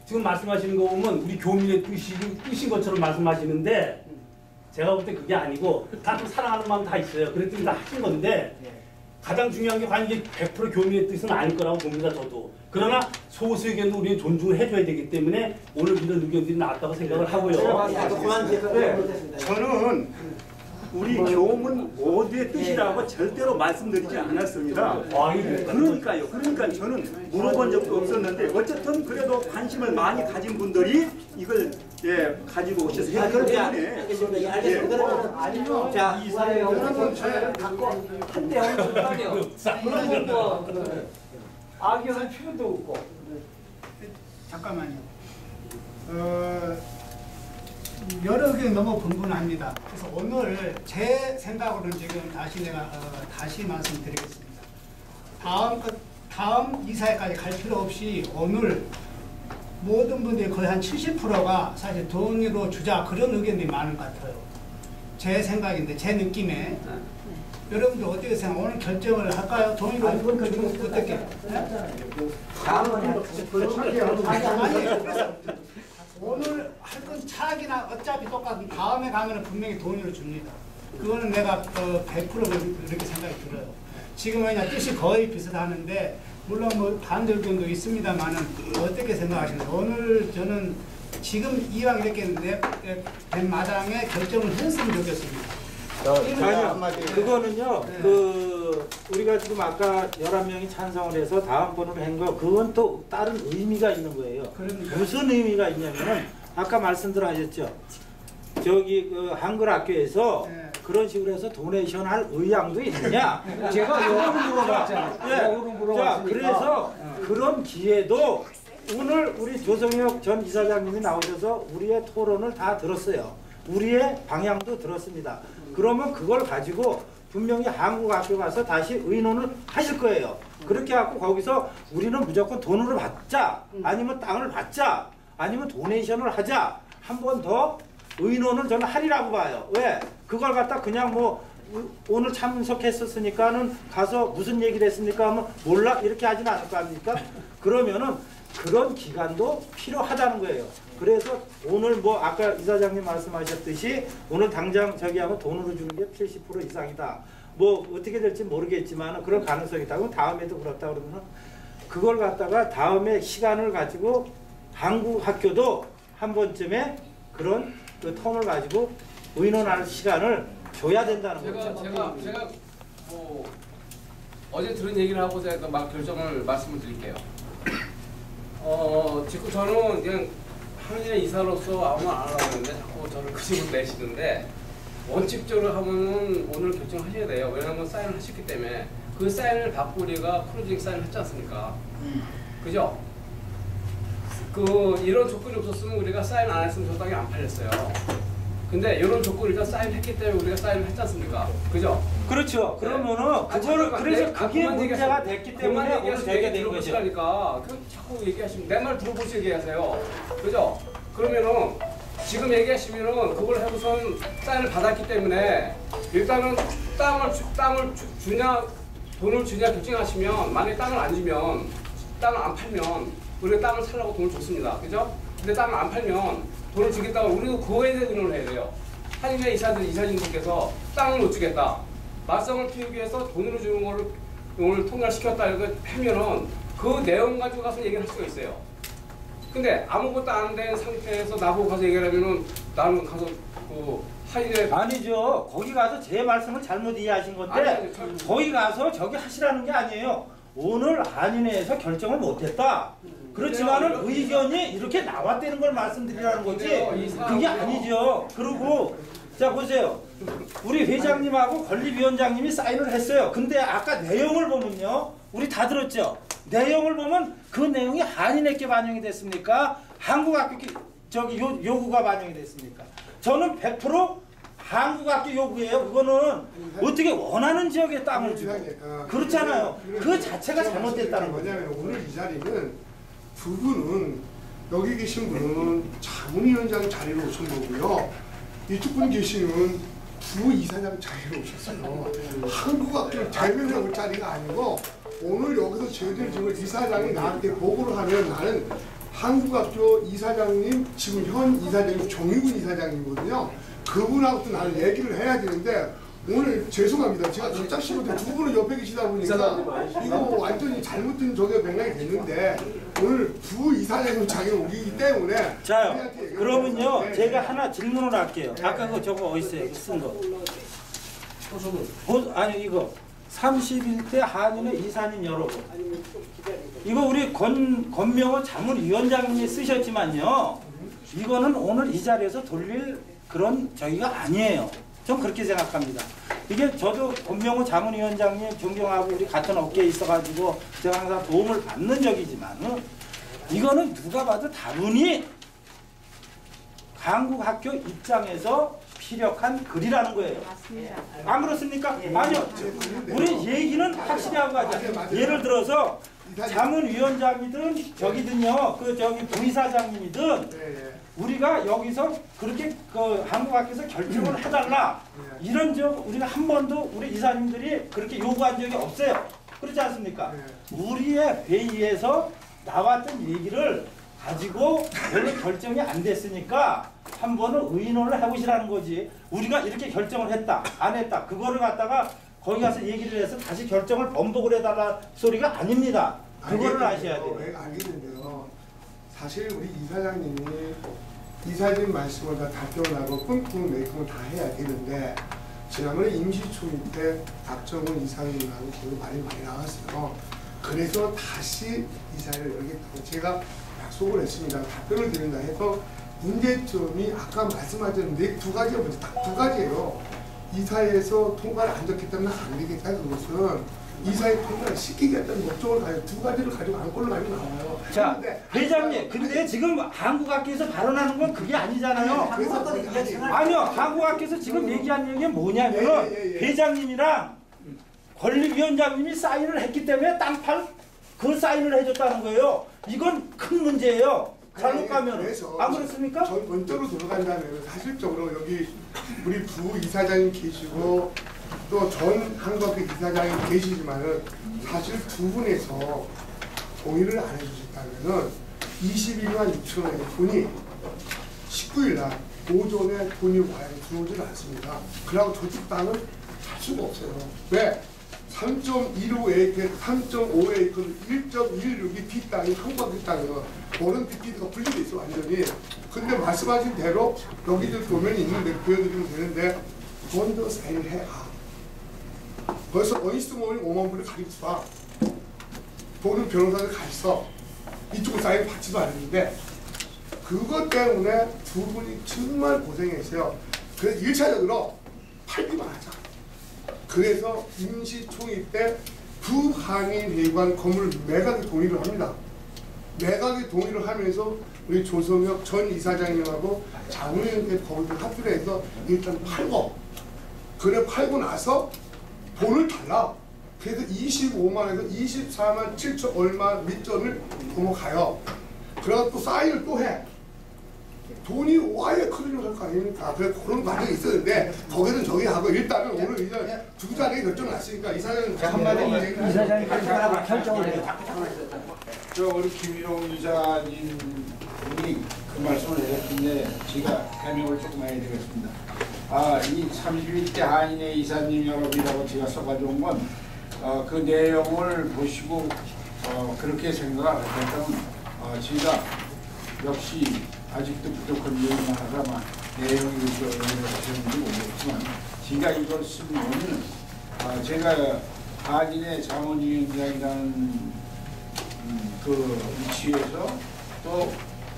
지금 말씀하시는 거 보면 우리 교민의 뜻인 것처럼 말씀하시는데 제가 볼 때 그게 아니고 다 또 사랑하는 마음 다 있어요. 그랬더니 다 하신 건데 가장 중요한 게 과연 이게 100% 교민의 뜻은 아닐 거라고 봅니다. 저도. 그러나 소수 의견도 우리는 존중을 해줘야 되기 때문에 오늘 이런 의견들이 나왔다고 생각을 하고요. 저는 우리 교문 모두의 뜻이라고 절대로 말씀드리지 않았습니다. 그러니까요. 그러니까 저는 물어본 적도 없었는데 어쨌든 그래도 관심을 많이 가진 분들이 이걸 가지고 오셔서 했기 때문에 알겠습니다. 자, 이사회 공청회를 갖고 한대 한대요. 그런 거 악의할 필요도 없고. 잠깐만요. 여러 개 너무 분분합니다. 그래서 오늘 제 생각으로는 지금 다시 말씀드리겠습니다. 다음 이사회까지 갈 필요 없이 오늘 모든 분들이 거의 한 70%가 사실 돈으로 주자 그런 의견들이 많은 것 같아요. 제 생각인데 제 느낌에 여러분들 어떻게 생각? 오늘 결정을 할까요? 돈으로 어떻게? 아니 그래서 오늘 할 건 차악이나 어차피 똑같은 다음에 가면은 분명히 돈으로 줍니다. 그거는 내가 100% 그렇게 생각이 들어요. 지금 왜냐 뜻이 거의 비슷하는데 물론 뭐 반대 의견도 있습니다만은 어떻게 생각하시나요? 오늘 저는 지금 이왕 이렇게 된 마당에 결정을 했으면 좋겠습니다. 아니요. 그거는요. 우리가 지금 아까 11명이 찬성을 해서 다음번으로 한 거 그건 또 다른 의미가 있는 거예요. 그러니까. 무슨 의미가 있냐면은 아까 말씀들 하셨죠. 저기 한글 학교에서 그런 식으로 해서 도네이션 할 의향도 있느냐? 제가 요거를 물어봤잖아요. 자, 그래서 그런 기회도 오늘 우리 조성혁 전 이사장님이 나오셔서 우리의 토론을 다 들었어요. 우리의 방향도 들었습니다. 그러면 그걸 가지고 분명히 한국학교 가서 다시 의논을 하실 거예요. 그렇게 하고 거기서 우리는 무조건 돈으로 받자 아니면 땅을 받자 아니면 도네이션을 하자 한 번 더 의논을 저는 하리라고 봐요. 왜? 그걸 갖다 그냥 뭐 오늘 참석했었으니까는 가서 무슨 얘기를 했습니까 하면 몰라 이렇게 하진 않을 거 아닙니까? 그러면은 그런 기간도 필요하다는 거예요. 그래서 오늘 뭐 아까 이사장님 말씀하셨듯이 오늘 당장 저기 하면 돈으로 주는 게 70% 이상이다. 뭐 어떻게 될지 모르겠지만 그런 가능성이 있다. 그럼 다음에도 그렇다 그러면은 그걸 갖다가 다음에 시간을 가지고 한국 학교도 한 번쯤에 그런 그 텀을 가지고 의논할 시간을 줘야 된다는 거죠. 제가 뭐 어제 들은 얘기를 하고 제가 막 결정을 말씀을 드릴게요. 지금 저는 그냥 한인의 이사로서 아무 말 안 하려고 했는데 자꾸 저를 그 집으로 내시는데 원칙적으로 하면은 오늘 결정하셔야 돼요. 왜냐하면 사인을 하셨기 때문에 그 사인을 받고 우리가 크루징 사인을 했지 않습니까? 그죠? 이런 조건이 없었으면 우리가 사인 안 했으면 저 땅이 안 팔렸어요. 근데 이런 조건을 일단 사인했기 때문에 우리가 사인을 했지 않습니까? 그죠? 그렇죠. 그러면은 그거를 그래서 그게 문제가 됐기 때문에 오늘 되게 된 거죠. 그러니까 자꾸 얘기하시면 내 말 들어보시고 얘기하세요. 그죠? 그러면은 지금 얘기하시면은 그걸 해고선 사인을 받았기 때문에 일단은 땅을 주냐 돈을 주냐 결정하시면 만약에 땅을 안 주면 땅을 안 팔면 우리가 땅을 살라고 돈을 줬습니다. 그죠? 근데 땅을 안 팔면 돈을 주겠다고 우리도 그거에 대해 의논을 해야 돼요. 한인의 이사진들께서 땅을 못 주겠다. 말썽을 피우기 위해서 돈으로 주는 거를 오늘 통과시켰다 이렇게 하면은 그 내용 가지고 가서 얘기를 할 수가 있어요. 근데 아무것도 안 된 상태에서 나보고 가서 얘기를 하면은 나는 가서 한인의 아니죠. 거기 가서 제 말씀을 잘못 이해하신 건데 거기 가서 저기 하시라는 게 아니에요. 오늘 한인회에서 결정을 못했다. 그렇지만은 의견이 이렇게 나왔다는 걸 말씀드리라는 거지. 그게 아니죠. 그리고 자 보세요. 우리 회장님하고 건립위원장님이 사인을 했어요. 근데 아까 내용을 보면요. 우리 다 들었죠. 내용을 보면 그 내용이 한인회께 반영이 됐습니까? 한국학교 요구가 반영이 됐습니까? 저는 100% 한국학교 요구예요. 그거는 어떻게 원하는 지역에 땅을 주고 그렇잖아요. 그 자체가 잘못됐다는 거죠. 뭐냐면 오늘 이 자리는 두 분은 여기 계신 분은 자문위원장 자리로 오신 거고요. 이쪽 분 계시는 부이사장 자리로 오셨어요. 한국학교 대면에 올 자리가 아니고 오늘 여기서 저희들 지금 이사장이 나한테 보고를 하면 나는 한국학교 이사장님 지금 현 이사장님 정의군 이사장님이거든요. 그분하고도 나는 얘기를 해야 되는데 오늘 죄송합니다. 제가 갑작스럽게 두 분은 옆에 계시다 보니까 이거 완전히 잘못된 저게 맥락이 됐는데 오늘 부이사장님 자기가 오기 때문에 자요. 그러면요 제가 하나 질문을 할게요. 아까 그 저거 어디 있어요? 쓴 거. 아니 이거 31대 한인회 이사님 여러분. 이거 우리 권명호 자문위원장님이 쓰셨지만요. 이거는 오늘 이 자리에서 돌릴 그런 저희가 아니에요. 전 그렇게 생각합니다. 이게 저도 권명호 자문위원장님 존경하고 우리 같은 업계에 있어가지고 제가 항상 도움을 받는 적이지만은 이거는 누가 봐도 다분히 한국학교 입장에서 피력한 글이라는 거예요. 맞습니다. 안 그렇습니까? 아니요. 우리 얘기는 확실히 하고 가자. 예를 들어서 자문위원장이든 저기든요. 저기 부이사장님이든 우리가 여기서 그렇게 한국학교에서 결정을 해달라 이런 적 우리가 한 번도 우리 이사님들이 그렇게 요구한 적이 없어요. 그렇지 않습니까? 우리의 회의에서 나왔던 얘기를 가지고 별로 결정이 안 됐으니까 한 번은 의논을 해보시라는 거지. 우리가 이렇게 결정을 했다 안 했다 그거를 갖다가 거기 가서 얘기를 해서 다시 결정을 번복을 해달라 소리가 아닙니다. 그거를 아셔야 돼요. 알겠는데요. 사실 우리 이사장님이 이사님 말씀을 다 답변하고 뿜뿜 메이킹을 다 해야 되는데 지난번에 임시총회 때 박정훈 이사님하고 거기 말이 많이 나왔어요. 그래서 다시 이사를 열겠다고 제가 약속을 했습니다. 답변을 드린다 해서 문제점이 아까 말씀하셨는데 두 가지가 뭐지? 딱 두 가지예요. 이사회에서 통과를 안 됐기 때문에 안 되겠다. 그것은 이사회 통과를 시키겠다는 목적을 가지고 두 가지를 가지고 안건을 가지고 나와요. 자, 회장님, 근데 지금 한국학교에서 발언하는 건 그게 아니잖아요. 아니요, 한국학교에서 지금 얘기한 얘기가 뭐냐면은 회장님이랑 권립위원장님이 사인을 했기 때문에 땅팔 그 사인을 해줬다는 거예요. 이건 큰 문제예요. 잘못 가면 안 그렇습니까? 전 먼저로 들어간다면 사실적으로 여기 우리 부이사장님 계시고 또 전 한국학교 이사장이 계시지만은 사실 두 분에서 동의를 안 해주셨다면은 21만 6천 원의 돈이 19일 날 오전에 돈이 와야 들어오질 않습니다. 그러고 저쪽 땅은 살 수가 없어요. 왜? 3.15에이크, 3.5에이크, 1.16이 뒷땅이 한국학교 땅이요. 모든 뒷기가 분리돼 있어 완전히. 근데 말씀하신 대로 여기도 도면이 있는데 보여드리면 되는데 먼저 사인을 해야 벌써 원시스 모임이 5만 불을 가지고 있어. 돈은 변호사를 가 있어. 이쪽 사이에 받지도 않는데 그것 때문에 두 분이 정말 고생했어요. 그래서 1차적으로 팔기만 하자. 그래서 임시총회 때 부한인회관 건물을 매각에 동의를 합니다. 매각에 동의를 하면서 우리 조성혁 전 이사장님하고 장훈영한테 거기를 합의를 해서 일단 팔고, 그래 팔고 나서 돈을 달라. 그래서 25만에서 24만 7천 얼마 밑돈을 넘어가요. 그러다 또 사인을 또 해. 돈이 와야 클리를 할 거 아닙니까? 그래서 그런 과정이 있었는데 거기는 저기 하고 일단은 오늘 이제 두 자리에 결정 났으니까 이사장님 한마디 이사장님 결정을 해요. 저 우리 김일홍 이사님이 그 말씀을 해주셨는데 제가 해명을 조금 해야 되겠습니다. 이 31대 한인의 이사님 여러분이라고 제가 써가져온 건 그 내용을 보시고 그렇게 생각을 했다면 제가 역시 아직도 부족한 내용이 많아서 아마 내용이 어떻게 모르겠지만 제가 이걸 쓴 이유는 제가 한인의 자문위원장이라는 그 위치에서 또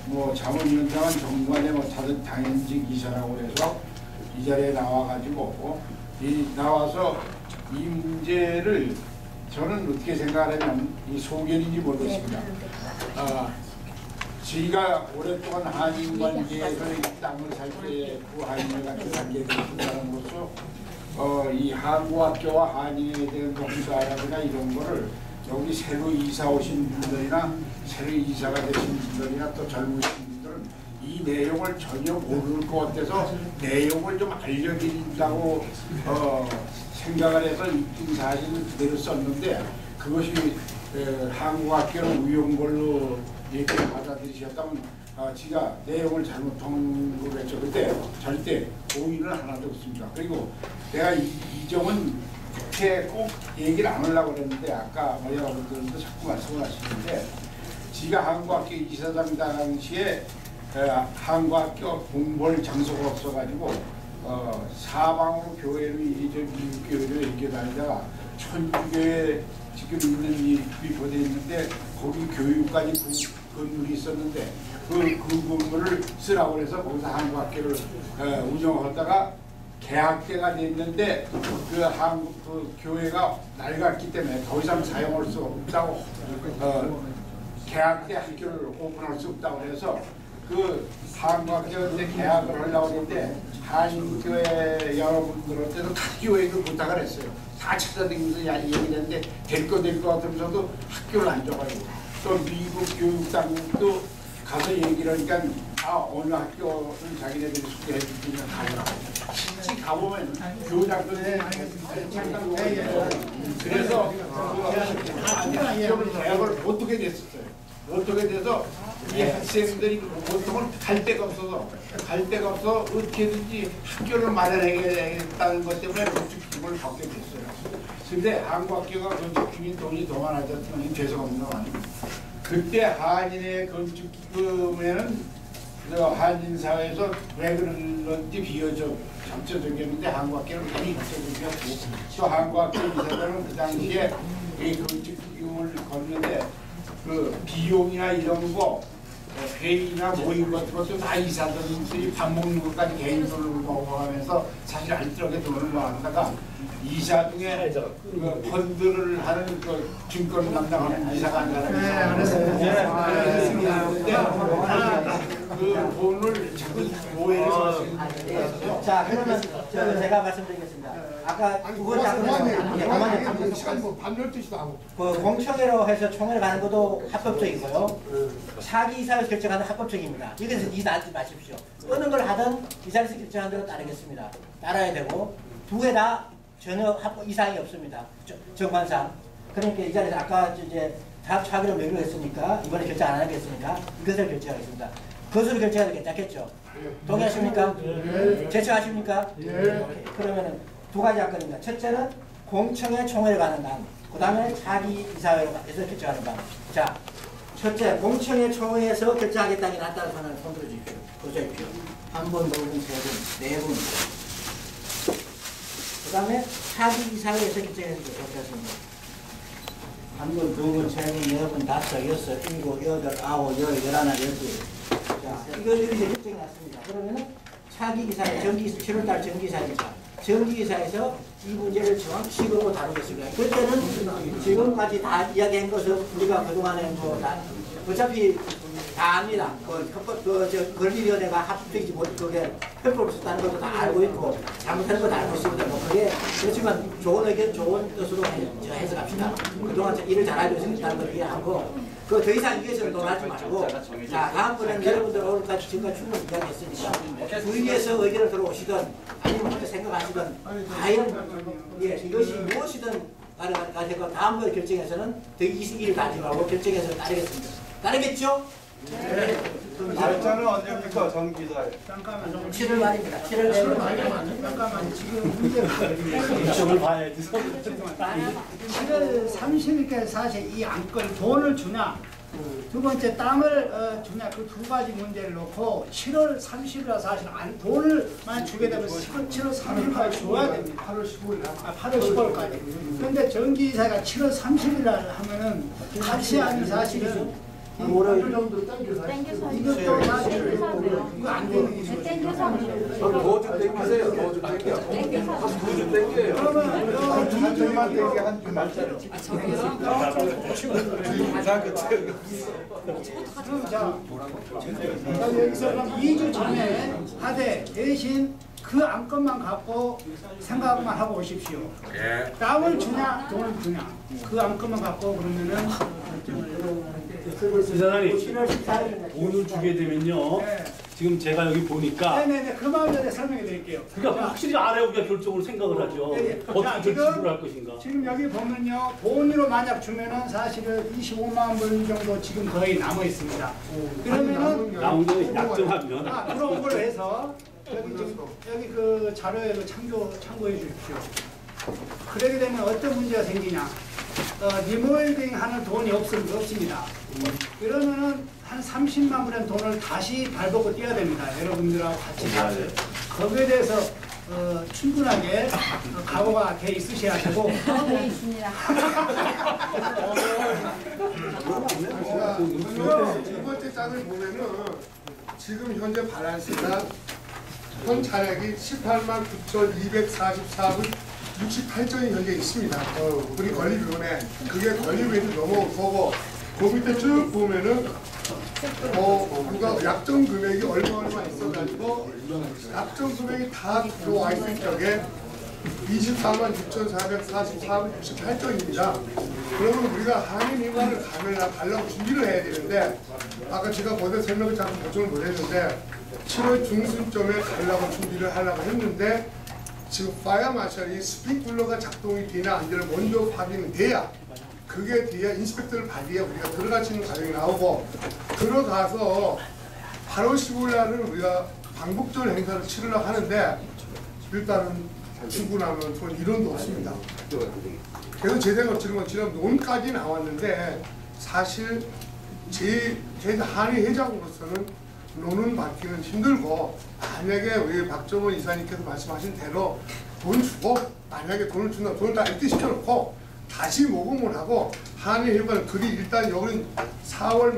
뭐 자문위원장은 정관의 뭐 다른 당연직 이사라고 해서 이 자리에 나와가지고 나와서 이 문제를 저는 어떻게 생각하냐면 이 소견인지 모르겠습니다. 제가 오랫동안 한인 관계에서 땅을 살 때 부한인회 같은 관계를 했던 사람으로서 이 한국학교와 한인에 대한 역사라든가 이런 거를 여기 새로 이사 오신 분들이나 새로 이사가 되신 분들이나 또 젊으신 분들은 이 내용을 전혀 모를 것 같아서 내용을 좀 알려드린다고 생각을 해서 이 사실을 그대로 썼는데 그것이 한국학교를 우연 걸로 이렇게 받아들이셨다면 제가 내용을 잘못한 거겠죠. 그때 절대 고의는 하나도 없습니다. 그리고 내가 이 점은 그렇게 꼭 얘기를 안 하려고 그랬는데 아까 여러분들도 자꾸 말씀을 하시는데 제가 한국학교 이사장 당시에 한국학교 공부할 장소가 없어가지고 사방으로 교회를 이리저리 미국 교회를 이렇게 다니다가 천주교회 지금 있는 이 비포대에 있는데 거기 교육까지 건물이 있었는데 그 건물을 쓰라고 해서 거기서 한국학교를 운영하다가 개학 때가 됐는데 그 교회가 낡았기 때문에 더 이상 사용할 수 없다고 개학 때 학교를 오픈할 수 없다고 해서 그 한국학교인데 개학을 하려고 했는데 한인교회 여러분들한테도 각 교회도 부탁을 했어요. 다 찾아다니면서 얘기를 했는데 될 거 같으면서도 학교를 안 줘가지고 또 미국 교육당도 가서 얘기를 하니까 어느 학교를 자기네들이 소개해 줄 테니까 가려고. 실제 가보면 교장들이 잠깐 그래서 학교를 개학을 못하게 됐었어요. 못하게 돼서 이 학생들이 보통은 갈 데가 없어서 어떻게든지 학교를 마련하겠다는 것 때문에 건축기금을 받게 됐어요. 근데 한국학교가 건축기금 돈이 더 많아졌더니 죄송합니다. 그때 한인의 건축기금에는 한인 사회에서 왜 그런지 비교적이었는데 한국학교는 많이 협조적이었고 또 한국학교 이사들은 그 당시에 이 건축기금을 걷는데 그 비용이나 이런 거 회의나 모임 같은 것도 다 이사들이 밥 먹는 것까지 개인 돈을 먹어가면서 사실 알뜰하게 돈을 모았다가 이사 중에 그 펀드를 하는 그 증권 담당하는 이사가 한 사람이 있었는데 그 돈을 자꾸 오해해서 자 그러면 제가 말씀드리겠습니다. 아까 두 번째 시간 뭐 반별 뜻이도 하고 그 공청회로 해서 총회를 가는 것도 합법적이고요. 차기 이사회에서 결정하는 합법적입니다. 여기서 이사하지 마십시오. 어느 걸 하든 이사회에서 결정하는 대로 따르겠습니다. 따라야 되고 두 개 다 전혀 합법 이상이 없습니다. 정관상. 그러니까 이 자리에서 아까 이제 다음 차기로 매기로 했으니까 이번에 결정 안 하겠으니까 이것을 결정하겠습니다. 그것으로 결정해도 괜찮겠죠? 동의하십니까? 제청하십니까? 그러면은 두 가지 안건입니다. 첫째는 공청회 총회를 가는 방, 그 다음에 차기 이사회로 해서 결정하는 방. 자, 첫째, 공청회 총회에서 결정하겠다는 한다는 선언을 손들어 주십시오. 보셔주십시오. 한 분, 두 분, 세 분, 네 분. 그 다음에 차기 이사회에서 결정했는데 어떻습니까? 한 번, 두 번, 세 번, 네 번, 다섯, 여섯, 일곱, 여덟, 아홉, 열, 열하나, 열둘. 자, 이걸 이렇게 결정이 났습니다. 그러면은 차기 이사회, 7월달 정기이사회입니다. 정기이사에서 이 문제를 정확히 시급으로 다루겠습니다. 그때는 지금까지 다 이야기한 것을 우리가 그동안에 뭐 다 어차피 다 압니다. 권리위원회가 합법적이지 못, 그게 편법을 썼다는 것도 다 알고 있고, 잘못하는 것도 알고 있습니다. 뭐 그게, 그렇지만 좋은 의견, 좋은 뜻으로 해석합시다. 그동안 일을 잘 알고 있다는 걸 이해하고, 그 더 이상 이것을 논하지 말고, 자, 다음번에는 여러분들 오늘까지 지금까지 충분히 이야기했으니까, 주위에서 의견을 들어오시든, 아니면 혼자 생각하시든, 과연, 예, 이것이 무엇이든 가지고 다음번에 결정해서는 더 일을 가지 말고 결정해서 따르겠습니다. 따르겠죠? 네. 날짜는 언제입니까, 정기사회? 잠깐만. 7월 말입니다. 7월 내로. 잠깐만. 지금 문제가 일정을 봐야지. 7월 30일까지 사실 이 안건 돈을 주냐, 두 번째 땅을 주냐, 그 두 가지 문제를 놓고 7월 30일에 사실 돈을만 주게 되면 7월 30일까지 줘야 됩니다. 8월 15일. 8월 15일까지. 그런데 정기이사가 7월 30일 날 하면은 같이 하는 사실은 월요일 정도 땡겨서 이것도 사실 이거 안 되는 일이죠. 뭐좀 땡기세요. 뭐좀 땡겨. 뭐좀 땡겨요. 그러면 한 주만 땡겨, 한 주만. 그럼 자, 여기서 그럼 2주 전에 하되 대신 그 안건만 갖고 생각만 하고 오십시오. 땅을 주냐 돈을 주냐 그 안건만 갖고 그러면은 이사장님 돈을 주게 되면요. 지금 제가 여기 보니까 네네네 그 마음에 설명해 드릴게요. 그러니까 확실히 알아야 우리가 결정을 생각을 하죠. 어떻게 지불을 할 것인가. 지금 여기 보면요 본으로 만약 주면은 사실은 25만 불 정도 지금 거의 남아 있습니다. 그러면은 남은 거 약정하면 그런 걸로 해서 여기 그 자료에 참고해 주십시오. 그러게 되면 어떤 문제가 생기냐? 리모델링 하는 돈이 없습니다. 그러면은 한 30만 불의 돈을 다시 발벗고 뛰어야 됩니다. 여러분들하고 같이 가서 거기에 대해서 충분하게 각오가 돼 있으셔야 하고. 돼 있습니다. 두 번째 짝을 보면은 지금 현재 밸런스가 현 잔액이 18만 9,244불 68점이 현재 있습니다. 우리 권리위원회 그게 권리위원회 넘어온 거고 그 밑에 쭉 보면은 누가 약정 금액이 얼마 있어가지고 약정 금액이 다 들어와 있을 적에 24만 6,444불 68점입니다. 그러면 우리가 한인 일반을 가려고 준비를 해야 되는데 아까 제가 거기에 설명을 잠깐 보충을 못했는데 7월 중순쯤에 가려고 준비를 하려고 했는데 지금 파이어 마샬이 스프링클러가 작동이 되나 안 되나 먼저 확인이 돼야 그게 돼야 인스펙터를 받아야 우리가 들어갈 수 있는 과정이 나오고 들어가서 8월 15일 날은 우리가 광복절 행사를 치르려고 하는데 일단은 주고 나면 전 이론도 없습니다. 그래서 제 생각처럼 지금 논까지 나왔는데 사실 제 한의 회장으로서는 논은 받기는 힘들고 만약에 우리 박정원 이사님께서 말씀하신 대로 돈 주고 만약에 돈을 준다 돈을 다 입대시켜놓고 다시 모금을 하고 한의회관 그게 일단 여기는 7월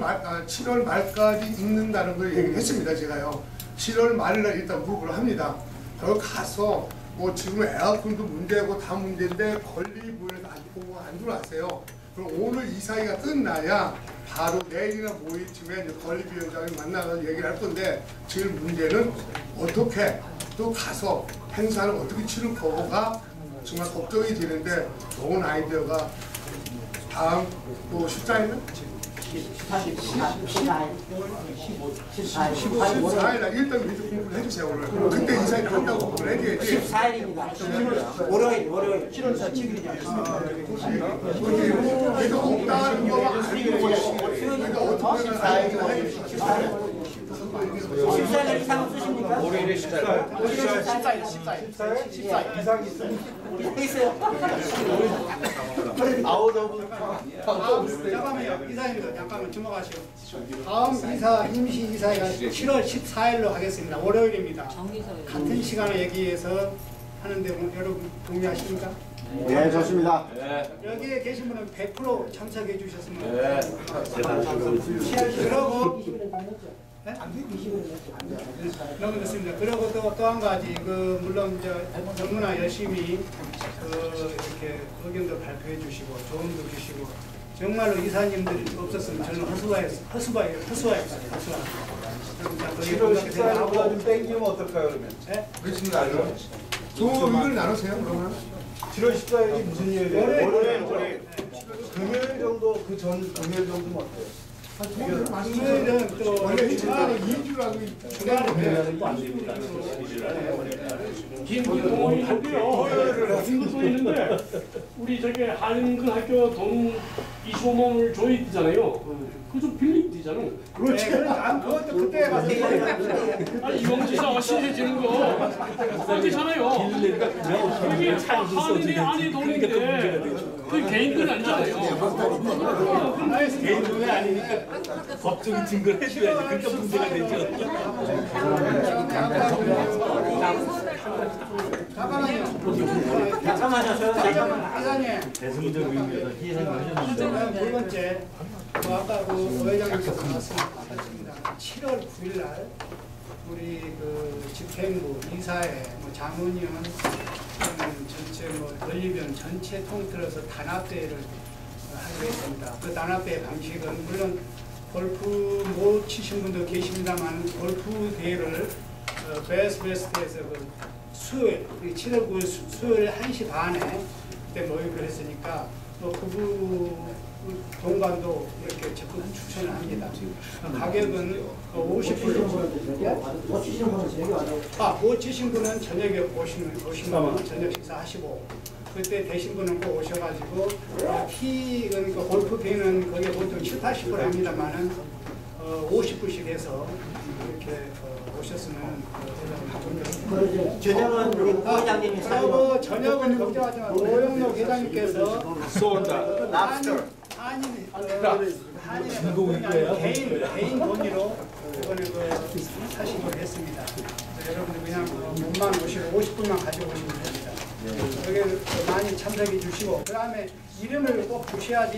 말까지 있는다는 걸 얘기를 했습니다. 제가요 7월 말일날 일단 무급을 합니다. 거기 가서 뭐 지금 에어컨도 문제고 다 문제인데 권리부에 가지고 안 들어왔어요. 그럼 오늘 이사회가 끝나야 바로 내일이나 모레쯤에 권리위원장이 만나서 얘기를 할 건데 제일 문제는 어떻게 또 가서 행사를 어떻게 치를 거가 정말 걱정이 되는데 좋은 아이디어가 다음 또 14일은? 14일 날 일단 미리 공부를 해주세요 오늘. 그때 이사회를 한다고 공부를 해줘야지. 14일입니다. 월요일 7월 4일이냐. 그러니까 없다는 거만 알고 그러니까 어떻게 하면 14일 이상 쓰십니까? 월요일에 14일. 14일 이상 있어요. 잠깐만요. 이사입니다. 잠깐만 주목하시오. 다음 임시 이사회가 7월 14일로 하겠습니다. 월요일입니다. 같은 시간을 얘기해서 하는데 여러분 동의하십니까? 네, 좋습니다. 여기에 계신 분은 100% 참석해 주셨으면 네. 그러고 너무 좋습니다. 그리고 또 한 가지 물론 너무나 열심히 이렇게 의견도 발표해 주시고 조언도 주시고 정말로 이사님들이 없었으면 저는 허수아였어요. 7월 14일보다 좀 땡기면 어떨까요 그러면? 네? 그렇습니다. 좋은 의견을 나누세요 그러면. 7월 14일이 무슨 요일이에요? 월요일. 금요일 정도 그 전 금요일 정도면 어때요? 금요일은 또 원래 주말은 2주를 하고 금요일은 또안 됩니다. 긴 동원이 할게요. 또 있는데 우리 저기 한인근학교 돈 25만 원을 줘야 되잖아요. 그거 좀 빌리면 되잖아. 그렇지. 그것도 그때 가서 아니 이광재 씨가 신세지는 거 아니잖아요. 이게 한인이 아니 돈인데 그 개인 돈이 아니잖아요. 개인 돈이 아니니까 법적인 증거를 해줘야지. 그러니까 문제가 되죠. 잠깐만요. 이사님. 대승적 의미에서 희생을 해줬는데. 두 번째, 아까 의장님께서 말씀하셨습니다. 7월 9일 날 우리 집행부, 이사회, 자문위원 전체 권리위원 전체 통틀어서 단합대회를 하기로 했습니다. 그 단합대회 방식은 물론 골프 못 치신 분도 계십니다만 골프 대회를 베스트에서 수요일, 7월 9일 수요일 1시 반에 그때 모임을 했으니까 그부 동반도 이렇게 적극 추천을 합니다. 가격은 50불. 못 치신 분은 저녁에 오시면 저녁 식사하시고 그때 되신 분은 꼭 오셔가지고 그러니까 골프비는 거기에 보통 7, 80불 합니다만은 50불씩 해서 이렇게 오셨으면 저녁은 우리 부회장님이 그리고 저녁은 걱정하지 마시고 오영록 회장님께서 한인의 개인 돈으로 이번에 사시기로 했습니다. 여러분들 그냥 몸만 오시고 50분만 가지고 오시면 됩니다. 여기 많이 참석해 주시고 그 다음에 이름을 꼭 주셔야지.